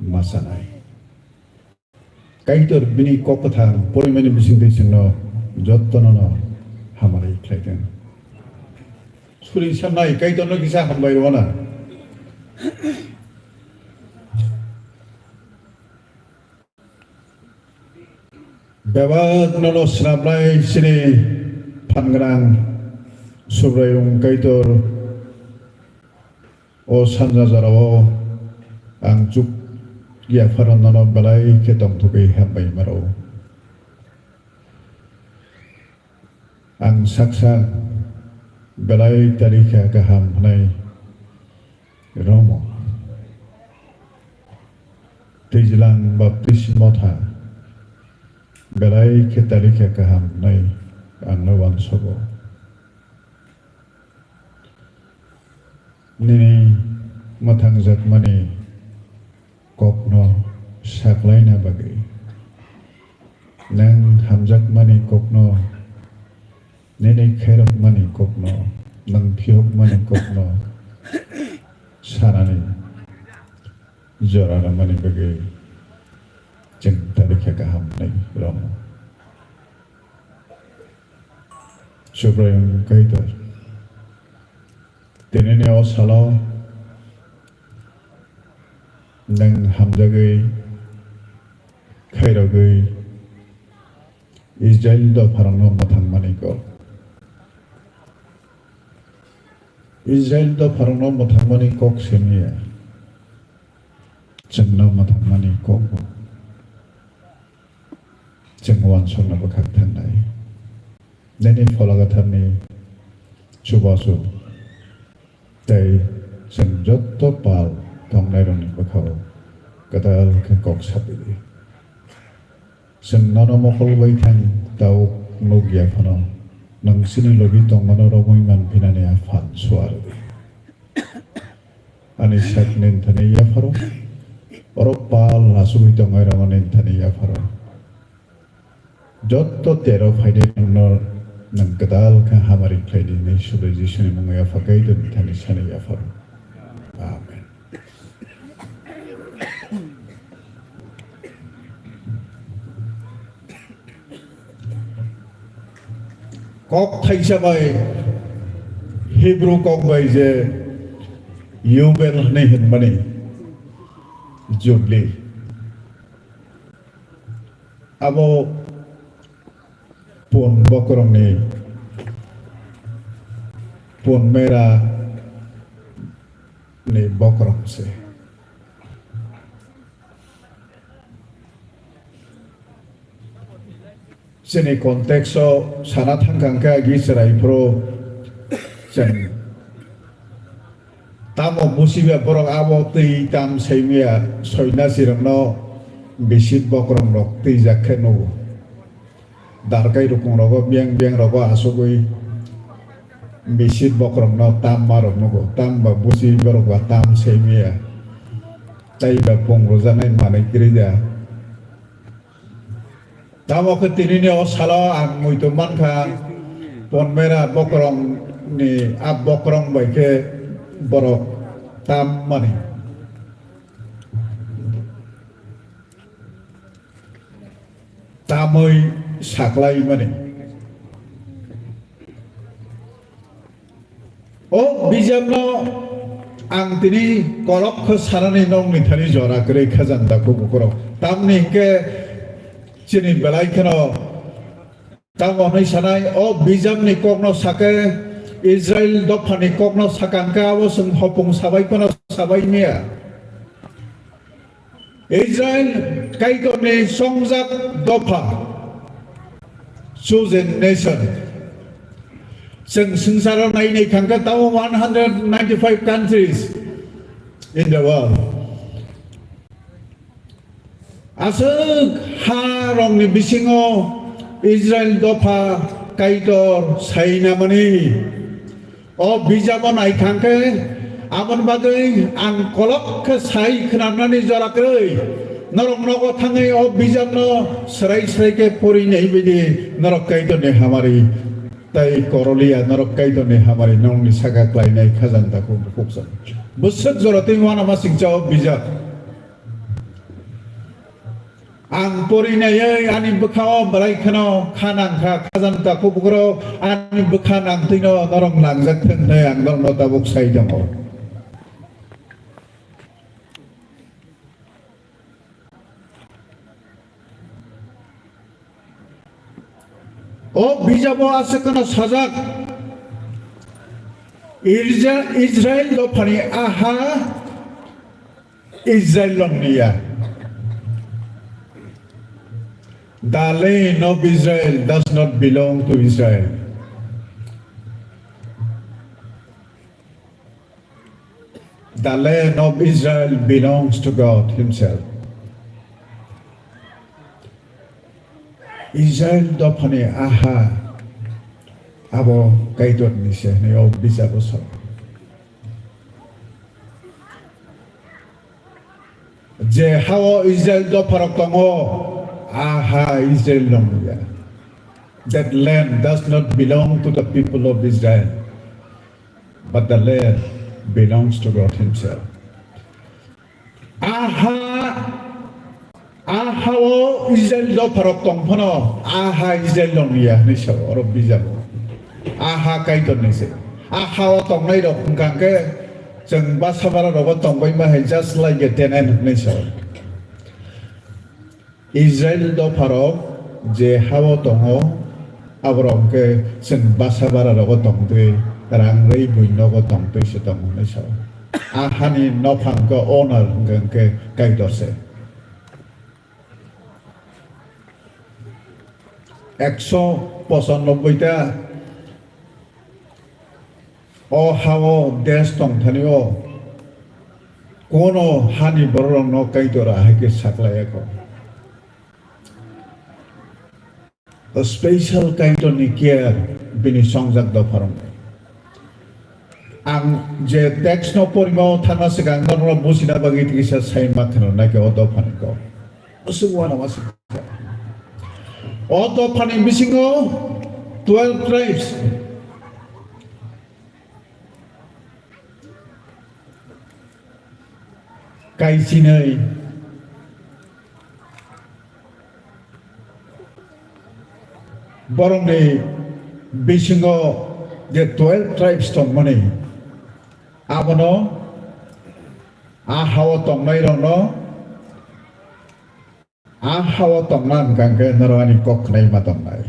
masanai kaitor bini kokathang porimani bisingde singno jottono hamari khlaiden suri sanai kaitor no kisa hambai rona bewat nono snablai sini phangrang subrayung kaitor o sanjajaro angjuk ya faron nono balai ketong tukai hambai maro ang saksa balai tarikha kaham nai romo tejlang baptis motha balai ke tarikha kaham nai ang nawan sobo nini mathang zatmani kokno saklaina bagi nang hamjak mani kokno nene khairok mani kokno nang phiok mani kokno sanani jorara mani bagi jeng tarikha kaham nai rom subrayung kaitor tenene o salo nang hamjagai khairogai Israel do pharangno mathang maniko Israel do pharangno mathang maniko semia jengno mathang maniko jengwan songna bakak thanai neni pholagatharni subasu tei jeng jotto pal tongnai rongni bakau kadal ke kok sapili sennono mokol bai thang tau nogya phano nang sini logi tongmano romoi man pinane afan suardi ani saknen thane ya pharo oro pal asui tongai ramanen thane ya pharo jotto tero phaide nor nang kadal ka hamari phaide nei civilization mongaya fakai den thane sane ya pharo amen kok thaisa bai Hebrew kok bai je yubel nei hin mani jubli abo pon bokrong ni pon mera ni bokrong se sini kontekso sana tangkangka gisrai pro jen tamo musiba borok abo ti tam semia soina sirangno bisit bokrong rok ti jakheno darkai rukung rogo biang rogo asogoi bisit bokrong no tam marok nogo tam ba busi borok ba tam semia tai ba pong rozanai manai gereja tamo ketini ni osalo ang muito manka pon mera bokrong ni ab bokrong baike borok tam mani tamoi saklai mani o bijamno ang tini kolok ko sarani nong ni thani jora kre khazan da ko bukoro tamni ke chini belai khano tamo nei sanai o bijam ni kokno sake Israel dopani kokno sakangka awasung hopung sabai kono sabai mia Israel kaito ni songjak dopa chosen nation sengsara nai nei kangka tao 195 countries in the world asuk harong ni bisingo Israel dopa kaito sainamani o bijabon ai khangke amon bagai ang kolok ke sai khnamnani jarakrei norok nogo thangai o bijabno srai ke pori nei bidi norok kaito ne hamari tai korolia norok kaito ne hamari nongni saga klai nei khazan ta ko buksa busat jorati wana masing chao bijab ang pori nei ani bukhao balai khano khanang kha khazan ta ko bukro ani bukhanang tino norong langjak theng nei ang norno ta buk sai jango o bijabo asekana sajak Israel lo phani aha Israel longnia the land of Israel does not belong to Israel the land of Israel belongs to God himself Israel do phane aha abo kaidot nise ne o bijabo so je hawo Israel do pharok tongo aha Israel longya that land does not belong to the people of Israel but the land belongs to God himself aha 아하오 이스라엘도 바로 똥퍼노 아하 이스라엘놈이야 니셔 어로 비자고 아하 까이돈니세 아하오 똥나이도 공간게 정바 사바라로고 똥보이마 해 just like a tenant 니셔 이스라엘도 바로 제 하오 똥호 아브롬게 정바 사바라로고 똥도이 랑레이 부인노고 똥도이시 똥 니셔 아하니 노판거 오너 공간게 까이도세 195টা অহাও দেশ টংথানিও কোনো হানি বরং নকাইতরা হাইকে সাকলায়াকো a special kind of care bini songjak do farong ang je text no porimo thana segang no busina bagi tigisa sain makhano nake odo phaniko usugwana masik odo phaning bisingo 12 tribes kaisinai borongni bisingo je 12 tribes tongmani abono ahawa tongnai rongno ahawa tongnan kangke narani koknai matongnai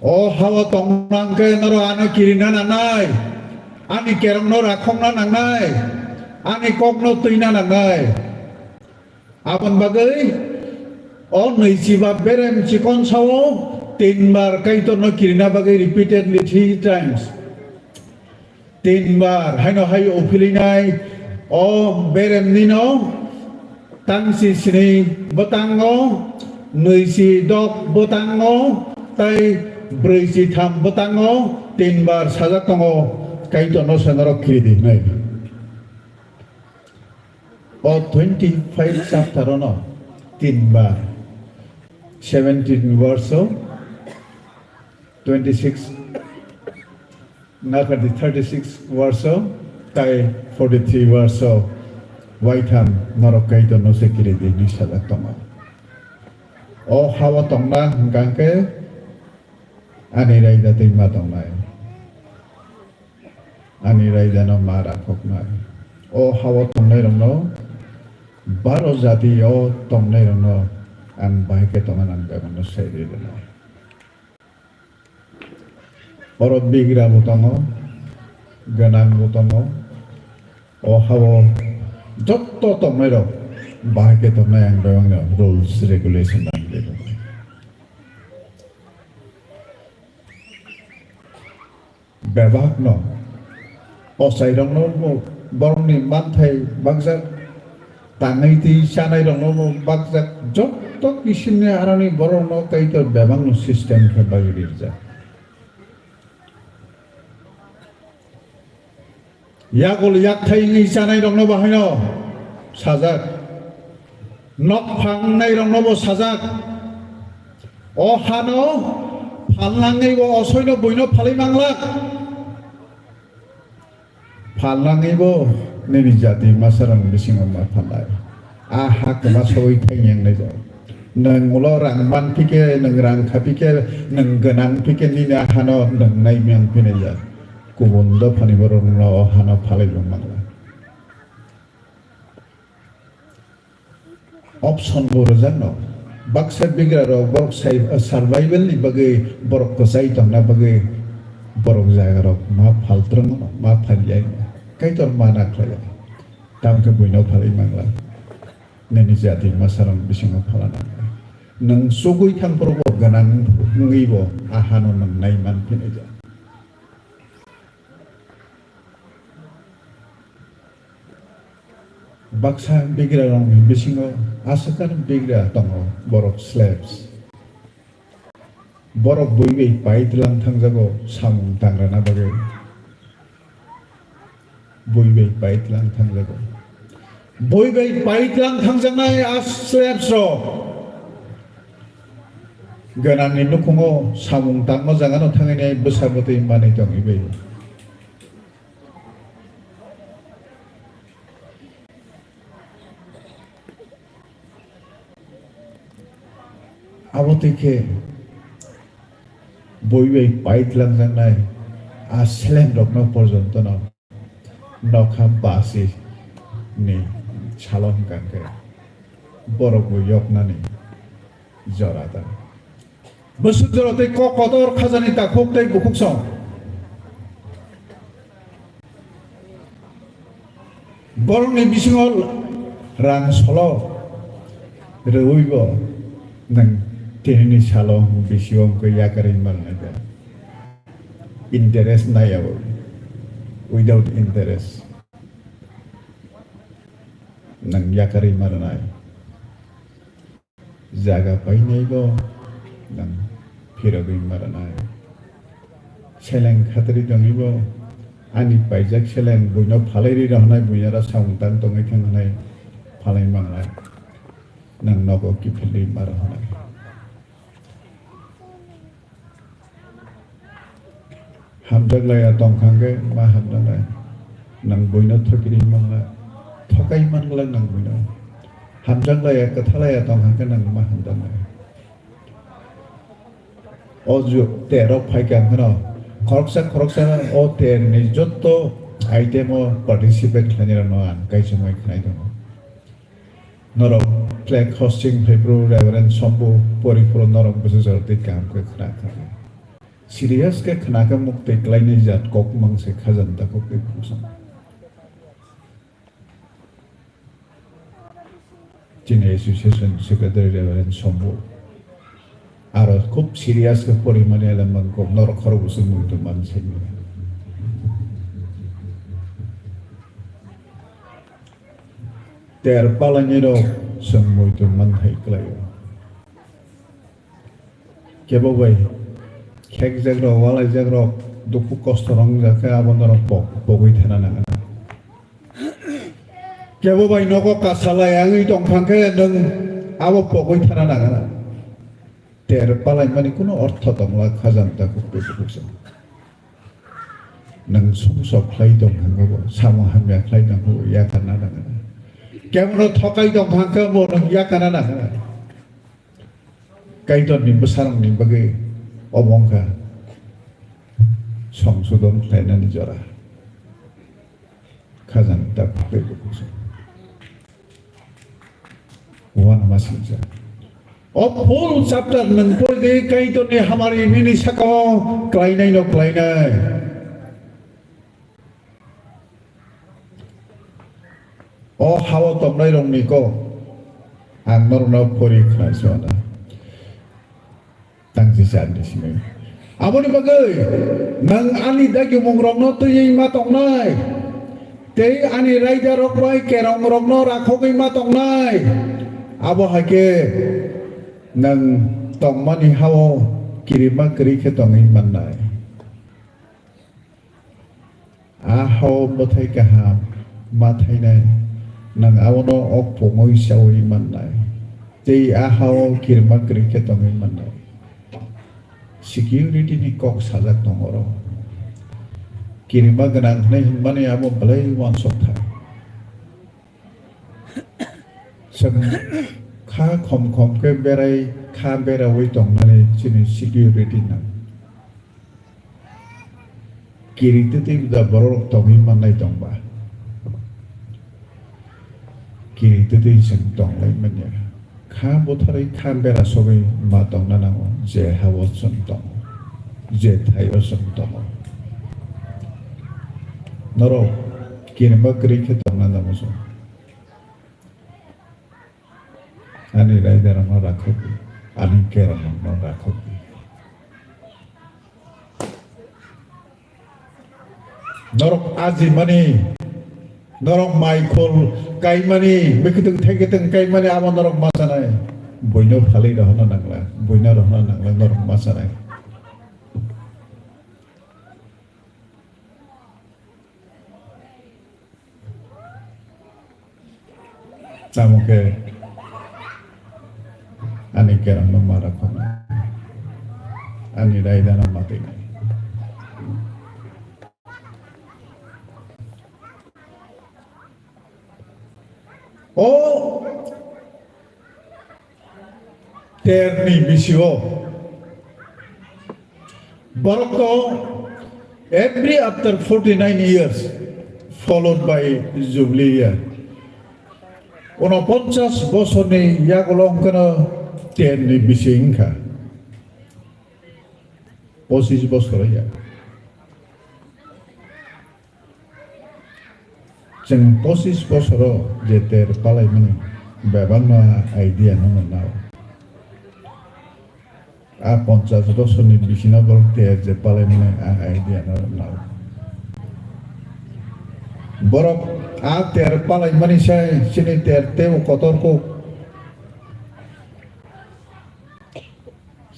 o hawa tongnan ke naro ano kirina nanai ani kerong no rakhongna nangai ani kokno tuina nangai abon bagai नैजिबा बेरेम chicken Sao 3 बार काइटनो किरिना बागै repeatedly 3 times 3 बार हाइनो high ओफिलिनाय ओ बेरेम निनो तांसि सिनि बतांगो नैजि दक बतांगो ताइ 43 बतांगो 3 बार साजा दङो काइटनो सनरो किरिदि नै ओ 25 chapter no 3 bar 17 verse 26 nakadi 36 verse tai 43 verse waitam norokai to no sekiri di nisala toma o hawa tongna gangke ani raida tima tongna ani raida no mara kokna o hawa tongna rongno baro jati o tongna rongno an baike tongan an gamono seri dena Borot bigira butongo, ganang butongo, o hawo jotto tomero, bahake tomai ang doangnya rules regulation ang dito. Bebak no, o sairong no mo borong ni manthai bagsak, tangai ti sanai rong no mo bagsak jotto kisimnya arani borong no kaito bebang no system ke bagirirja. Yakul yak thai ngi sanai rong no bahino sajak nok phang nai rong no bo sajak o hano phallangai bo osoino boino phalai manglak phallangai bo nini jati masarang bising ma phalai a hak ma soi thai yang nai ja nang ulo rang ban pike nang rang khapike nang ganang pike ni na hano nang nai myang pine ja kubundo paniborong no hana phalai mangla option borojan no baksa bigra ro borok sai survival ni bagai borok ko sai tangna bagai borok jaga ro ma phaltrang no ma phalyai kai tor mana khlaya tam ke buino phalai mangla neni jati masarang bisingo phalana nang sugui thang probo ganang ngibo ahano nang nai man pineja Baksa bigra rong bisingo asakan bigra tongo borok slaves borok boibe paitlang thangjago samung tangrana bagai boibe paitlang thangjago boibe paitlang thangjangnai as slaves ro ganani nukungo samung tangmo jangano thangai besabotei manai tongibe Abotike boibe paitlang jangnai a selem rokno porjonto no nokham basi ni chalon gangke borok yoknani jorada bosudrote ko kotor khazani ta khoktei bukuksong borongni bisingol rang solo reuibo nang Tini salo bisiong ko yakarin malnaga. Interest na yaw. Without interest. Nang yakarin malnay. Jaga pay na ibo. Nang piragin malnay. Seleng khatri dong ibo. Ani payjak seleng buino phalai rahnay buinara saungtan tongai thangnay phalai manglay. Nang nogo ki phili marhanay. Hamjaglaya tongkangge ma hamjalay nang boino thokiri mangla thokai mangla nang boino hamjaglaya kathalaya tongkangge nang ma hamjalay oju tero phaikan khano khoroksa o ter ni jotto item o participate khanira no an kai samai khnai dong norok flag hosting febru reverend sombu poripuro norok busur te kam ko khna khna Serius ke kenaga mukti lainnya jat kok mangse khazan ta kok kusam যিনি association secretary reverend Shambhu আর খুব serious পরিমাণে এলাম নরখর বসে মুক্ত মানুষ তের পালানিরও সঙ্গইতো মান হাইক্লায় কেবল ভাই খেক জাগ্র ওয়ালাই জাগ্র দুঃখ কষ্ট রং জাকে আবন্দর বগৈ থানা নাঙা কেবল ভাই নগ কাসালাই আঙি দंफांखे नों আবো বগৈ থানা নাঙা তের পালাই মানে কোনো অর্থ দংলা খাজানতাखौ बेखौसो नों संसब ख्लाय दंफांखौ साम हामिया ख्लाय दंखौ याखाना नाङा কেমন ঠকাই দंफांखौ মো नों याखाना नाङा কাইদনनि बोसारंनि बागै অবংকা সংশোধন খ্লাयनानै जरा खाजानताखौ बेखौसो वन मासिंजा और फुल चैप्टर नों पढ़े काइदननि हमारी मिनि साकाव ख्लायनाय न ख्लायनाय ओ हावा तमनाय रंनिको आं नरनाव परीक्षासना तंजि जानदिसिमै आबोनि बागै नों आनि दागि मंग्रंनो तयै मा तंनाय तै आनि रायदा रकबाय केरं रंनो राखगै मा तंनाय आबो हाके नों तंमानि हाव किरिमा करिखे तङै माननाय आ हाव बथाय गाहाम माथायनाय नों आवनो अकपङै सावै माननाय तै आ हाव किरिमा करिखे तङै माननाय सिकिउरिटिनि कक साजाक दङ र किरिमा गोनां होननाय होनबाने आबो बलाय वानसकथा जों खा खम खमके बेराय खा बेरावै दंनानै जोंनि सिकिउरिटि नां किरितै दा बर' दङै माननाय दंबा किरितै जों दंलाय माने खा बोथारै खा बेरा सबै मा दंना नांगौ जे हावत जों दं जे थायो जों दं नर किरिमा करिखे दंना नांगौ जों आनि रायदारांनो राखबि आनि केरांनो राखबि नरक आजि माने नरक माइखल काइमानि बेखिदों थाइगेदों काइमानि आबो नरक मा जानाय बयनो फालै रहना नांला बयनो रहना नांला नरक मा जानाय तामुके आनि केरांनो मा राखना आनि रायदाना मा दैनाय ओ तेरनी बिसियो बरको every after 49 years followed by jubilee year 49 বছরनि यागलंखनो तेरनी बिसिंखा 25 বছর या जों 25 বছরও যে তের পালাই মানে বেবাংনা আইডিয়া নমনাও आ 50 বছরनि बिसिना बर तेर जे पालाई মানে आइडिया नमनाव बरक आ तेर पालाई माने साय सिनि तेर तेव कतरको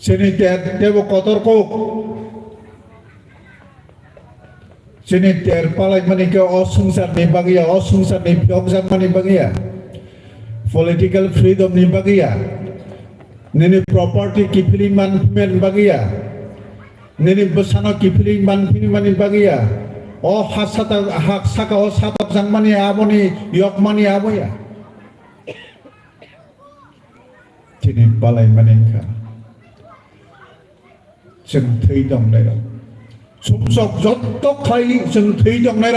सिनि तेर तेव कतरको सिनि तेर पालाई माने के असंसारनि बागैया असंसारनि फियगजामानि बागैया पलिटिकल फ्रीडमनि बागैया नैनि प्रॉपर्टी किफिली मानफिमेन बागैया नैनि बसानो किफिली मानफिमानि बागैया ओ हासाता हाक साका ओ साताब जांमानि आबोनि यकमानि आबोया तिनि पालाई मानेखा जों थै दंनाय समसक जत्त खाय जों थै दंनाय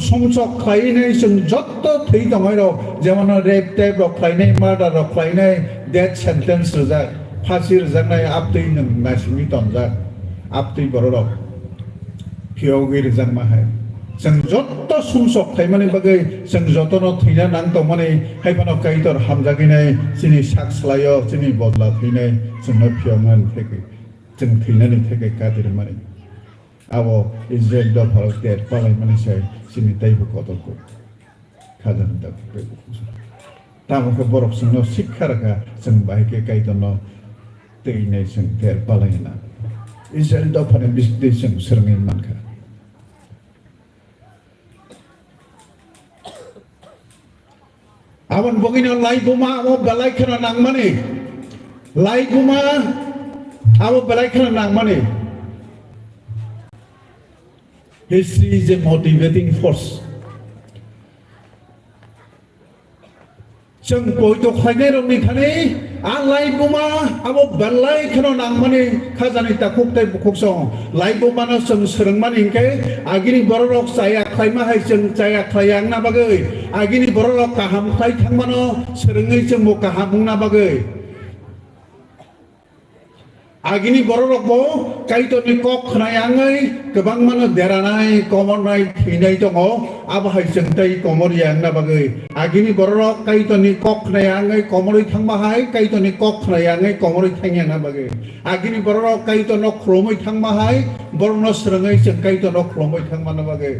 समसक खायनाय जों जत्त थै दंनाय जेमन रेप टेप खायनाय मार्डार खायनाय डेथ सेन्टेन्स रजाक फासि रजाकनाय आपदै नों नासिमि दनजाक आपदै बररक फियगै रजाक माहाय जों जत्त सुंसक थाइमानि बागै जों जतन थैना नां दंमाने हायफानो काइतर हामजागिनाय जोंनि साक्सलायो जोंनि बदला थैनाय जोंनो फियंगन थेके जों थैनानै थेके कादिर माने आबो इजराइल द भारत देर पालाय माने साय जोंनि दैबो कदलको खाजन दा तामोखौ बरफ जोंनो शिक्षारगा जों बायके काइतनो थैनाय जों देर पालायना इजराइल द फाने बिसदे जों सोरङै मानखा Awan bogino lai guma amo balai kana nang mani lai guma amo balai kana nang mani history is a motivating force जों बयतो खायनाय रंनि थाने आं लाई गुमा आबो बल्लाय खनो नांमाने खाजानि ताकुक ताय बुखसं लाई गुमानो जों सोरंमान हिंके आगिनि बररक जाया खायमा हाय जों जाया खायां ना बागै आगिनि बररक काहाम खाय थांमानो सोरङै जों मो काहामुंना बागै आगिनि बररकबो काइतनि कक खनायांगै गोबां मानो देरानाय कमरनाय थैनाय दङ आबहाय जों ताय कमरियां ना बागै आगिनि बररक काइतनि कक खनायांगै कमरै थांबाहाय काइतनि कक खनायांगै कमरै थांयां ना बागै आगिनि बररक काइतनो ख्रमै थांबाहाय बरनो सोरङै जों काइतनो ख्रमै थांमानो बागै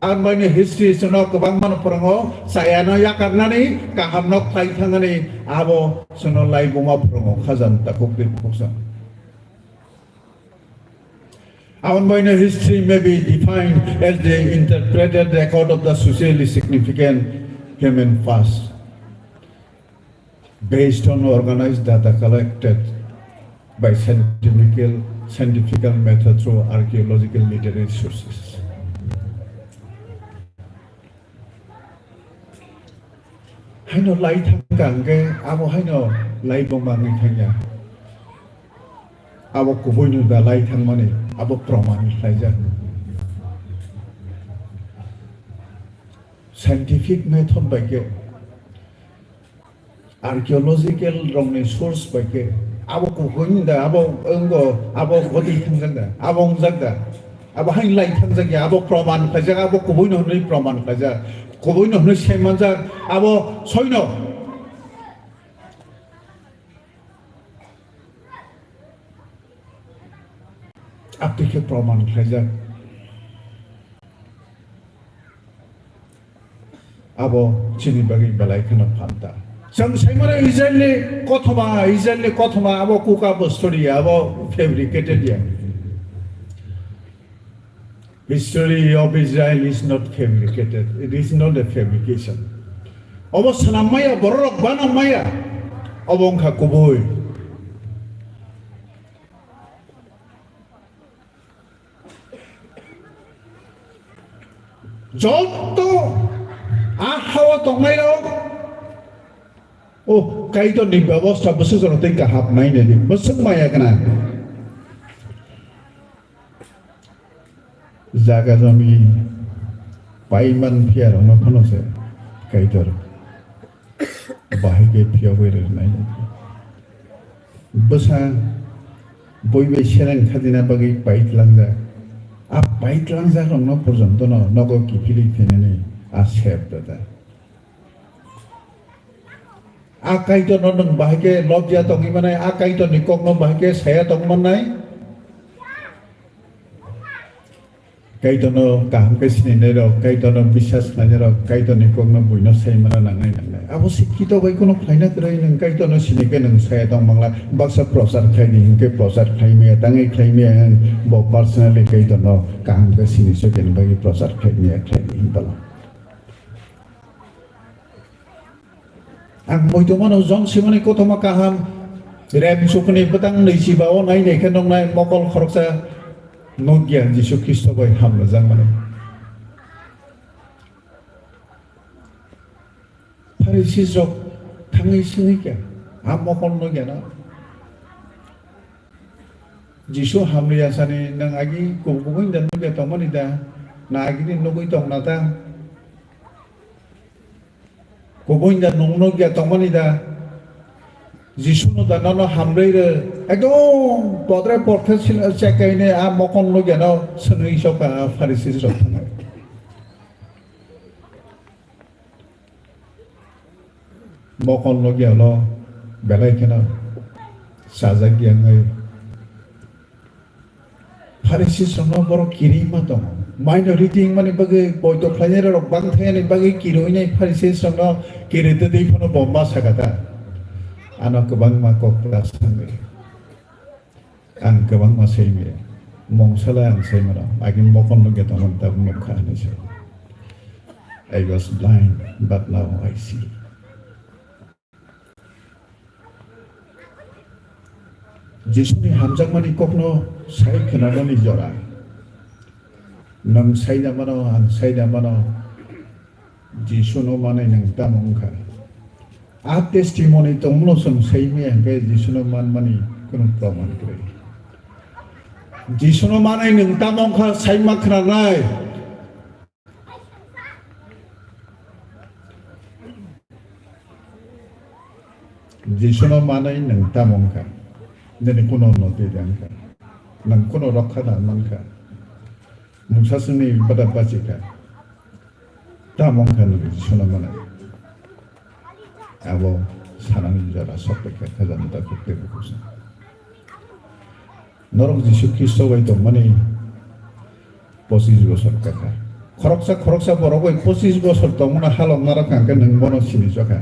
आर माने हिस्ट्री जोंनो गोबां मानो फोरोङो सायानो याकारनानै गाहामनो खाय थांनानै आबो जोंनो लाइ गुमा फोरोङो खाजान ताकुक बे बुखसं Our minor history may be defined as the interpreted record of the socially significant human past based on organized data collected by scientific method through archaeological literary sources. Haino lai thangkang ke abo haino lai bomang thangya abo kuboinu da lai thangmani abo praman laija scientific method baike archaeological rongni source baike abo kuboinu da abo engo abo godi thangjanda abo ongjagda abo hain lai thangjagi abo praman laija abo kuboinu hnoi praman laija kuboinu hnoi semanjak abo soino apike praman khaja abo chini bagi balai khana phanta jang saimara israeli kothoma abo kuka bo story abo fabricated ya history of Israel is not fabricated, it is not a fabrication abo sanamaya borok banamaya obong kha kuboi যত আহাওয়া তংনাইলো ও কাইতো নি ব্যবস্থা বসে জনতে কাহাব নাই নে বসং মায়া কানা জাগা জমি পাইমান fear অনখনসে কাইতর বাহিকে ফিয়া বইরে নাই বসা বইবে সেরাং খাদিনা বাগি পাইতলাংজা आ बाइक लांजा रंग पर्यंत नगो किफिलि फेनेने आ सेब दादा आ काइतो नन बाहाके लबजिया तंगि माने आ काइतो निकक न बाहाके साया तंगमन नाय काइतो न काहमके सिने र काइतो न विश्वास नाने र काइतो निकक न बुइनो साय माना नांनाय नांनाय आबो शिक्षित बाइको न फाइना गराय नों काइतो न सिनेके नों साया तंग मंगला बाक्सा प्रसार खाइनि हिंके प्रसार खाइमे ताङै खाइमे बो पर्सनली काइतो न काहमके सिने सकेन बागि प्रसार खाइमे खाइनि हिंबला आं मोइतोमानो जं सिमनि कोथमा काहाम रेम सुखनि पतां नैसिबाव नाय नायखे नंनाय मकल खरकसा नगिया जिसु ख्रिस्ट बाय हामला जां माने फारिसि जक थाङै सिङै क्या आ मकल नगिया ना जिसु हामलिया सानि नों आगि गुबुन दान नगिया तंमानि दा ना आगिनि नगै दं ना दा गुबुन दान नगिया तंमानि दा जिसुनो दानानो हामब्रैरो एकदम बद्राय पर्थेसिल चेकाइने आ मकन नगियानो सोनै सका फारिसि जक थाङै mokon logi alo belai kena sajak yang Farisi sono boro kiri matong minority mani bagi boito player rok bang thayani bagi kiri ini Farisi sono kiri tu di pun bomba sagata anak kebang makok pelasan ang kebang masih ini mongsala ang saya mana agin mokon logi teman teman muka ni saya I was blind but now I see. Jisuni hamjak mani kokno sai kenana ni jora. Nang sai damano ang sai damano Jisuno mani nang tamong ka. A testimony tongno som sai mi ang kay Jisuno man mani kuno praman kre. Jisuno mani nang tamong ka sai makna rai. Jisuno mani nang tamong ka. Jadi kuno no tidak kan, nang kuno rakada manka, musasuni pada bacika, tamong kan lebih sana mana, abo sarang jara sopeka kajan tak kute bukusan. Norong Yesus Kristus itu mani posisi besar kakak. Koroksa borogoi posisi besar tu mana halong narakan kan nang bono sini juga.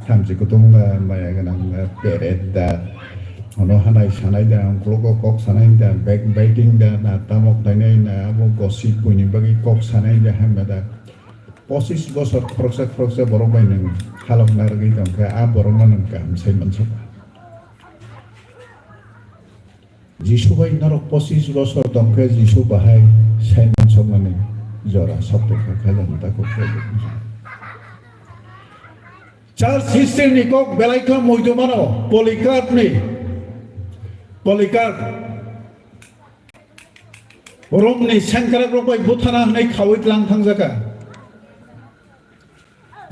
Tamsi kutunga maya kan nang pereda. Ono hanai sanai dah, kalau kok sanai dah, backbiting dah, na tamok dana na, abo gosip punya bagi kok sanai dah hamada. Posis bosor kroksa boromai neng halok nargi tam ke a boromai neng kam saya mencoba. Jisu bai narok posis bosor tam ke jisu bahai saya mencoba neng jora sabtu ke kalan takut ke. Charles history ni kok belai kam moido mano Polycarp ni. Polycarp Rom ni sangkarak robai butana nai khawit lang thangjaka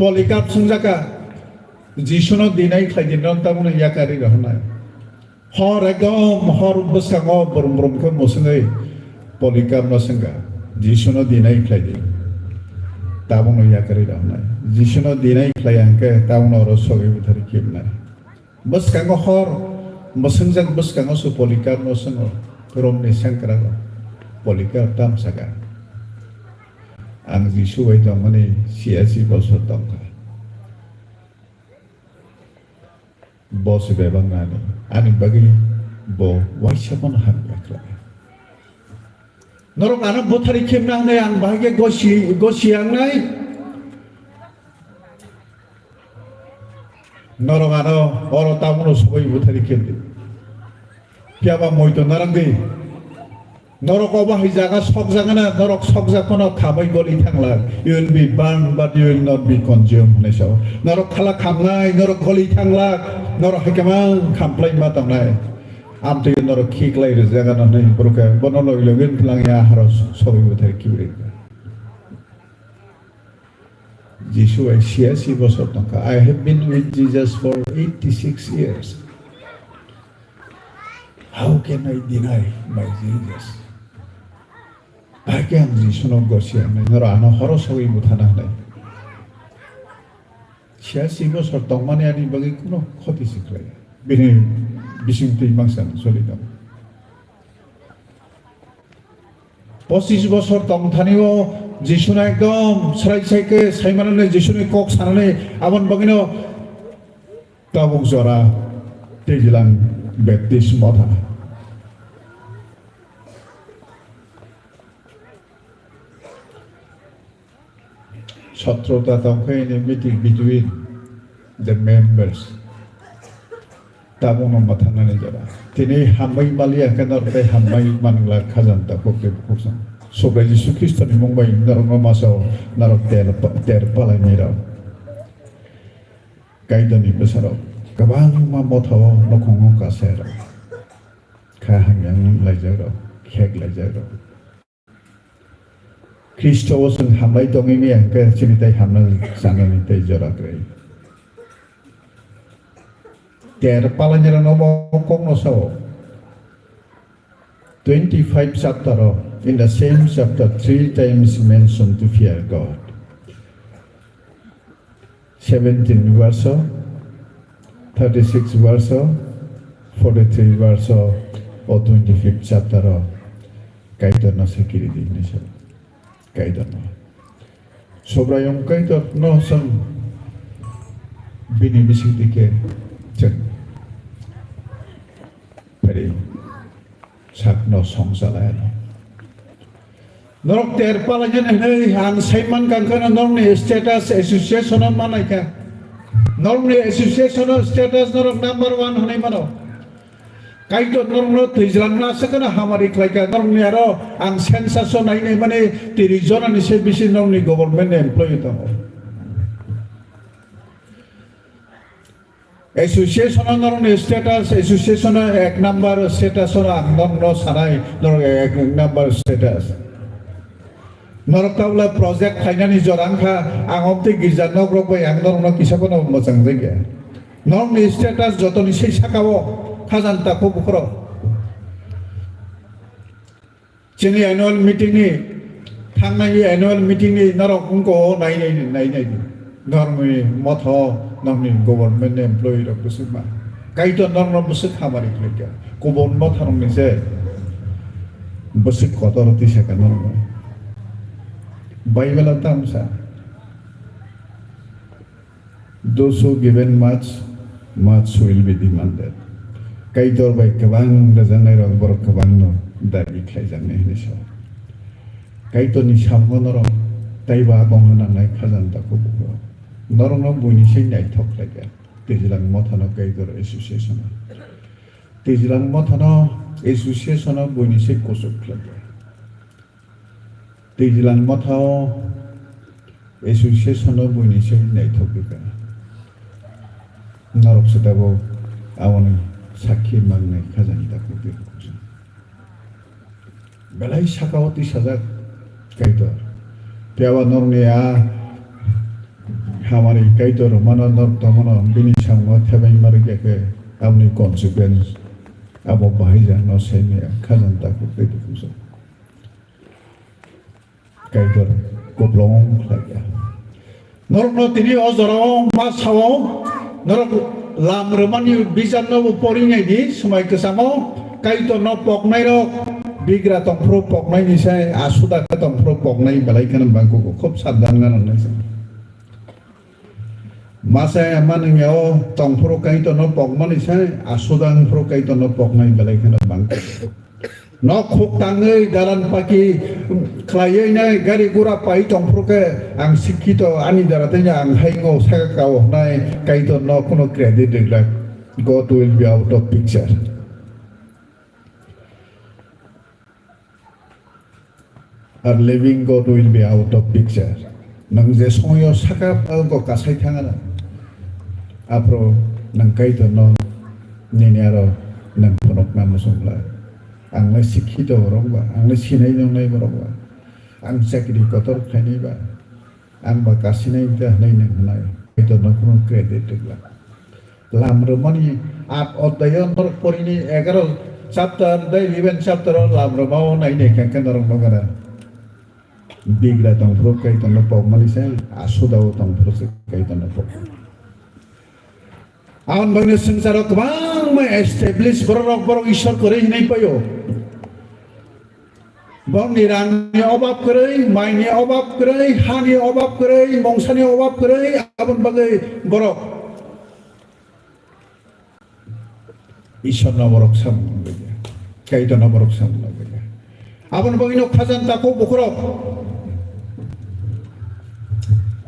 Polycarp sungjaka Jisuno dinai khaidin ron tamune yakari rahna hor egom hor busango brum ke musangai Polycarp no sangga Jisuno dinai khaidin tamune yakari rahna Jisuno dinai khlayang ke tamuno rosogi buthari kimna buskango hor Masengjak bus kang su Polycarp no sengo rom ni sangkara Polycarp tam saga ang Jisu ai to mani siasi bosor tongka bos bebang nani ani bagi bo waisapon ham yakla norong ana bothari khemna nai ang bahage gosi ang nai norong ana oro tamuno soi bothari khemdi Piaba moito narangdi norok obah hijaga sok jagana norok sok jakono khabai goli thangla you will be burned but you will not be consumed neso norok khala khamnai norok goli thangla norok hekemang khamplai matangnai amte norok khiklai re jagana nei broka bonolo ilogen plang ya haros sobi bothai kibri Jisu ai siasi bosor tangka I have been with Jesus for 86 years. How can I deny my Jesus? Bagian Jisuno gosia na nora ana horosawi mutana na. Siya sigo sortong mani ani bagi kuno khoti siklay. Bini bising timangsan solidam. Posis go sortong thaniwo Jisuno ekdom sarai saike saimanane Jisuno kok sanane abon bagino tabuk jora tejilang baptis motha. Satrota tongkai ni meeting between the members. Tamu mathana ni jara. Tini hamai malia kenor te hamai mangla khazan ta kokte koksan. Sobre Yesus Kristus ni mumbai narong maso narok ter palai ni rao. Kaidan ni besaro. Kabang mamotho nokong ka sero. Kahang yang lajaro, khek lajaro. Kristus ang hamay dong ini yang ke cinitai hamna sana ni tai jarak rei. Ter palanya nomo kong no so. 25 chapter in the same chapter 3 times mentioned to fear God. 17 verse 36 verse, 43 verse, or 25th chapter, kaitor na security ni siya. Kaitor na. Sobra yung kaitor no sang binibisig dike chen. Pwede sak no song salay. Norok terpala jen hey ang Simon kan kana norni status association manai ka. Norni association status norok number 1 hanai mano. Kaito norno tijlang na sakana hamari klaika norni aro ang sensation nai nei mane tirizona ni se bisi norni government employee tamo. Association norni status association ek number status ora norno sanai norno ek number status. Noroktaula project khainani jorangkha angomte gizan nogrok bai ang norno kisabono mojang jaiga. Norni status jotoni sei sakao Khazan tako bukro. Chini annual meeting ni, thangnai annual meeting ni narok unko nai. Normi motho normi government employee rok busuma. Kaito norno busuk hamari klika. Kubon motho normi se busuk kotor ti saka normo. Bible tamsa. Those who given much will be demanded. Kaitor by kabang razanai rok borok kabang no dari khajan ne hiso. Kaitor ni samgo noro taiba bong na nai khajan ta ko buko. Noro no buini sei nai thok laga. Tejlang mothano kaitor association. Tejlang mothano association buini sei kosuk laga. Tejlang mothao association buini sei nai thok laga. Narok setabo awani sakhi mangne khazanita kopi kusa belai sakawati sajak kaitor piawa nornia hamari kaitor mana nor tamana bini samwa thabai marge ke amni consequence abo bahija no sene khazanta kopi kusa kaitor koblong lagya norno tini ozoro masawo norok lam remani bijan no poringai di semai kesamo kaito no poknai ro bigra tong pro poknai ni sai asuda ka tong pro poknai balai kan bangku ko khop saddan nan nai masa man ngeo tong pro kaito no pokmani sai asudang pro kaito no poknai balai kan bangku no khok tangai dalan paki klayai nai gari gura pai tong pro ke ang sikito ani daratenya ang haingo sakao nai kaito no kono credit like God will be out of picture. Our living God will be out of picture. Nang je soyo saka ko kasai thangana apro nang kaito no ninyaro nang ponok namusumla ang sikito borongba ang sinai nongnai borongba ang sakri kotor khani ba ang bakasinai ta nai nang nai kaito no kono credit la lam romani ap odayon tor porini 11 chapter dai 11 chapter lam romao nai ne kan norong nogara bigra tong pro kaito no pok malisa asudao tong pro kaito no pok awan bangni sangsara kabang ma establish borok ishor kore hinai payo bang nirani obab kore maini obab kore hani obab kore mongsani obab kore awan bagai borok ishor na borok sam kaito na borok sam awan bangino khazan tako bukrok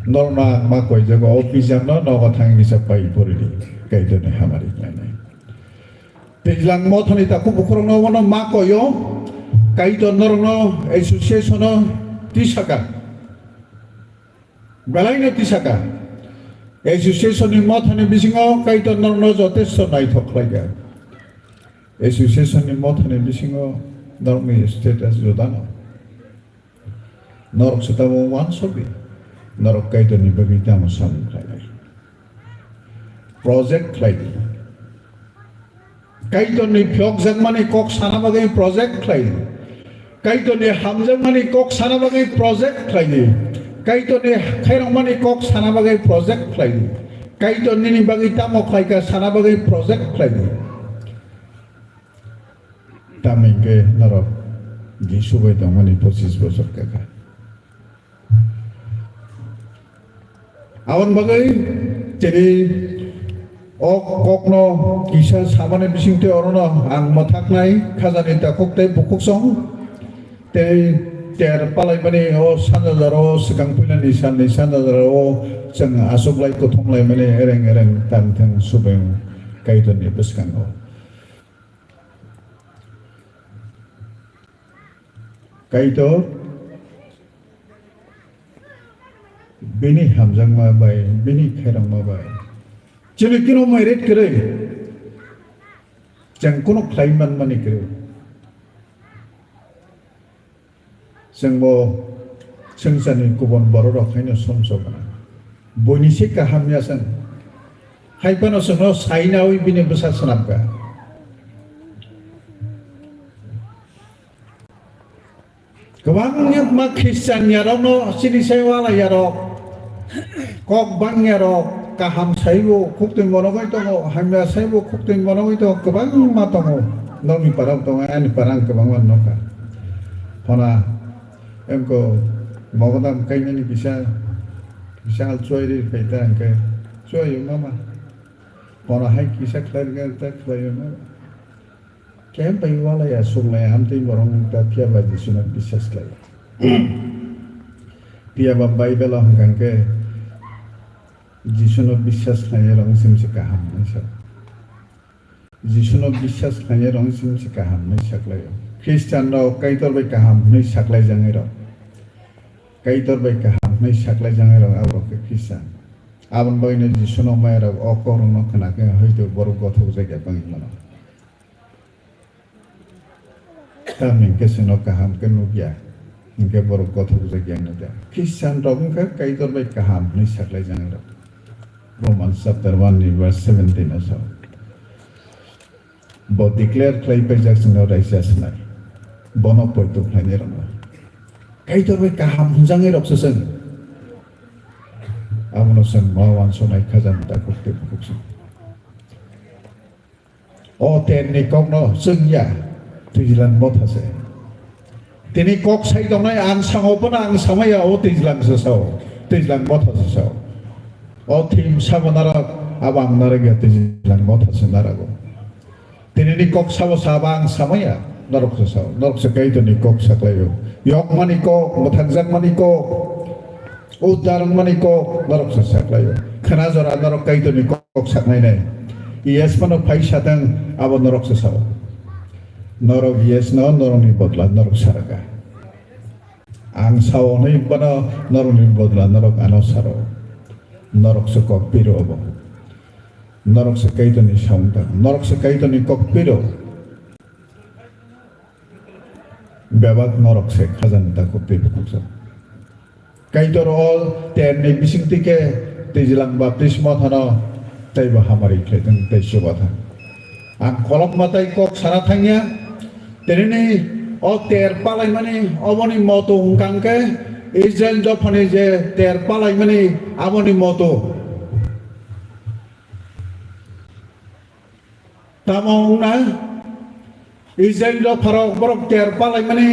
norma makoi jago ofisam no nogo thangi sa pai porili kaito ne hamari nai tejlang mothoni ta ku bukrong no no makoyo kaito norno association tisaka balaino tisaka association ni mothoni bisingo kaito norno joteso nai thoklaga association ni mothoni bisingo normi status jodano norok setawo wan sobi norok kaito ni bagita mo sam khai project khai kaito ni phyok jangmani kok sana bagai project khai kaito ni hamjangmani kok sana bagai project khai kaito ni khairangmani kok sana bagai project khai kaiton nini bagi tamo klaika sana bagi project klaibu tamike naro gisubai dongmani 25 bosor kaka awan bagai jadi kokno kisa samane bisingte orono ang mathaknai khajani ta koktai bukuksong te ter palai mani o sanadaro sikang puina nisan sanadaro jeng asuklai kuthonglai mani ereng tanteng subeng kaiton ni beskango kaito bini hamjang ma bai bini khairang ma bai chini kino mai ret kare jang kono klaiman mani kare jengbo sengsani kubon borok haino somsobana boni se kahamnya sang haibano sengno sainawi bini besar senapka kebangnya mak Kristen yarokno sini sewala yarok kok bang yarok kaham saibo kuktin monogoi tongo hamya saibo kuktin monogoi to kebang matongo nomi parang tongo ani parang kebangwan noka hona engko mogodam kainani bisa alcuai kaita engke cuai mama hona hai kisa klarga ta klai mama kem paiwala ya sungai amti borong ta tiaba di sunat bisas klai tiaba bible hangke jisunot বিশ্বাস খাইয়ে রং সিমসি কাহাম নাইসা jisunot বিশ্বাস খাইয়ে রং সিমসি কাহাম নাই সাকলাই খ্রিস্টান র কাইতর by কাহাম নাই সাকলাই জাঙ্গাই র কাইতর বাই কাহাম নাই সাকলাই জাঙ্গাই র আবরকে খ্রিস্টান আবন বাইনে jisunot মায়ের অকরণ খনাকে হইতো বড় কথা জায়গা বাঙ্গি মন তামি কেসেন কাহাম কে নুগিয়া ইনকে বড় কথা জায়গা না দে খ্রিস্টান রংকে কাইতর বাই কাহাম নাই সাকলাই জাঙ্গাই র Romans chapter 1 verse 17 also. Bo declare clay pajak singau raisa snai. Bono poito plane rama. Kai torbe kaham jangai rok sesen. Amono sen mawan sonai khazan ta kokte buksu. O ten ni kokno sungya tujilan mot hase. Tini kok sai donai ang sango pona ang samaya o tujilan sesau. Tujilan mot hase. O tim sabonara abang naraga tijilan mot hase narago. Tini ni kok sabo sabang samaya narok sesau. Narok sekai to ni kok saklayo. Yok maniko mothanjak maniko udarang maniko narok saklayo. Khana jora narok kai to ni kok saknai nai. Yes mano phai satang abo narok sesau. Narok yes no narok ni bodla narok saraga. Ang sao ni bana narok ni bodla narok ano saro. Narok se kok piro abo. Narok se kaito ni saunta. Narok se kaito ni kok piro. Bebak narok se khazan ta kokte buksa. Kaito all ter ni bising tike tijilang baptismo thano taiba hamari kleteng taisobata. Ang kolok matai kok sara thangya terini o ter palai mani oboni moto hungkangke Israel jofane je ter palai mani aboni moto tamong na Israel jo farok borok ter palai mani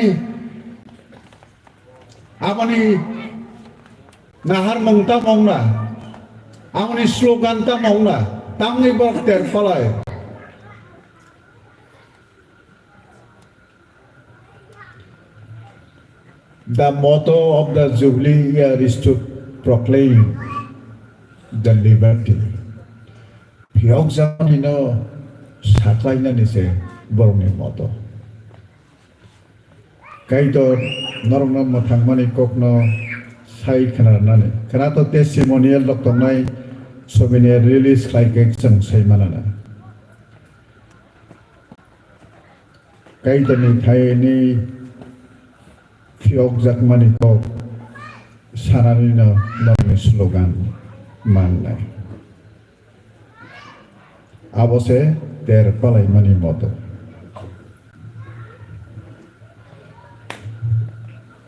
aboni nahar mongta mongna aboni slogan ta mongna tangi borok ter palai The motto of the Jubilee year is to proclaim the liberty. Hyokjang ino saklai na nise borongni motto. Kaito norongno mothangmani kokno sai khana nani. Khana to testimonial loktongnai souvenir release khai kek sang sai manana. Kaito ni thai ni Fyok jakmani kok sarani na nami slogan manai. Abose ter palai mani moto.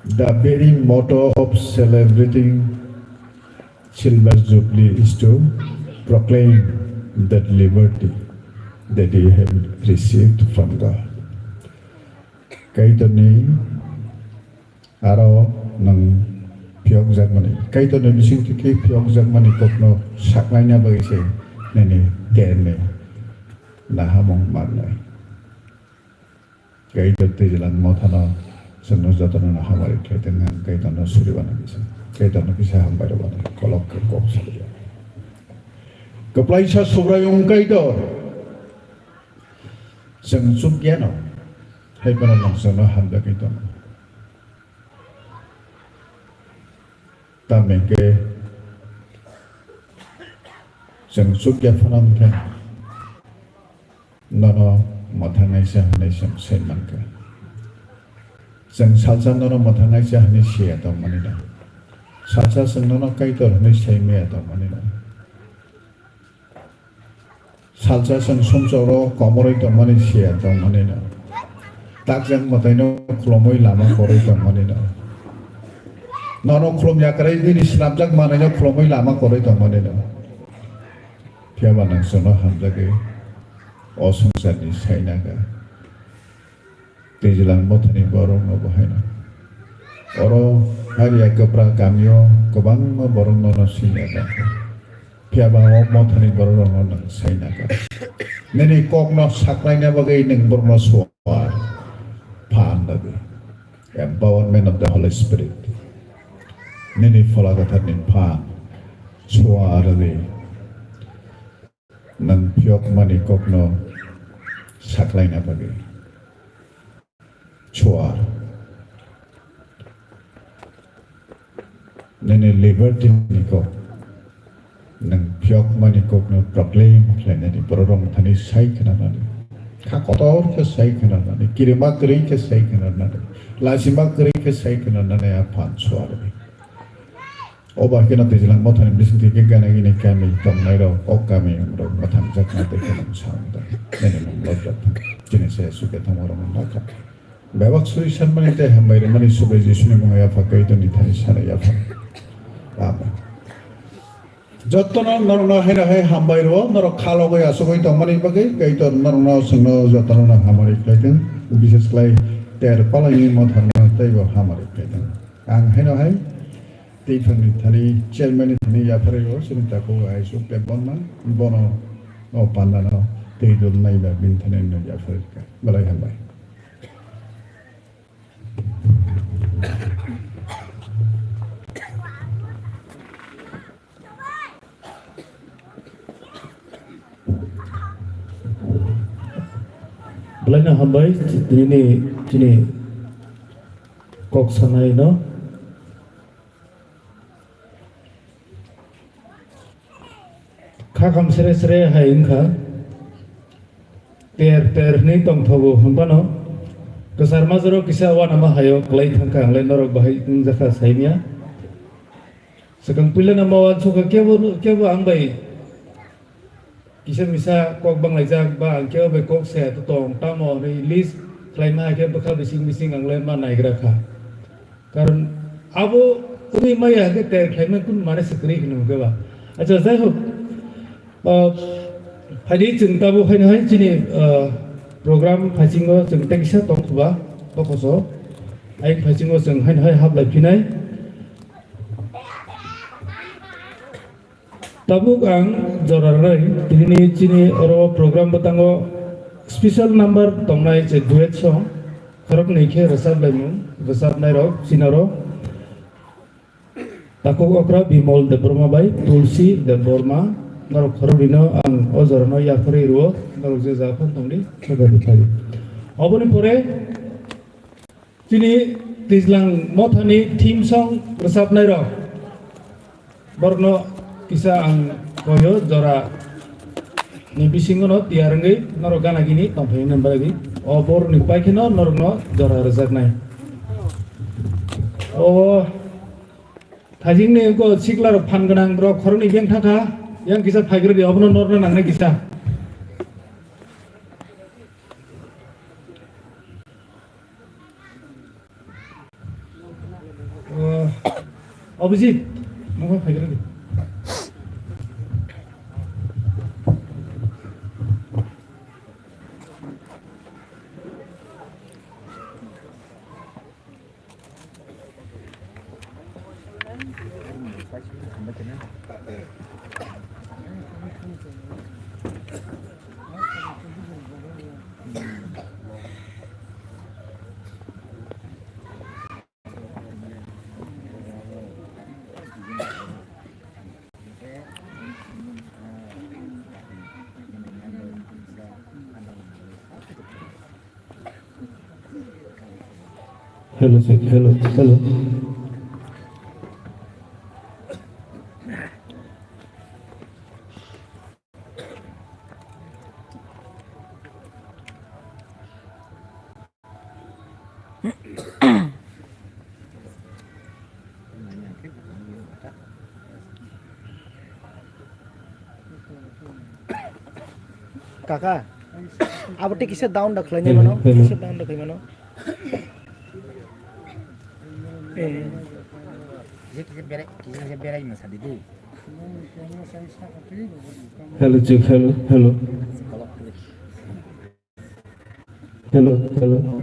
The very motto of celebrating Silver Jubilee is to proclaim that liberty that you have received from God. Cái tuần này aro nang phiok jak mani. Cái tuần này bising tu cái phiok jak mani kok no sak lainnya bagi saya. Nene ten ne na hamong man này. Cái tuần tu jalan mau thana senang jatuh na hamari kelihatan cái tuần nó suri bana bisa. Cái tuần nó bisa hambai bana. Kolok ke kop saja. Keplaisa subrayung cái tuần. Sang sumkiano. Hai para langsung no hamba kita. Tameng ke sang sukya phanam kan. Nono mathangai sa hanai sam sen manka. Sang salsa nono mathangai sa hanai sia ta manina. Salsa sang nono kai to hanai sai me ta manina. Salsa sang somsoro komoroi ta mani sia ta manina. Tak yang matanya kelomoi lama koroi tong manina. Nono kelom yakrai ini sinapjak mananya kelomoi lama koroi tong manina. Dia manang sono hamjake osong sani sainaga. Tijilang motani borong ngobohena. Oro hari kepra kamyo kebang borong nono sinaga. Dia bang motani borong nono sainaga. Nini kok no saklainya bagai neng borong suar. Empowerment of the Holy Spirit. Nini folagatan nin pan suara de nang pyok mani kokno saklain apa ge suara. Nini liberty niko nang pyok mani kokno proclaim klena di porong thani sai kana nani. Kakotor ke sai kana nani. Kirima kiri ke sai kana nani. Lazima kiri ke sai kana nani apan suara. Oba kena tijilang mau thani bising tiga gana gini kami tomnai ro ok kami ro matham jak nate kana saunda. Nene mong lojat. Jenis saya suka tamorong nakap. Bewak sui san mani teh hambai mani subai jisuni mong ya pakai itu nithani sana ya pak. Apa? Jotono norno hera hai hambai ro noro khalo goi asogoi tomani pakai kaito norno seno jotono na hamari kleiten bises klai ter palai mo tharna taibo hamari kleiten ang hera hai teifani thani chairman thani ya phare ro sinta ko ai su pe bonna bono no pandana teidul nai ba bin thani no ya phare ka balai hambai. Belanya hambai ini kok sanai no kakam sere hai ingka ter ni tong thobo hambano kesar mazaro kisa wana ma hayo klai thangka angle norok bahai jaka saimia sekang pila nama wan suka kebo angbai kisah misal kok bang lajak bang kau bekok saya tu tong tamo ni list klaim ha ke bakal bising ang lain mana igraka karena abu umi maya ke ter klaim kun mana sekri kenu ke ba aja saya ho hari jeng tabu hari sini program hasingo jeng tengsa tong ba bakoso ai hasingo jeng hari hab lai pinai tabuk ang jorarai ini cini oro program batango special number tongnai je duet song korok neike resab laimu resab nairo sinaro takuk okra bimol de burma bai tulsi de burma naro korobino ang ojorno yakori ruo naro je japon tongni sagari thari oboni pore cini tijlang mothani theme song resab nairo borno kisah ang koyo jora ni bisingono tiarangai naro gana gini tampai number lagi obor ni paikino naro no jora rezak nai oh thajing ni ko siklar phan ganang bro khorni beng thaka yang kisah phaigre di obno norna nangnai kisah Abhijit, mau phaigre di Hello, sir. Hello, hello. Kakak, apa tik kisah down dah kelanya mana? Kisah down dah kelanya mana? Hello, Chick. Hello, hello. Hello, hello.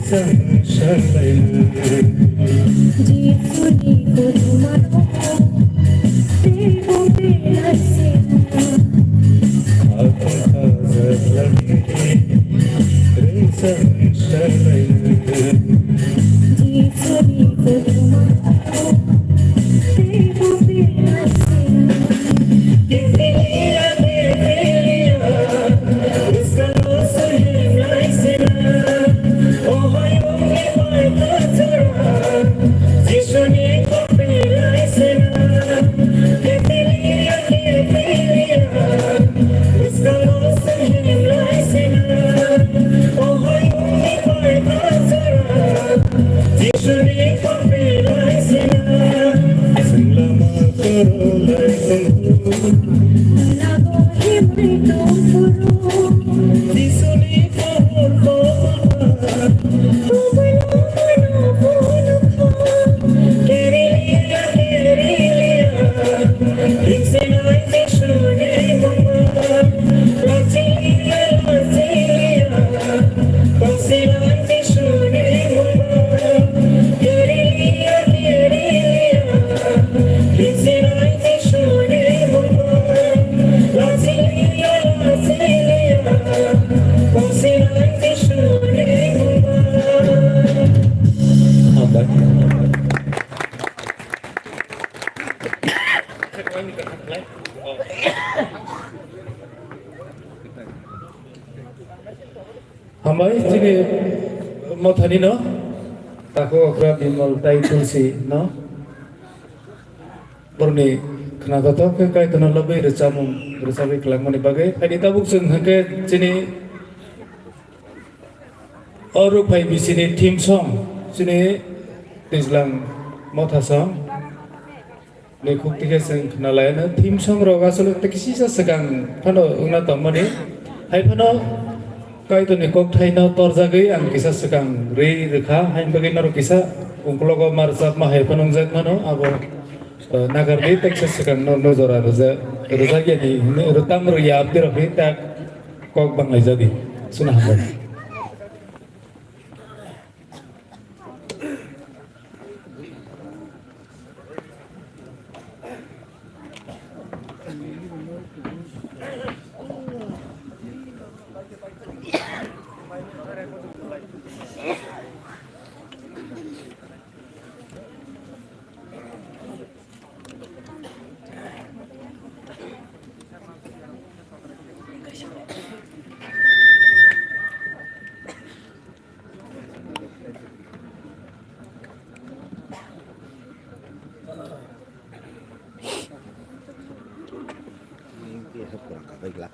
Sunshine. Hambai sini mau tadi no, tako kerap dimol tai tulsi no, berni kena kata ke kai kena lebih recamung bersabi kelang mani bagai, ini tabuk seng hake sini orang pai di sini tim song sini tislang mau thasong, ni kukti ke seng kena lain tim song roga solo tekisisa segang pano unat mani, hai pano kai tu ni kok thai na tor jagai ang kisa sekang re rekha hain bagai naro kisa ungklogo marsap ma hai panong jak mano abo nagar de texas sekang no jora roza roza ge ni rotam ro ya abdir ri tak kok bang lai jadi sunah ba Baiklah.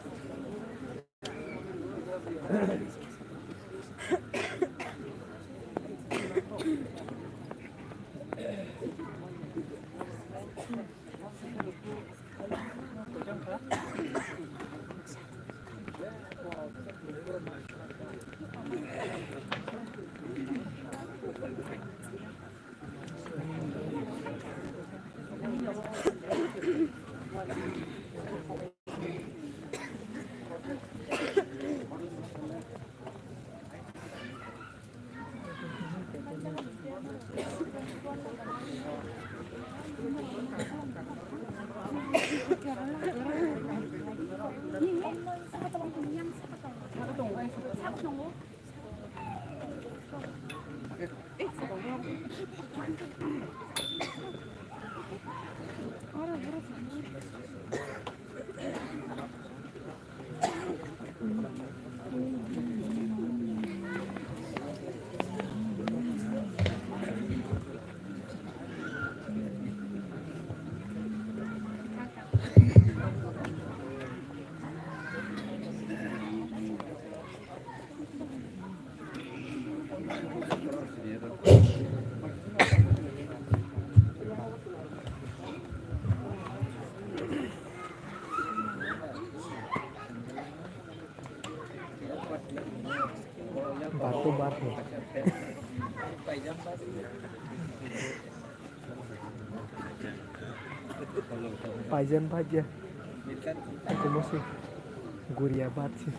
Batu-batu. Pajan paja. Aku masih guria banget sih.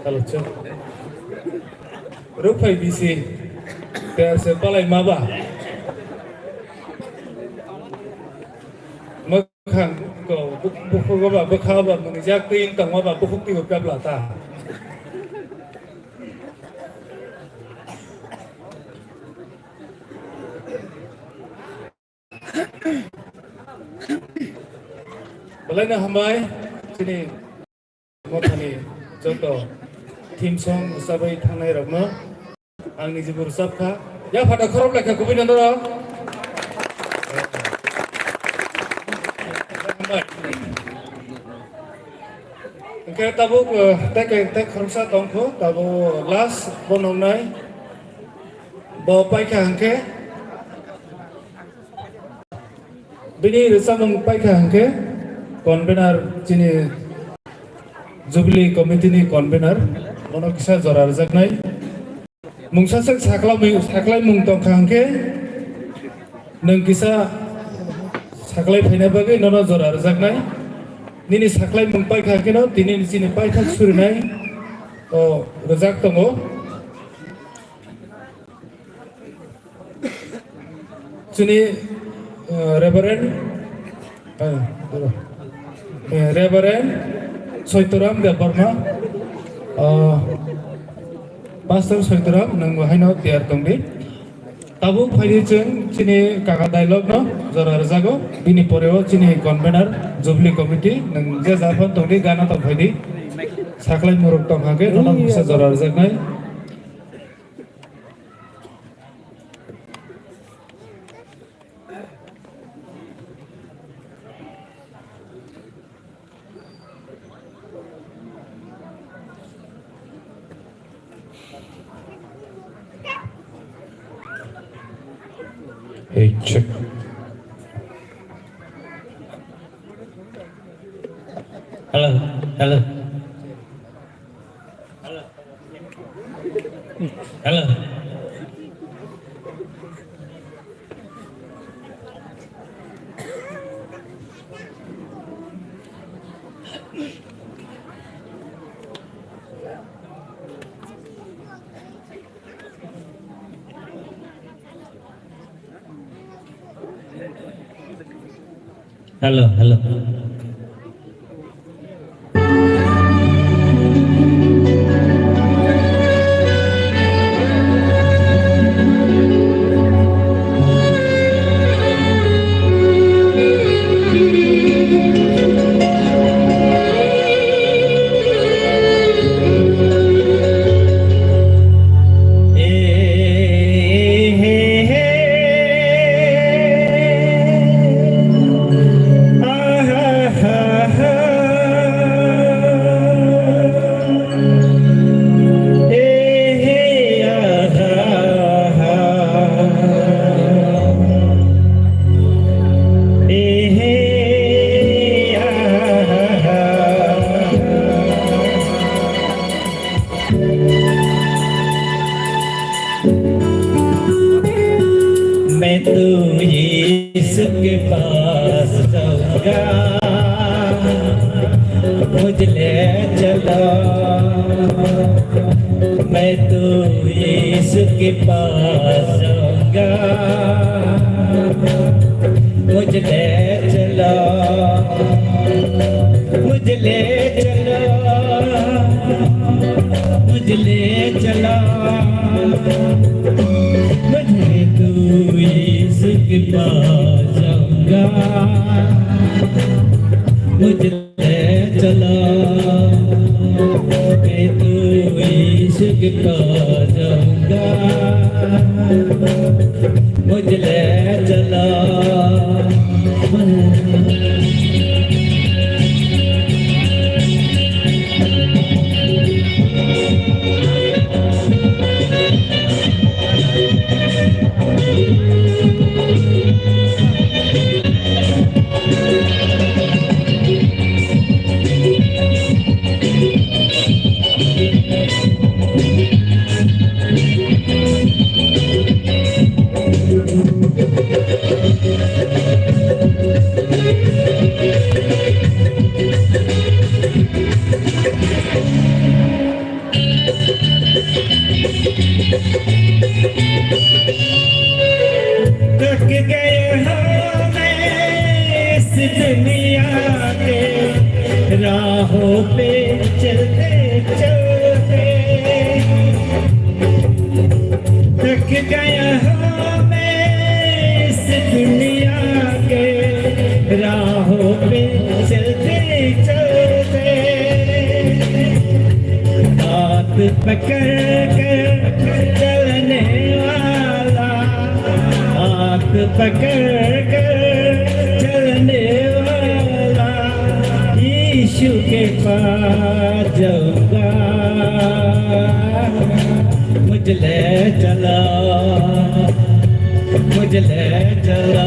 Kalau cek, rupai bisi, biar sepalai maba. Makan kau buku apa, bekal apa, menijak tin, tang apa, buku tiup kabel ta. Balai na hamai, sini, motani, contoh. Tim song sabai tanai ragno angni jibur sabka ya pada khorob lekha kubi nandoro ke tabu tek khorsa tongko tabu last bonong nai bo paika hangke bini samung paika hangke convener chini Jubilee committee ni convener Ono kisah zorar zaknai, mungsasak saklai mung tongkangke, neng kisah saklai phina bagai nono zorar zaknai, nini saklai mung pai khangke no, tini sini pai khak surinai, o rozak tongo, sini Reverend Soituram Debarma. Pastor Soituram nang haino tiar tongdi tabu phaidi chen chini kaka dialogue no jora rajago bini poreo chini convener Jubilee committee nang je jafan tongdi gana tong phaidi saklai muruk tong hage nono bisa jora rajagnai Hey, check. Hello. Hello. Hello. Hello, hello. मैं तो यीशु के पास जाऊंगा मुझ ले चलो मैं तो यीशु के पास जाऊंगा मुझ ले चलो मुझ ले चलो मुझ ले चलो मुझे तू यीशु के पास जाऊंगा मुझे ले चला मैं तू यीशु के पास जाऊंगा मुझे ले चला राहों पे चलते चलते थक गया हूँ मैं इस दुनिया के राहों पे चलते चलते हाथ पकड़ कर चलने वाला हाथ पकड़ कर चलने वाला यीशु के पास जाऊंगा मुझ ले चला मुझ ले चला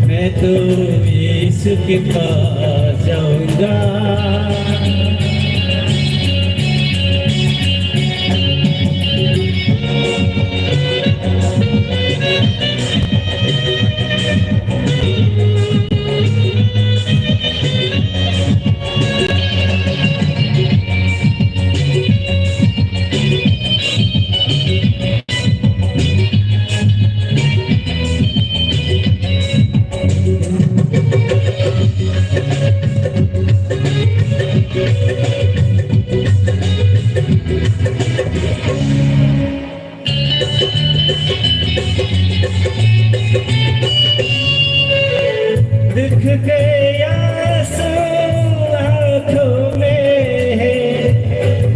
मैं तो यीशु के पास जाऊंगा दुख के आंसू आँखों में है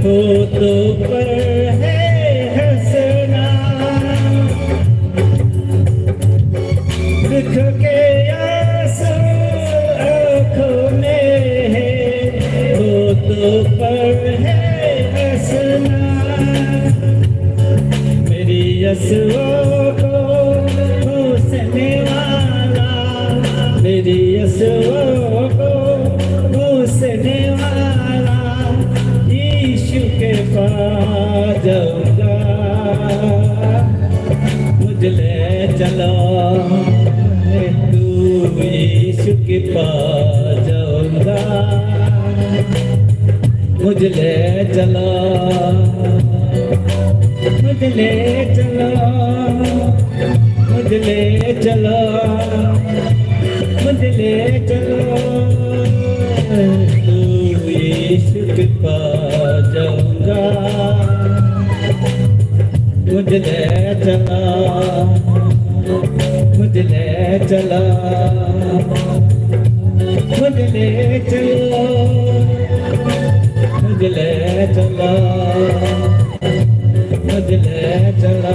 होठों पर है हंसना दुख के आंसू आँखों में है होठों पर है हंसना मेरी आंसुओं को पोंछने वाला मेरी आंसुओं को पोंछने वाला यीशु के पास जाऊंगा मुझ ले चलो मैं तू यीशु के पास जाऊंगा मुझ ले चलो मुझ ले चलो मुझ ले चलो मुझ ले चलो तू यीशु के पास जाऊंगा मुझ ले चला मुझ ले चला मुझ ले चलो मुझ ले चला मुझ ले चला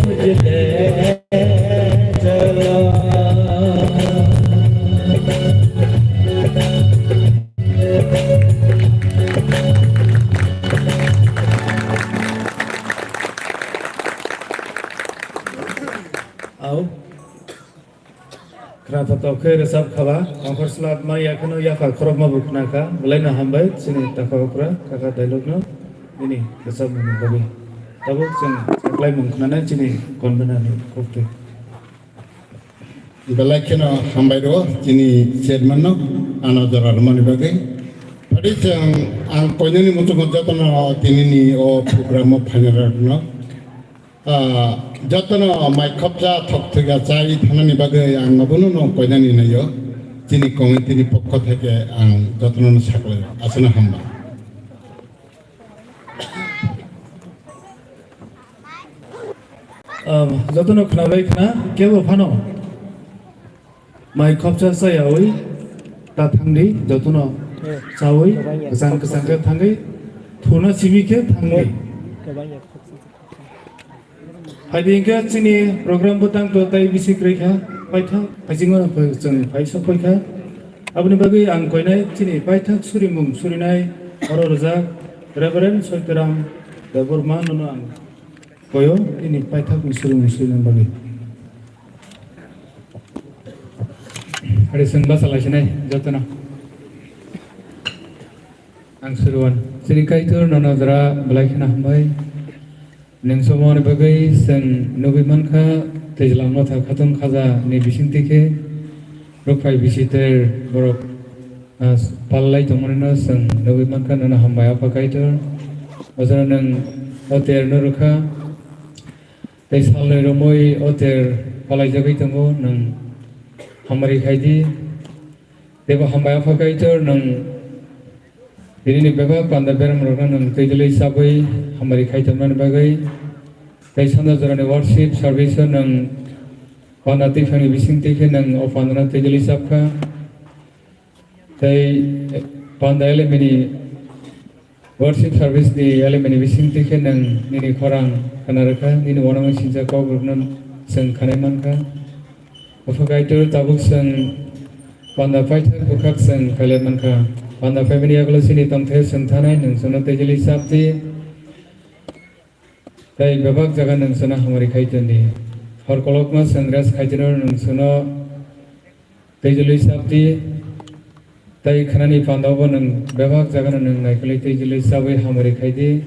मुझ ले चला आओ Krafato kere sab khaba angkor slat ma yakno yaka khorok ma bukna ka belaina hambai sini takokra kaka dialog no ini besab mani babi tabo sen saklai mungkna na sini konbena ni kokte belai kena hambai do sini chairman no ana jarar mani bagai adi sang ang koinani mutu jatana tini ni o program final no जतन माइ खपजा थकथगा चाइ थानानि बागै आं नबुनो न कयनानि नायो जिनि कमिटिनि पक्ष থেকে आं जतन साकले आसना हामबा जतन खोनाबाय खोना केबो फानो माइ खपजा सायावै ता थांदि जतन सावै गोजान गोजान थांगै थुना सिमिके थांगै Hadingka sini program butang tu tay bisik reka, paitha, pajingan pajang paisa paika. Abni bagi ang koinai sini paitha surimung surinai oro roza Reverend Soiteram Deborman nono ang koyo ini paitha surimung surinai bagi. Hari sengba salah sini jatana. Ang suruan sini kaitur nono dra belakina hambai. Nengsomo bagai sen nobimanka tejlamno tha khatam khaza ni bisingtike rokpai bisiter borok pallai tomorino sen nobimanka nana hambaya pakaitor ozana nang oter norukha tei salne romoi oter palai jagai tongo nang hamari khaidi debo hambaya phakaitor nang dini beba panda beram rokna nang tejeli sabai hamari khaitamnan bagai tai sanda jorani worship service nang panati phani bising tikhe nang opandana tejeli sabkha tai panda elemeni worship service di elemeni bising tikhe nang nini khorang kanaraka nini wanang sinja ko gurnan seng khanai manka opakaitor tabuk seng panda paithak bukhak seng khale manka panda family aglo sini tongthe seng thanai nang sono tejeli sabti tai bebak jaga nang sono hamari khaitani hor kolokma sengras khaitinor nang sono tejeli sabti tai khanani pandaw nang bebak jaga nang naikali tejeli sabai hamari khaidi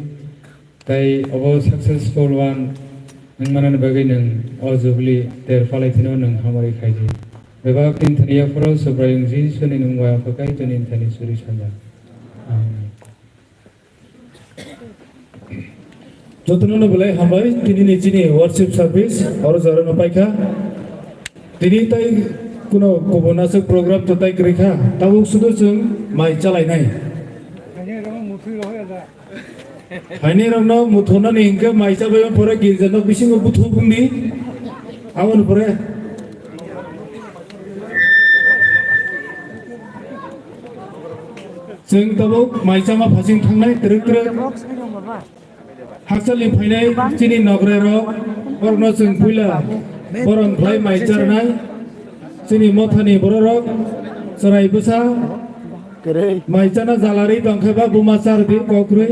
tai obo successful one nang manan bagai nang ojubli ter falai thino nang hamari khaidi bebak tin thania foro sobrayung ji suni nang wa pakai tunin thani suri sanja যতন বলে হামবাই তিনি নিচিনি workshop service আর জরন পাইখা তিনি তাই কোনো কবনাসক programme তো তাই রেখা তাও শুধু जों মাই চালাইনাই হাইনি রংনো মুথনানি ইনকে মাই চাবাই পরে गिरजानो बिसिङाव बुथु बुंनि आवन परे जों ताबो माइ चामा फासिं थांनाय ट्रेक हाकसालि फैनाय चिनि नगरेराव बरनो जों फैला बरन फ्लाय माइ चारनाय चिनि मथानि बररक सराय बुसा माइ चाना जालारि दंखेबा बुमा चारबि कक्रुइ